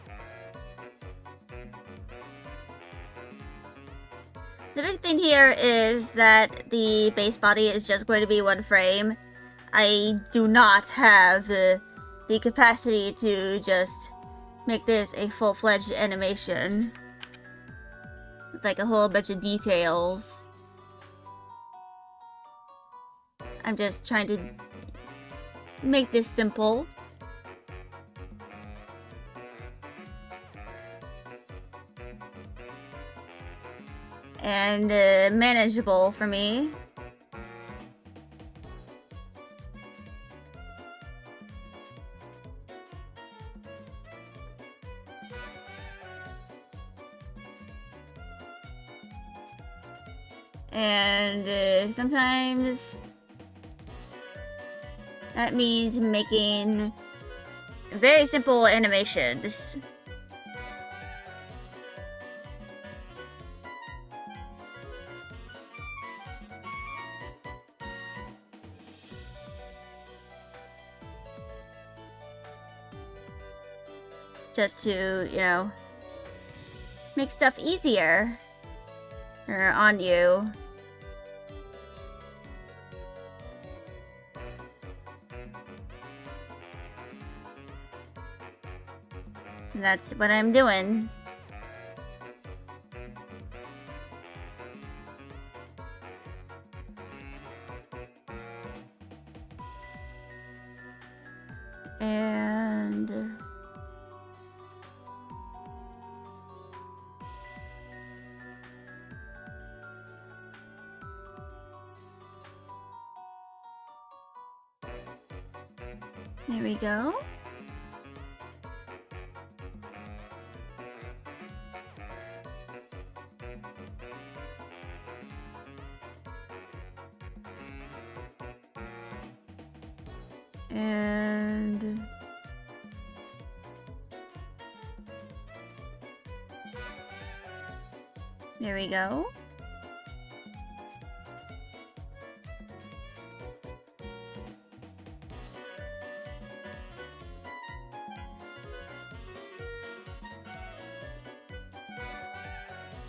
the big thing here is that the base body is just going to be one frame. I do not have the capacity to just make this a full-fledged animation. It's like a whole bunch of details. I'm just trying to make this simple. And manageable for me. And sometimes that means making very simple animations. Just to, you know, make stuff easier on you. And that's what I'm doing. And there we go. And there we go.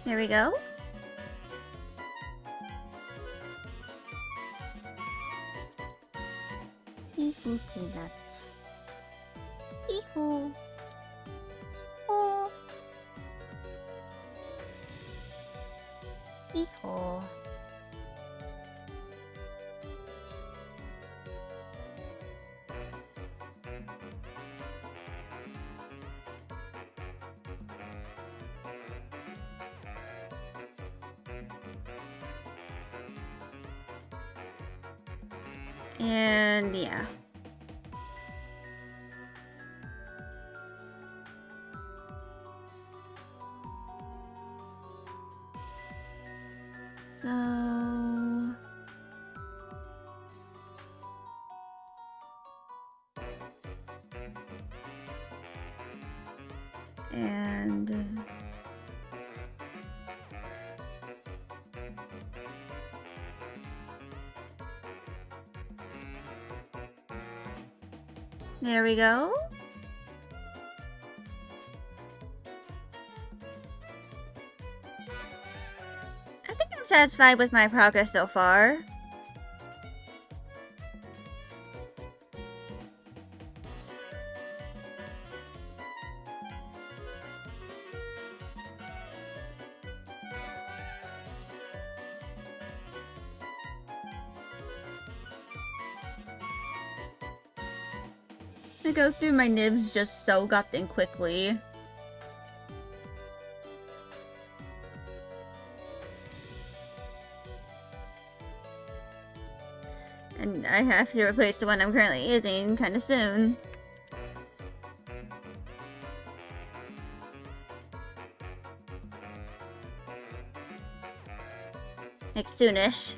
There we go. Hee-hoo, peanut. Hee-hoo. Oh. Hee-hoo. And yeah. So and There we go. I think I'm satisfied with my progress so far. I go through my nibs just so goddamn quickly. And I have to replace the one I'm currently using kind of soon. Like soonish.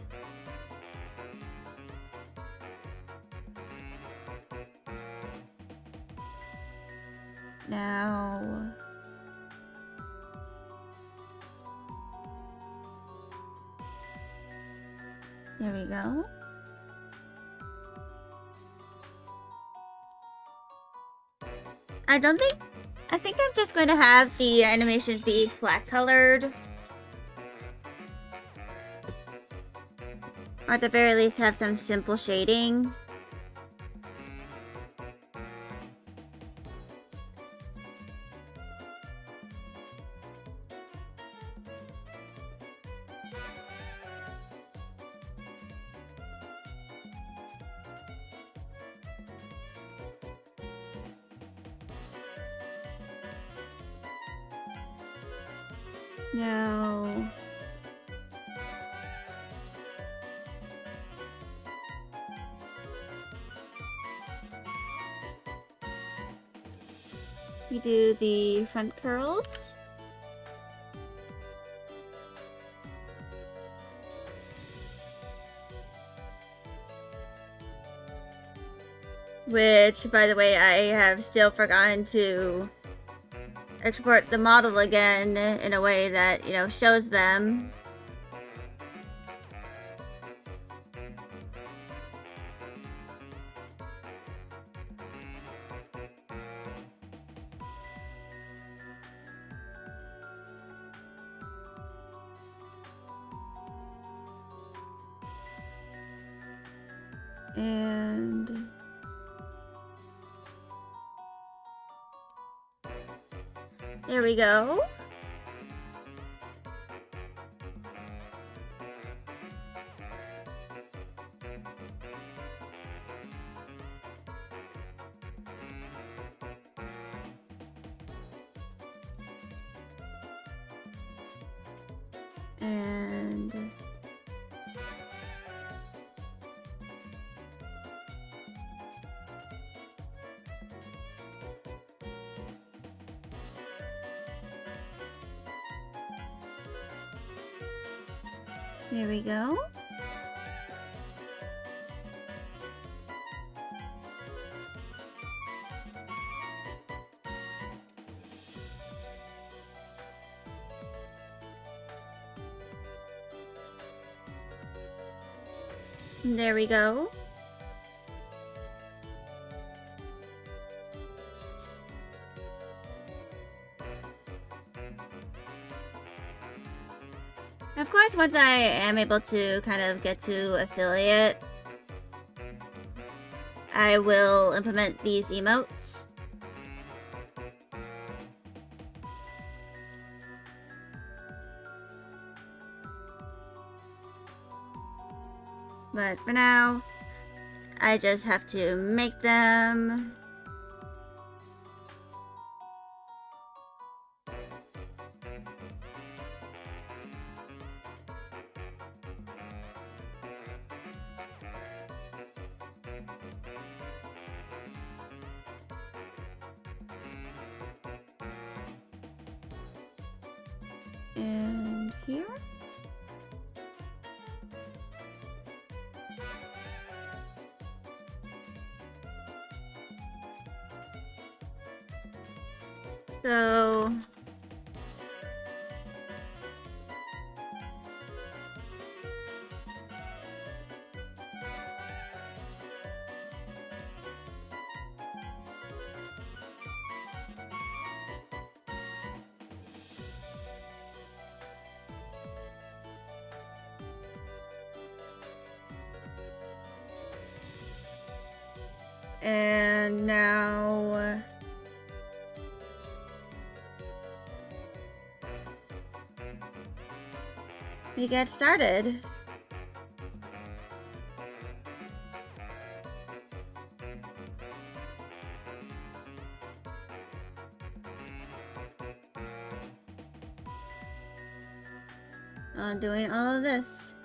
Now... There we go. I think I'm just going to have the animations be flat colored. Or at the very least have some simple shading. No. We do the front curls. Which, by the way, I have still forgotten to export the model again in a way that, you know, shows them. And there we go. And there we go. There we go. Of course, once I am able to kind of get to affiliate, I will implement these emotes. But for now, I just have to make them. And here. So And now... we get started. On doing all of this.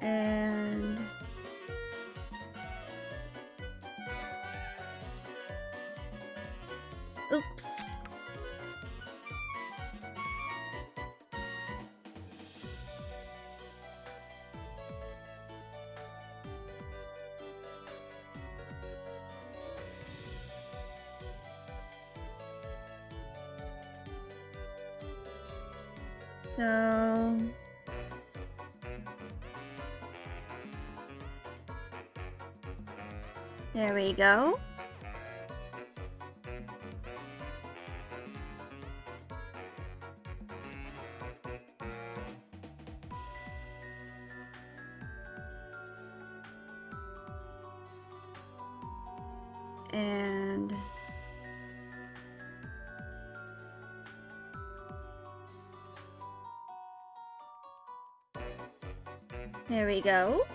And oops. So there we go. And there we go.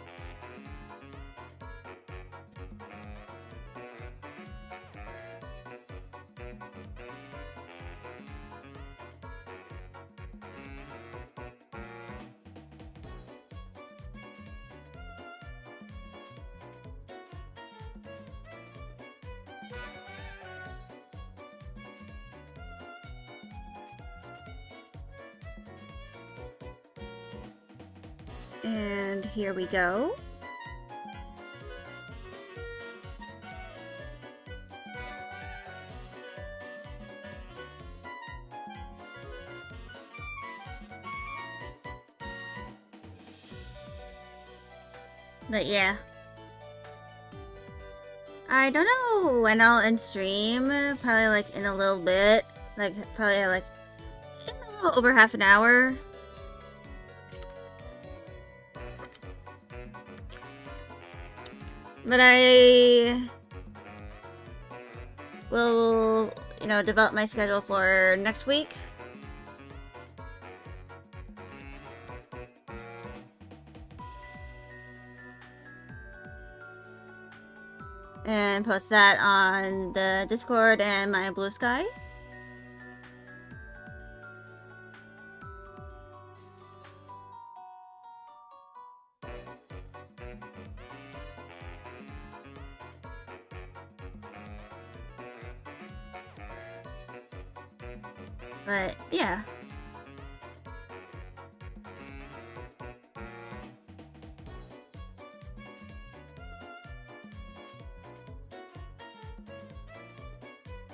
And here we go. But yeah. I don't know when I'll end stream. Probably like in a little bit. Like probably like in a little over half an hour. But I will, you know, develop my schedule for next week. And post that on the Discord and my Blue Sky. But yeah.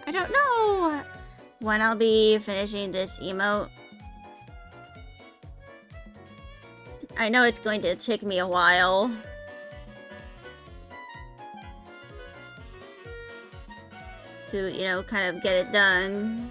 I don't know when I'll be finishing this emote. I know it's going to take me a while. To, you know, kind of get it done.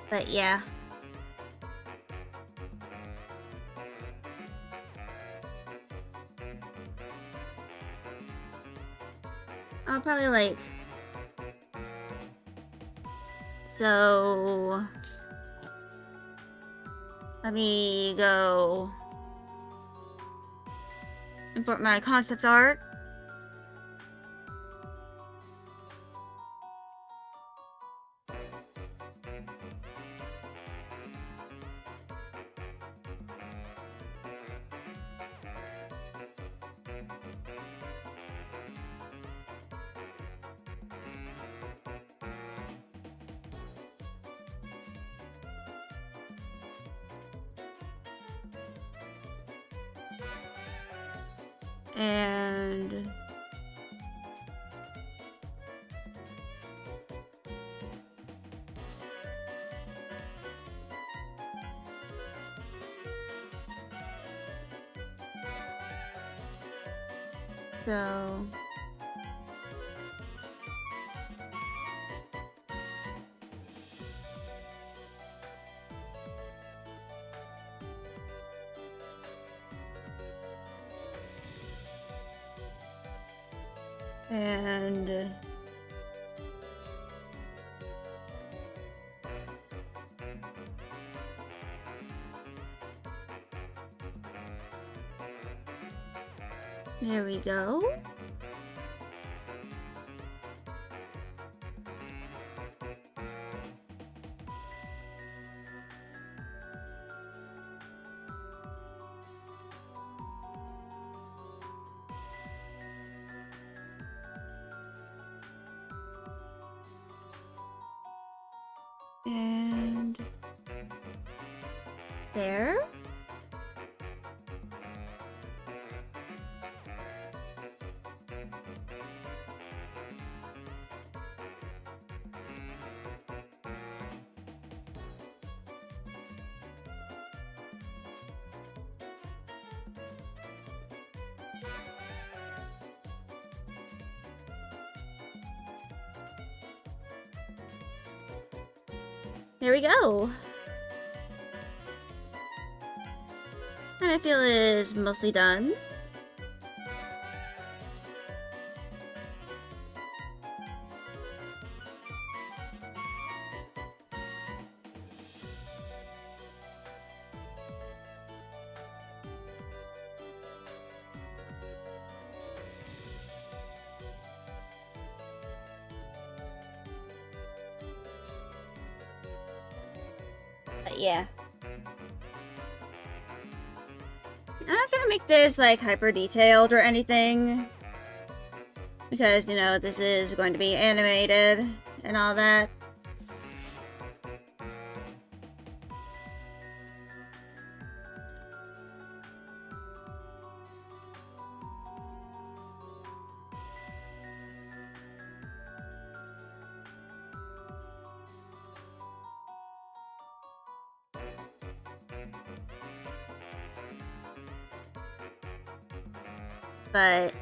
But yeah. I'll probably like... So... Let me go import my concept art. And so and there we go. And there. There we go. And I feel it is mostly done. But yeah. I'm not gonna make this like hyper detailed or anything, because you know this is going to be animated and all that. But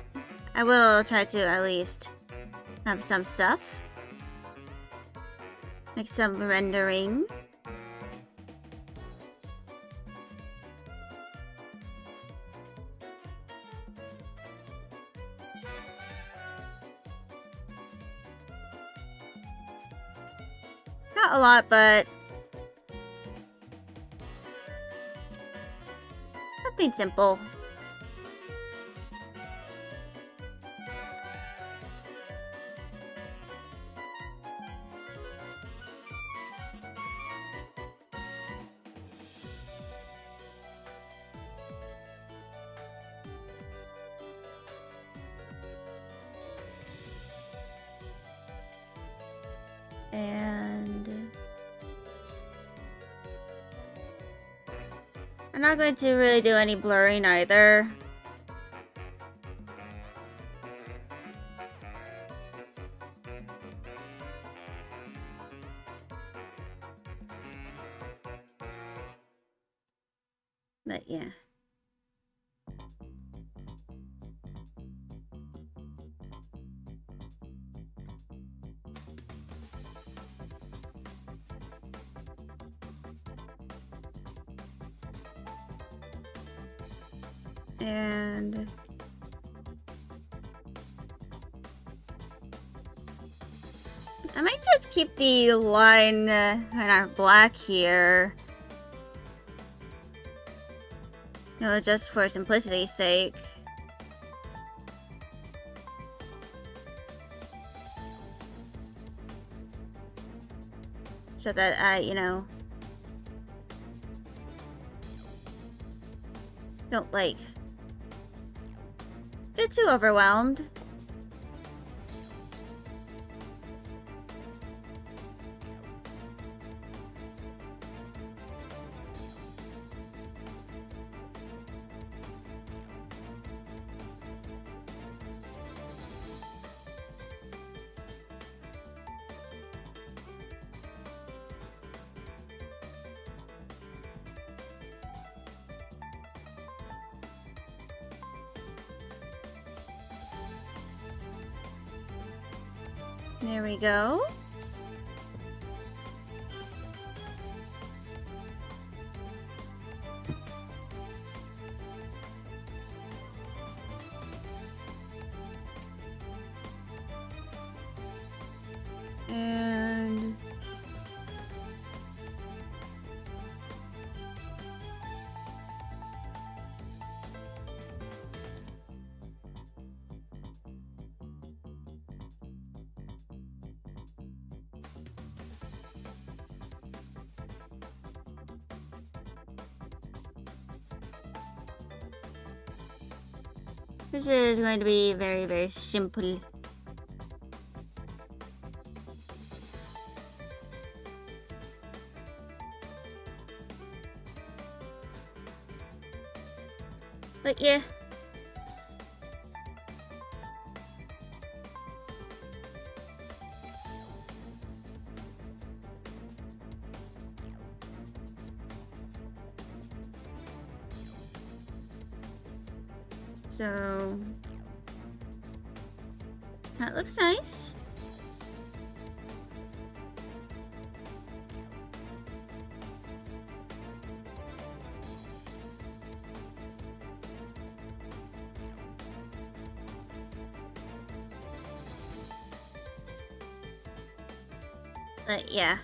I will try to at least have some stuff. Like some rendering. Not a lot, but something simple. And I'm not going to really do any blurring either. But yeah. And I might just keep the line kind of black here. No, just for simplicity's sake. So that I, don't, like, get too overwhelmed. There we go. And this is going to be very, very simple. But yeah. So that looks nice. But yeah.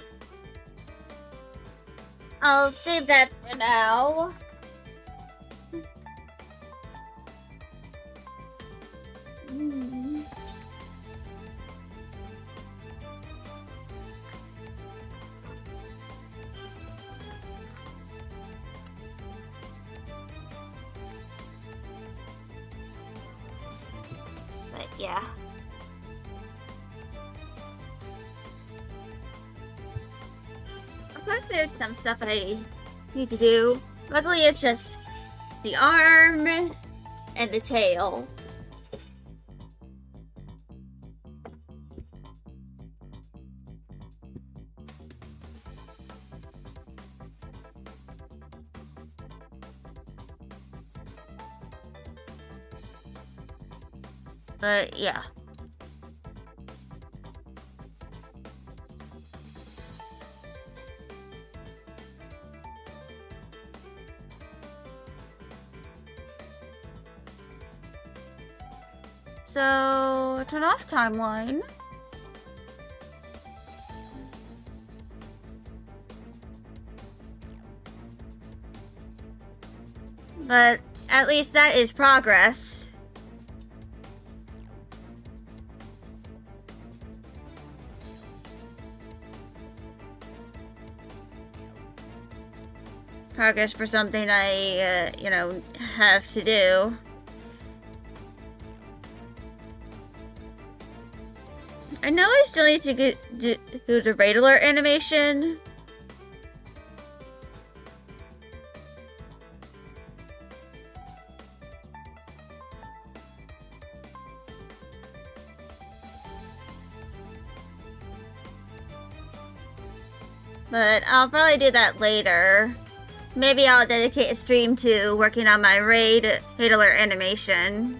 I'll save that for now. But yeah. Of course there's some stuff I need to do. Luckily it's just the arm and the tail. But yeah. So, turn off timeline. But at least that is progress. Progress for something I, have to do. I know I still need to do the raid alert animation. But I'll probably do that later. Maybe I'll dedicate a stream to working on my raid alert animation.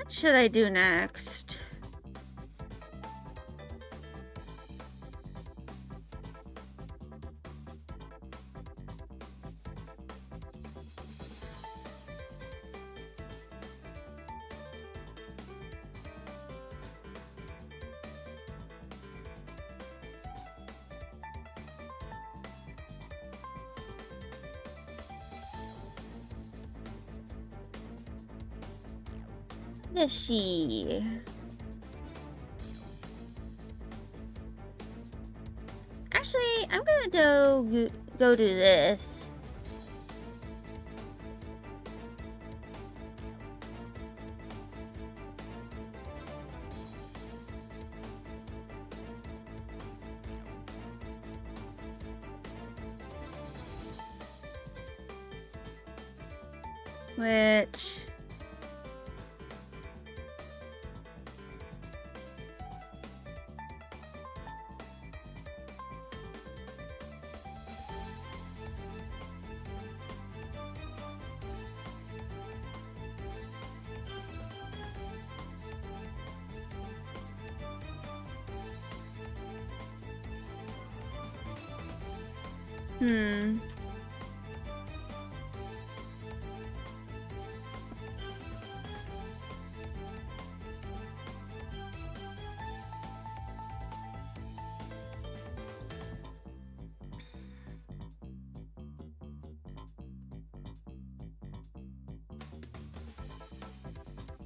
What should I do next? Is she? Actually, I'm gonna go do this. Which...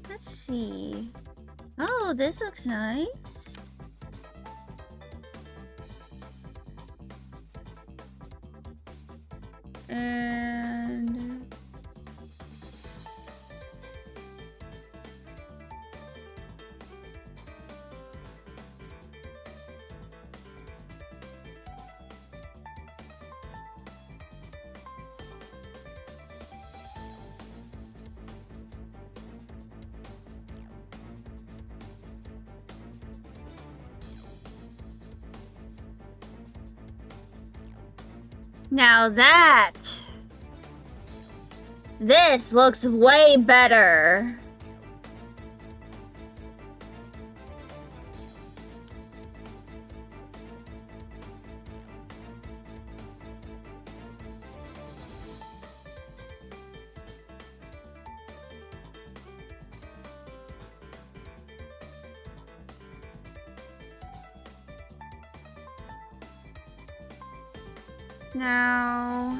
Let's see. Oh, this looks nice. And... Now this looks way better. Now...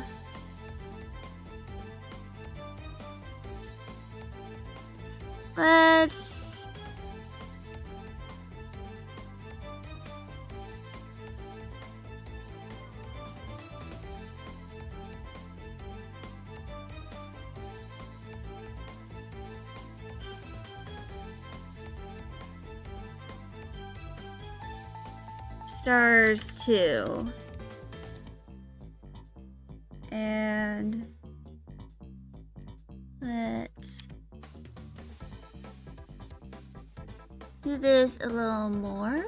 let's... stars too. And let's do this a little more.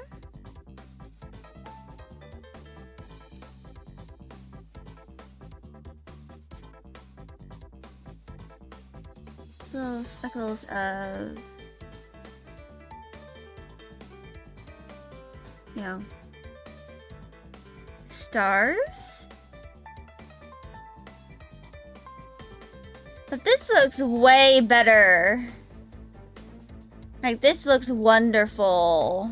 So little speckles of, you know, stars. But this looks way better. Like, this looks wonderful.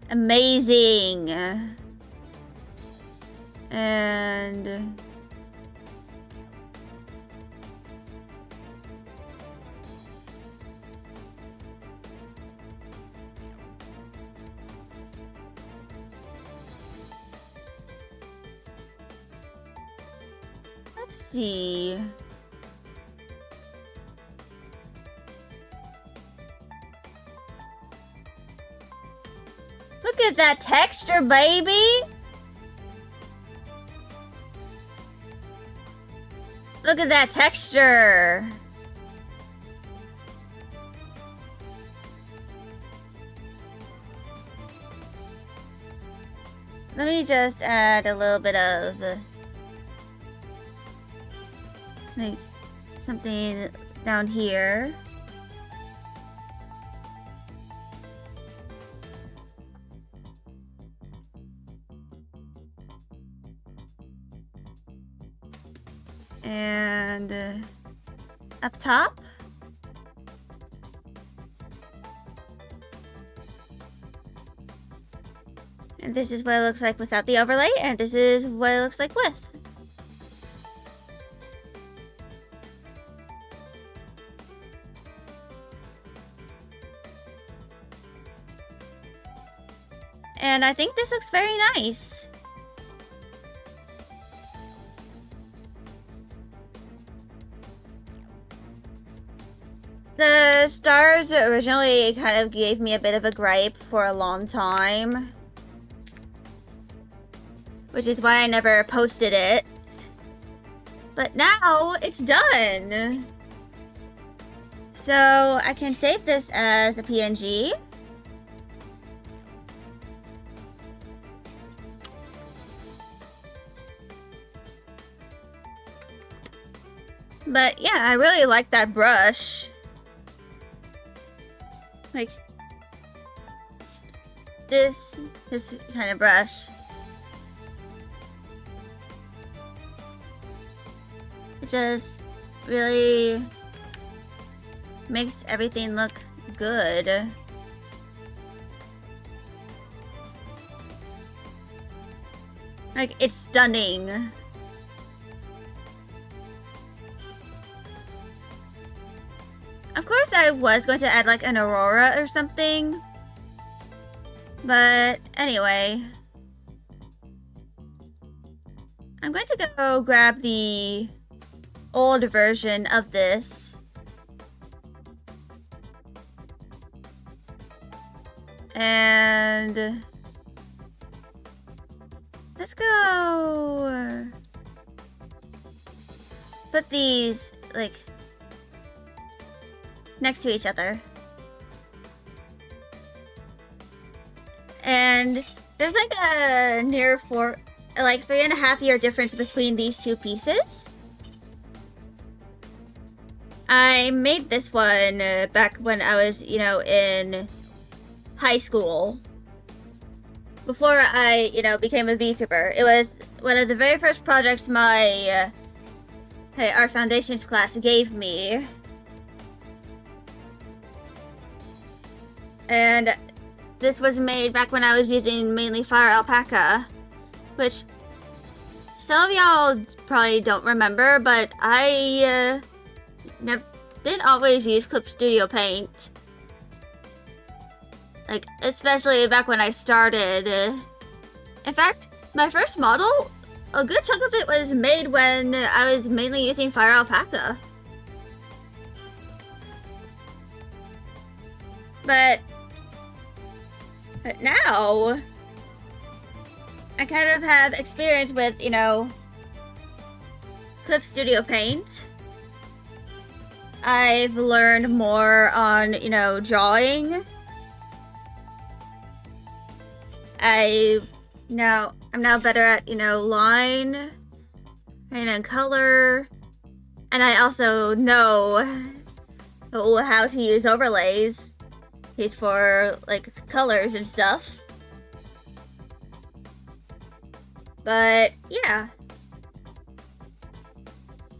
Amazing. And... let's see. Look at that texture, baby! Look at that texture! Let me just add a little bit of like something down here. And up top. And this is what it looks like without the overlay, and this is what it looks like with. And I think this looks very nice. The stars originally kind of gave me a bit of a gripe for a long time, which is why I never posted it. But now it's done. So I can save this as a PNG. But yeah, I really like that brush. Like this kind of brush. It just really makes everything look good. Like, it's stunning. Of course I was going to add like an aurora or something. But anyway. I'm going to go grab the old version of this. And let's go put these like next to each other. And there's like a near 3.5 year difference between these two pieces. I made this one back when I was, in high school. Before I, became a VTuber. It was one of the very first projects my Art Foundations class gave me. And this was made back when I was using mainly Fire Alpaca, which some of y'all probably don't remember, but I didn't always use Clip Studio Paint. Like, especially back when I started. In fact, my first model, a good chunk of it was made when I was mainly using Fire Alpaca. But now, I kind of have experience with, Clip Studio Paint. I've learned more on, drawing. I'm now better at, line and color. And I also know how to use overlays. These for, like, colors and stuff. But, yeah.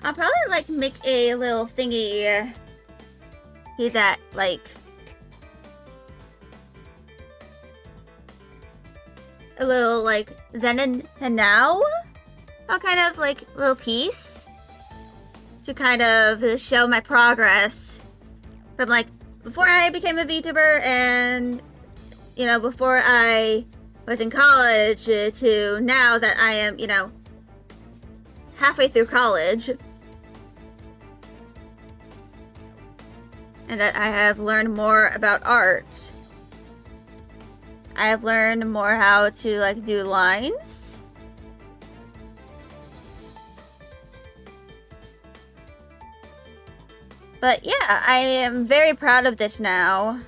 I'll probably, make a little thingy that, a little, then and now? A kind of, little piece to kind of show my progress from, before I became a VTuber and, before I was in college to now that I am, halfway through college. And that I have learned more about art. I have learned more how to, do lines. But yeah, I am very proud of this now.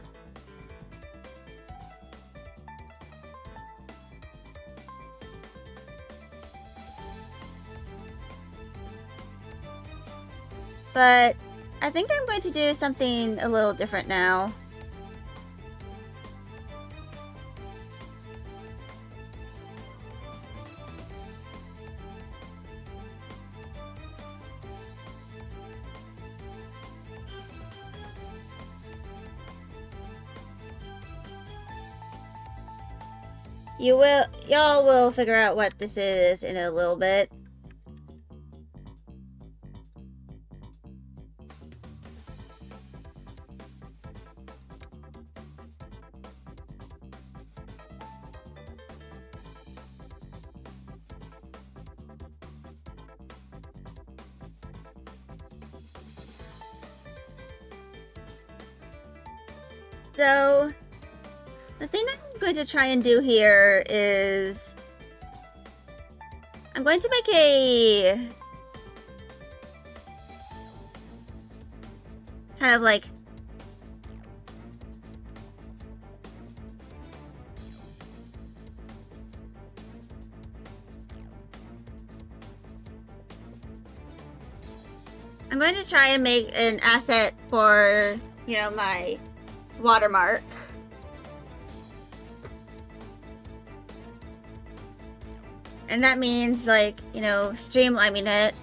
But I think I'm going to do something a little different now. Y'all will figure out what this is in a little bit. So, the thing I'm going to try and do here is I'm going to make a kind of like I'm going to try and make an asset for, you know, my watermark. And that means, like, you know, streamlining it.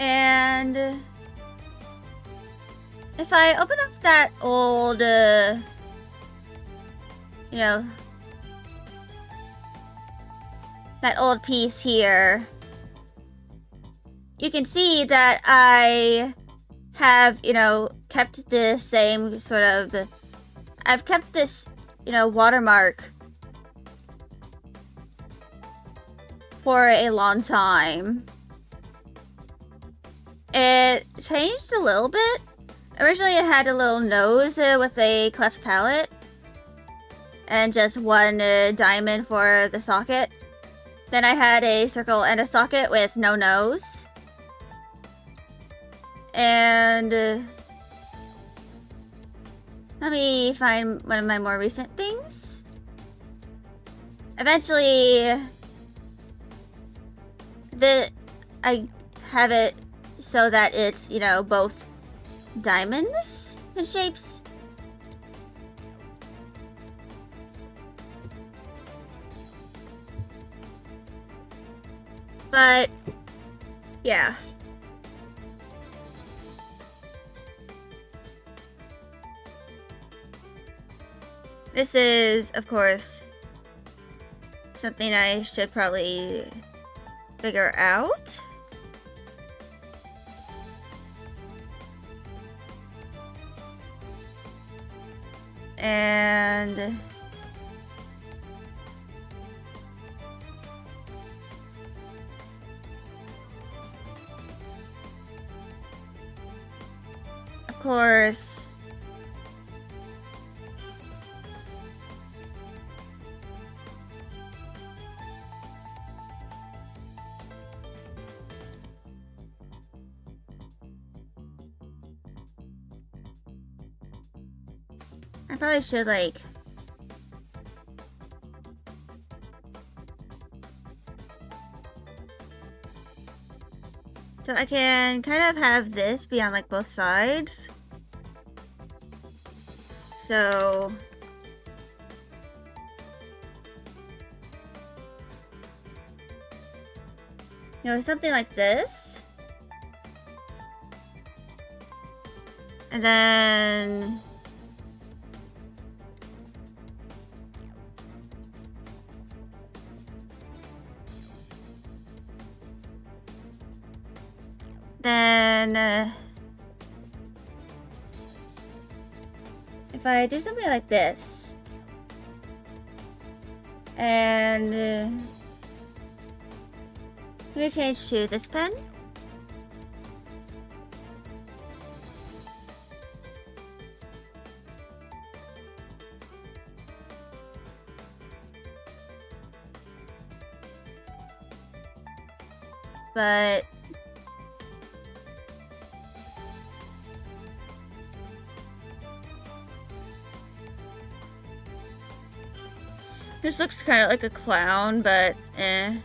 And if I open up that old, you know, that old piece here, you can see that I have, you know, kept the same sort of, I've kept this, you know, watermark for a long time. It changed a little bit. Originally it had a little nose with a cleft palate and just one diamond for the socket. Then I had a circle and a socket with no nose. And let me find one of my more recent things. Eventually, I have it so that it's, you know, both diamonds in shapes. But, yeah. This is, of course, something I should probably figure out. And of course, I probably should, like, so I can kind of have this be on, like, both sides. So you know, something like this. And then if I do something like this, and I'm gonna change to this pen. but this looks kind of like a clown, but eh.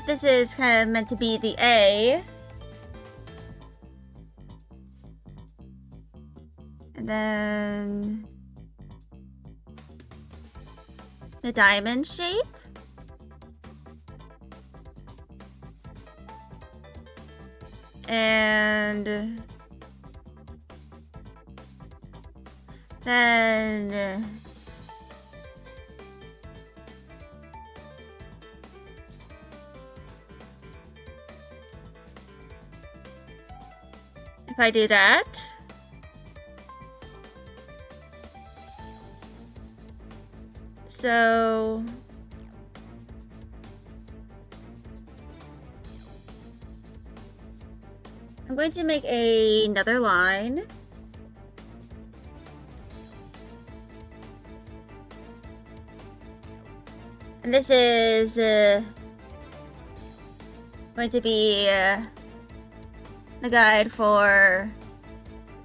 This is kind of meant to be the A. And then the diamond shape. And then if I do that, so I'm going to make another line. And this is going to be the guide for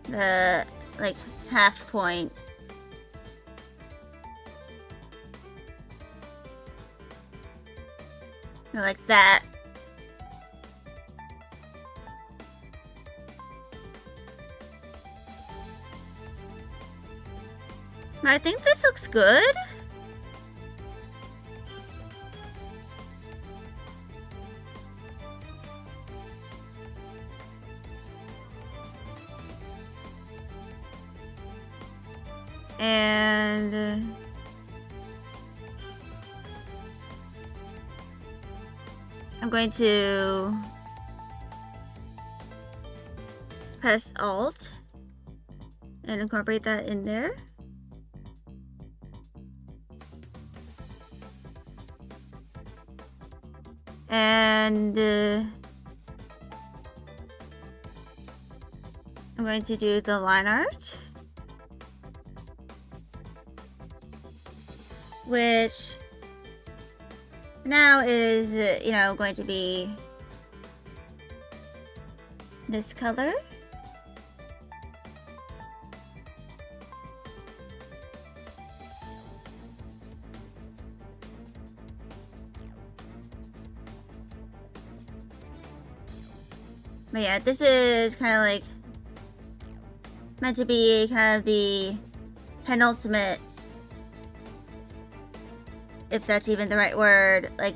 the like half point. Like that. I think this looks good. And I'm going to press Alt and incorporate that in there. And I'm going to do the line art, which now is, going to be this color. But yeah, this is kind of like meant to be kind of the penultimate, if that's even the right word, like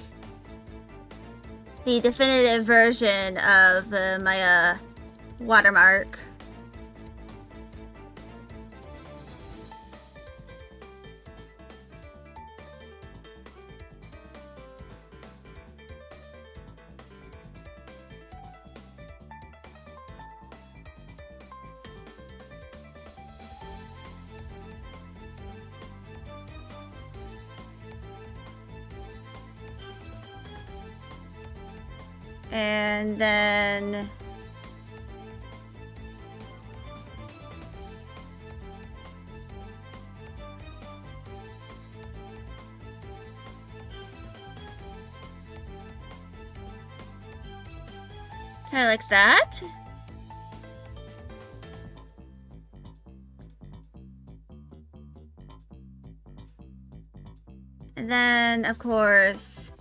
the definitive version of my watermark. And then kind of like that. And then, of course,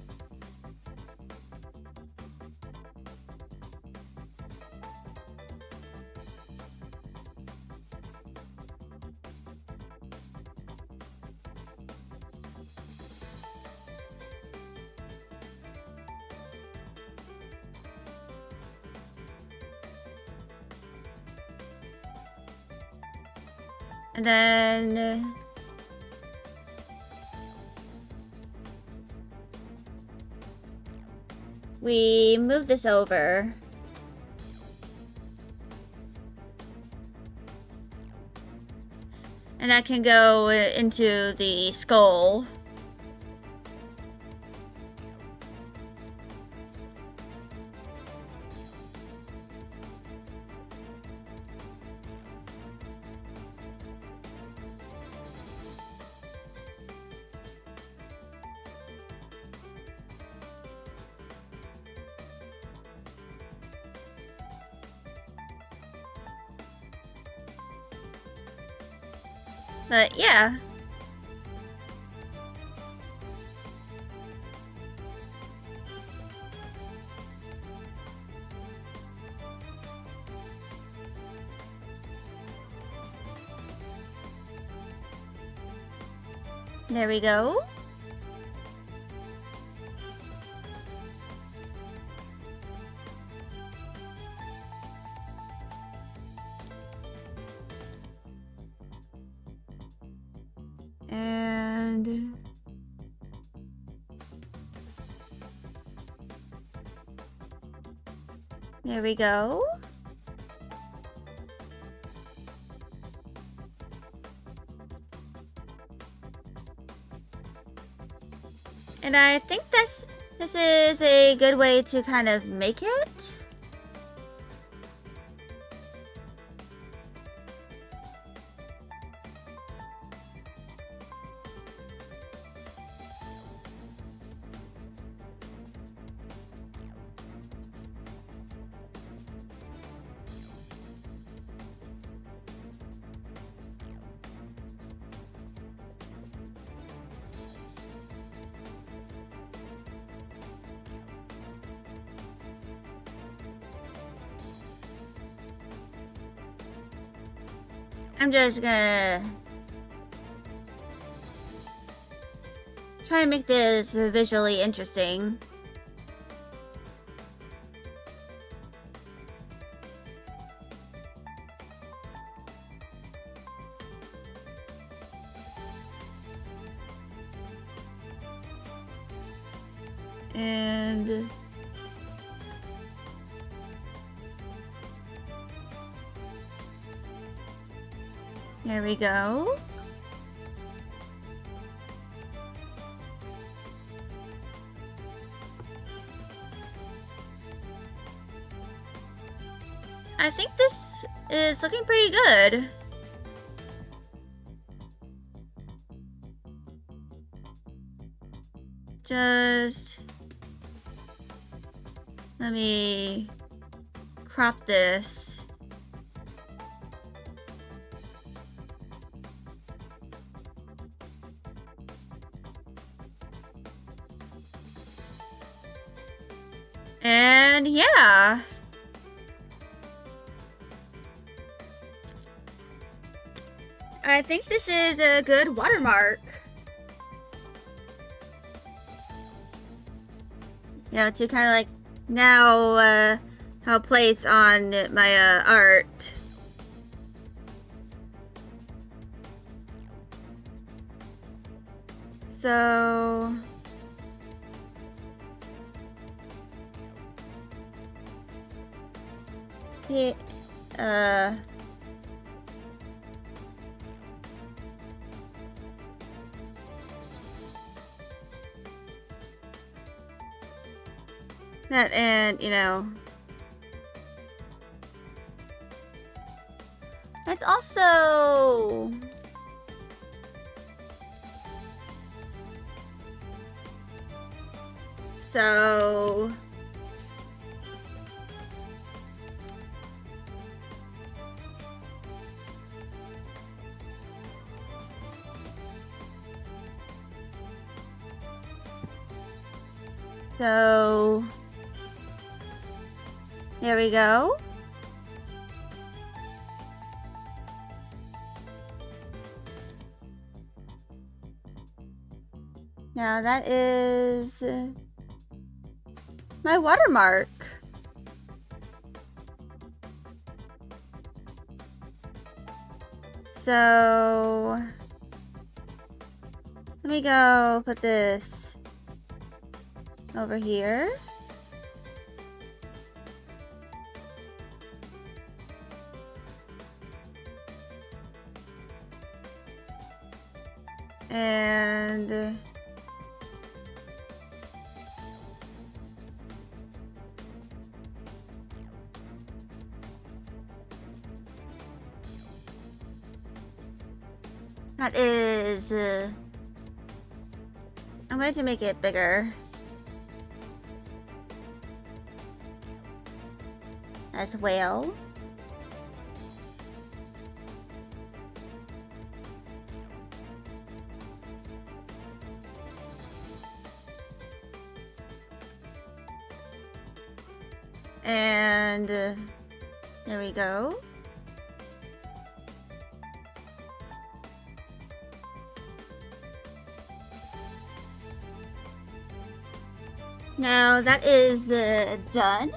and then we move this over. And that can go into the skull. But yeah. There we go. And there we go. And I think this is a good way to kind of make it. I'm just gonna try and make this visually interesting. And there we go. I think this is looking pretty good. Just let me crop this. And yeah. I think this is a good watermark. You know, to kind of like now have a place on my art. So yeah, that, and you know, that's also so there we go. Now that is my watermark. So let me go put this over here. And that is I'm going to make it bigger as well. And there we go. Now that is done.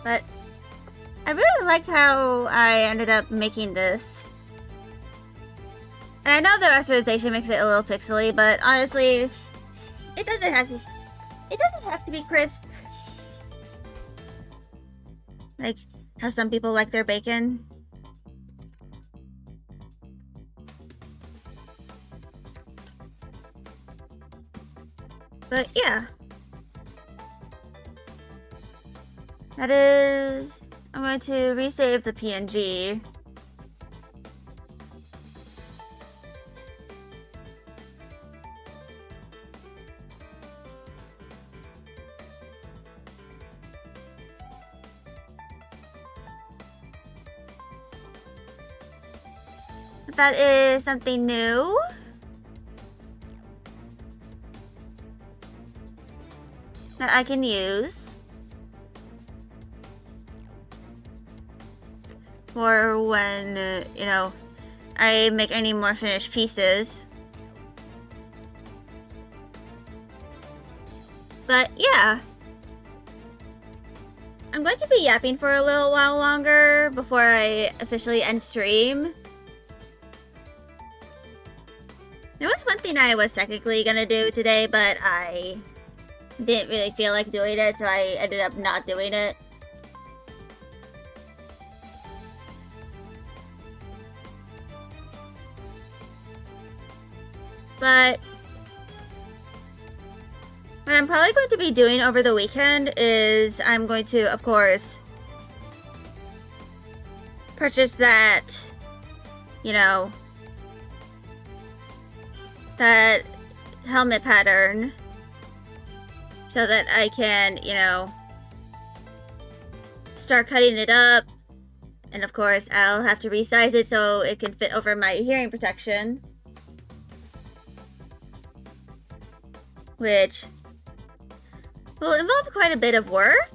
But I really like how I ended up making this. And I know the rasterization makes it a little pixely, but honestly, it doesn't have to be crisp. Like how some people like their bacon. But yeah. That is... I'm going to resave the PNG. That is something new. That I can use. For when, you know, I make any more finished pieces. But yeah. I'm going to be yapping for a little while longer before I officially end stream. There was one thing I was technically gonna do today, but I didn't really feel like doing it, so I ended up not doing it. But what I'm probably going to be doing over the weekend is I'm going to, of course, purchase that, you know, that helmet pattern so that I can, you know, start cutting it up. And of course, I'll have to resize it so it can fit over my hearing protection. Which will involve quite a bit of work.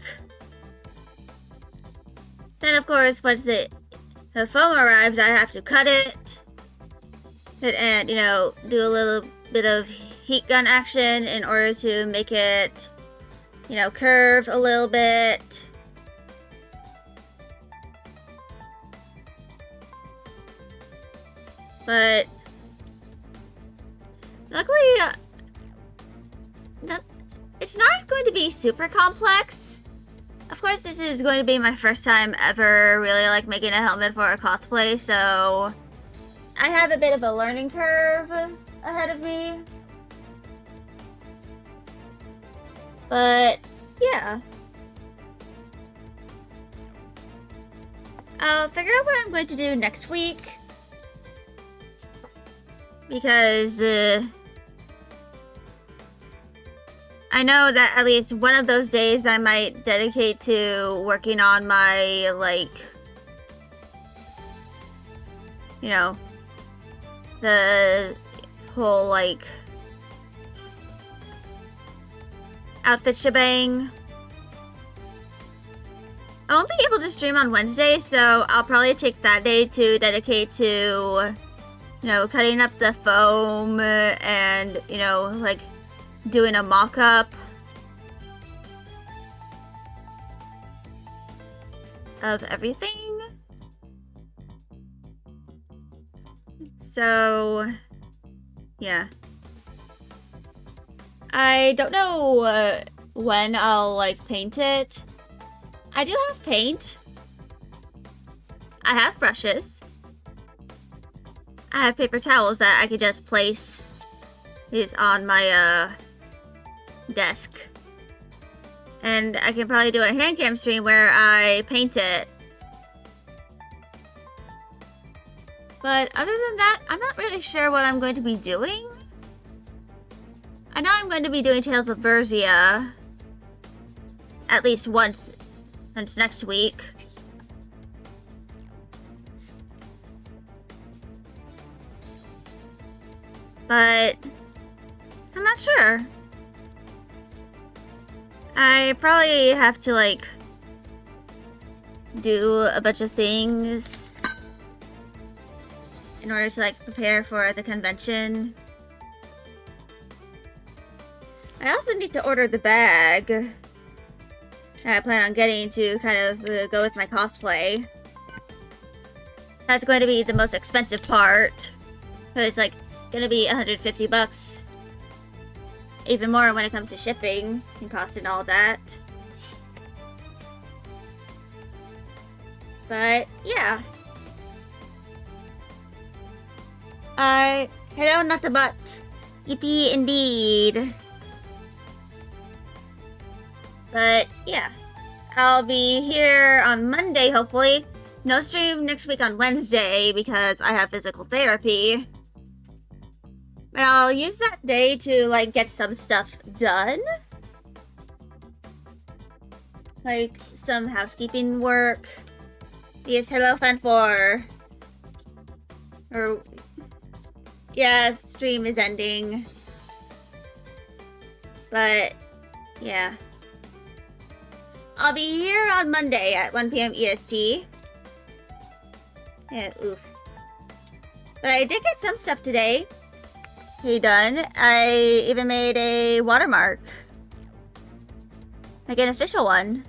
Then of course, once the foam arrives, I have to cut it. And, you know, do a little bit of heat gun action in order to make it, you know, curve a little bit. But luckily, it's not going to be super complex. Of course, this is going to be my first time ever really like making a helmet for a cosplay, so I have a bit of a learning curve ahead of me. But yeah. I'll figure out what I'm going to do next week. Because I know that at least one of those days I might dedicate to working on my, like, you know, the whole, like, outfit shebang. I won't be able to stream on Wednesday, so I'll probably take that day to dedicate to, you know, cutting up the foam and, you know, like, doing a mock-up of everything. So, yeah. I don't know when I'll, like, paint it. I do have paint. I have brushes. I have paper towels that I could just place these on my, desk. And I can probably do a hand cam stream where I paint it. But other than that, I'm not really sure what I'm going to be doing. I know I'm going to be doing Tales of Berseria at least once since next week. but I'm not sure. I probably have to, like, do a bunch of things in order to, like, prepare for the convention. I also need to order the bag I plan on getting to kind of go with my cosplay. That's going to be the most expensive part. It's like gonna be 150 bucks. Even more when it comes to shipping and cost and all that. But yeah. Hello, not the butt. Yippee indeed. But yeah, I'll be here on Monday, hopefully. No stream next week on Wednesday because I have physical therapy. But I'll use that day to, like, get some stuff done. Like, some housekeeping work. Yes, hello, Fan4. Or, yeah, stream is ending. But, yeah. I'll be here on Monday at 1 PM EST. Yeah, oof. But I did get some stuff today. Hey, done. I even made a watermark. Like an official one.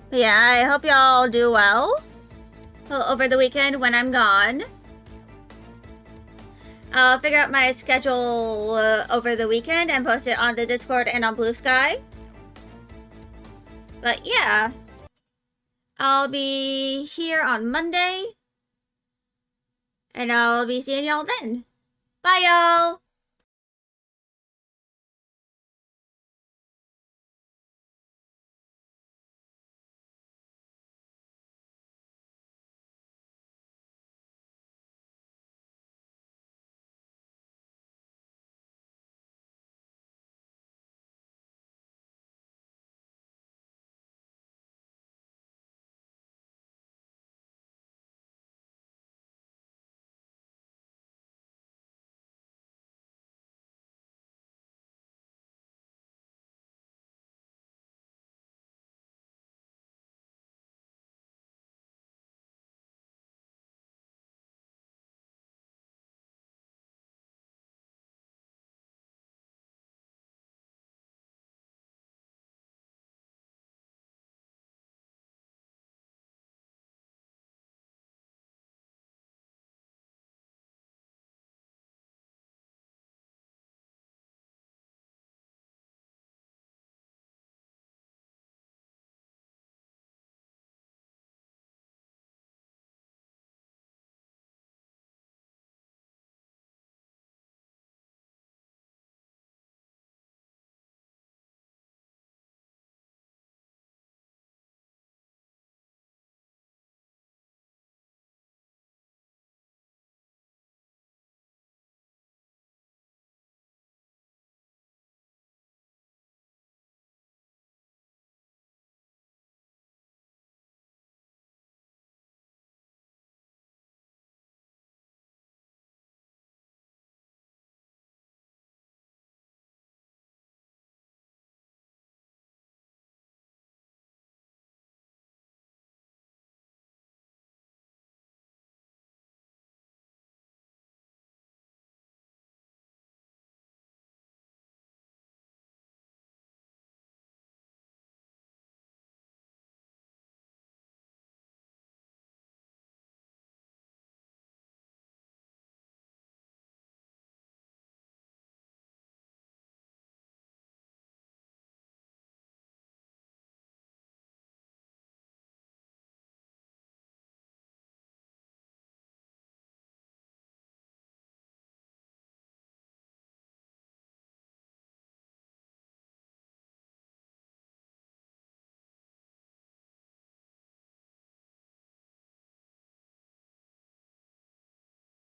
But yeah, I hope y'all do well over the weekend when I'm gone. I'll figure out my schedule over the weekend and post it on the Discord and on Blue Sky. But yeah, I'll be here on Monday. And I'll be seeing y'all then. Bye, y'all!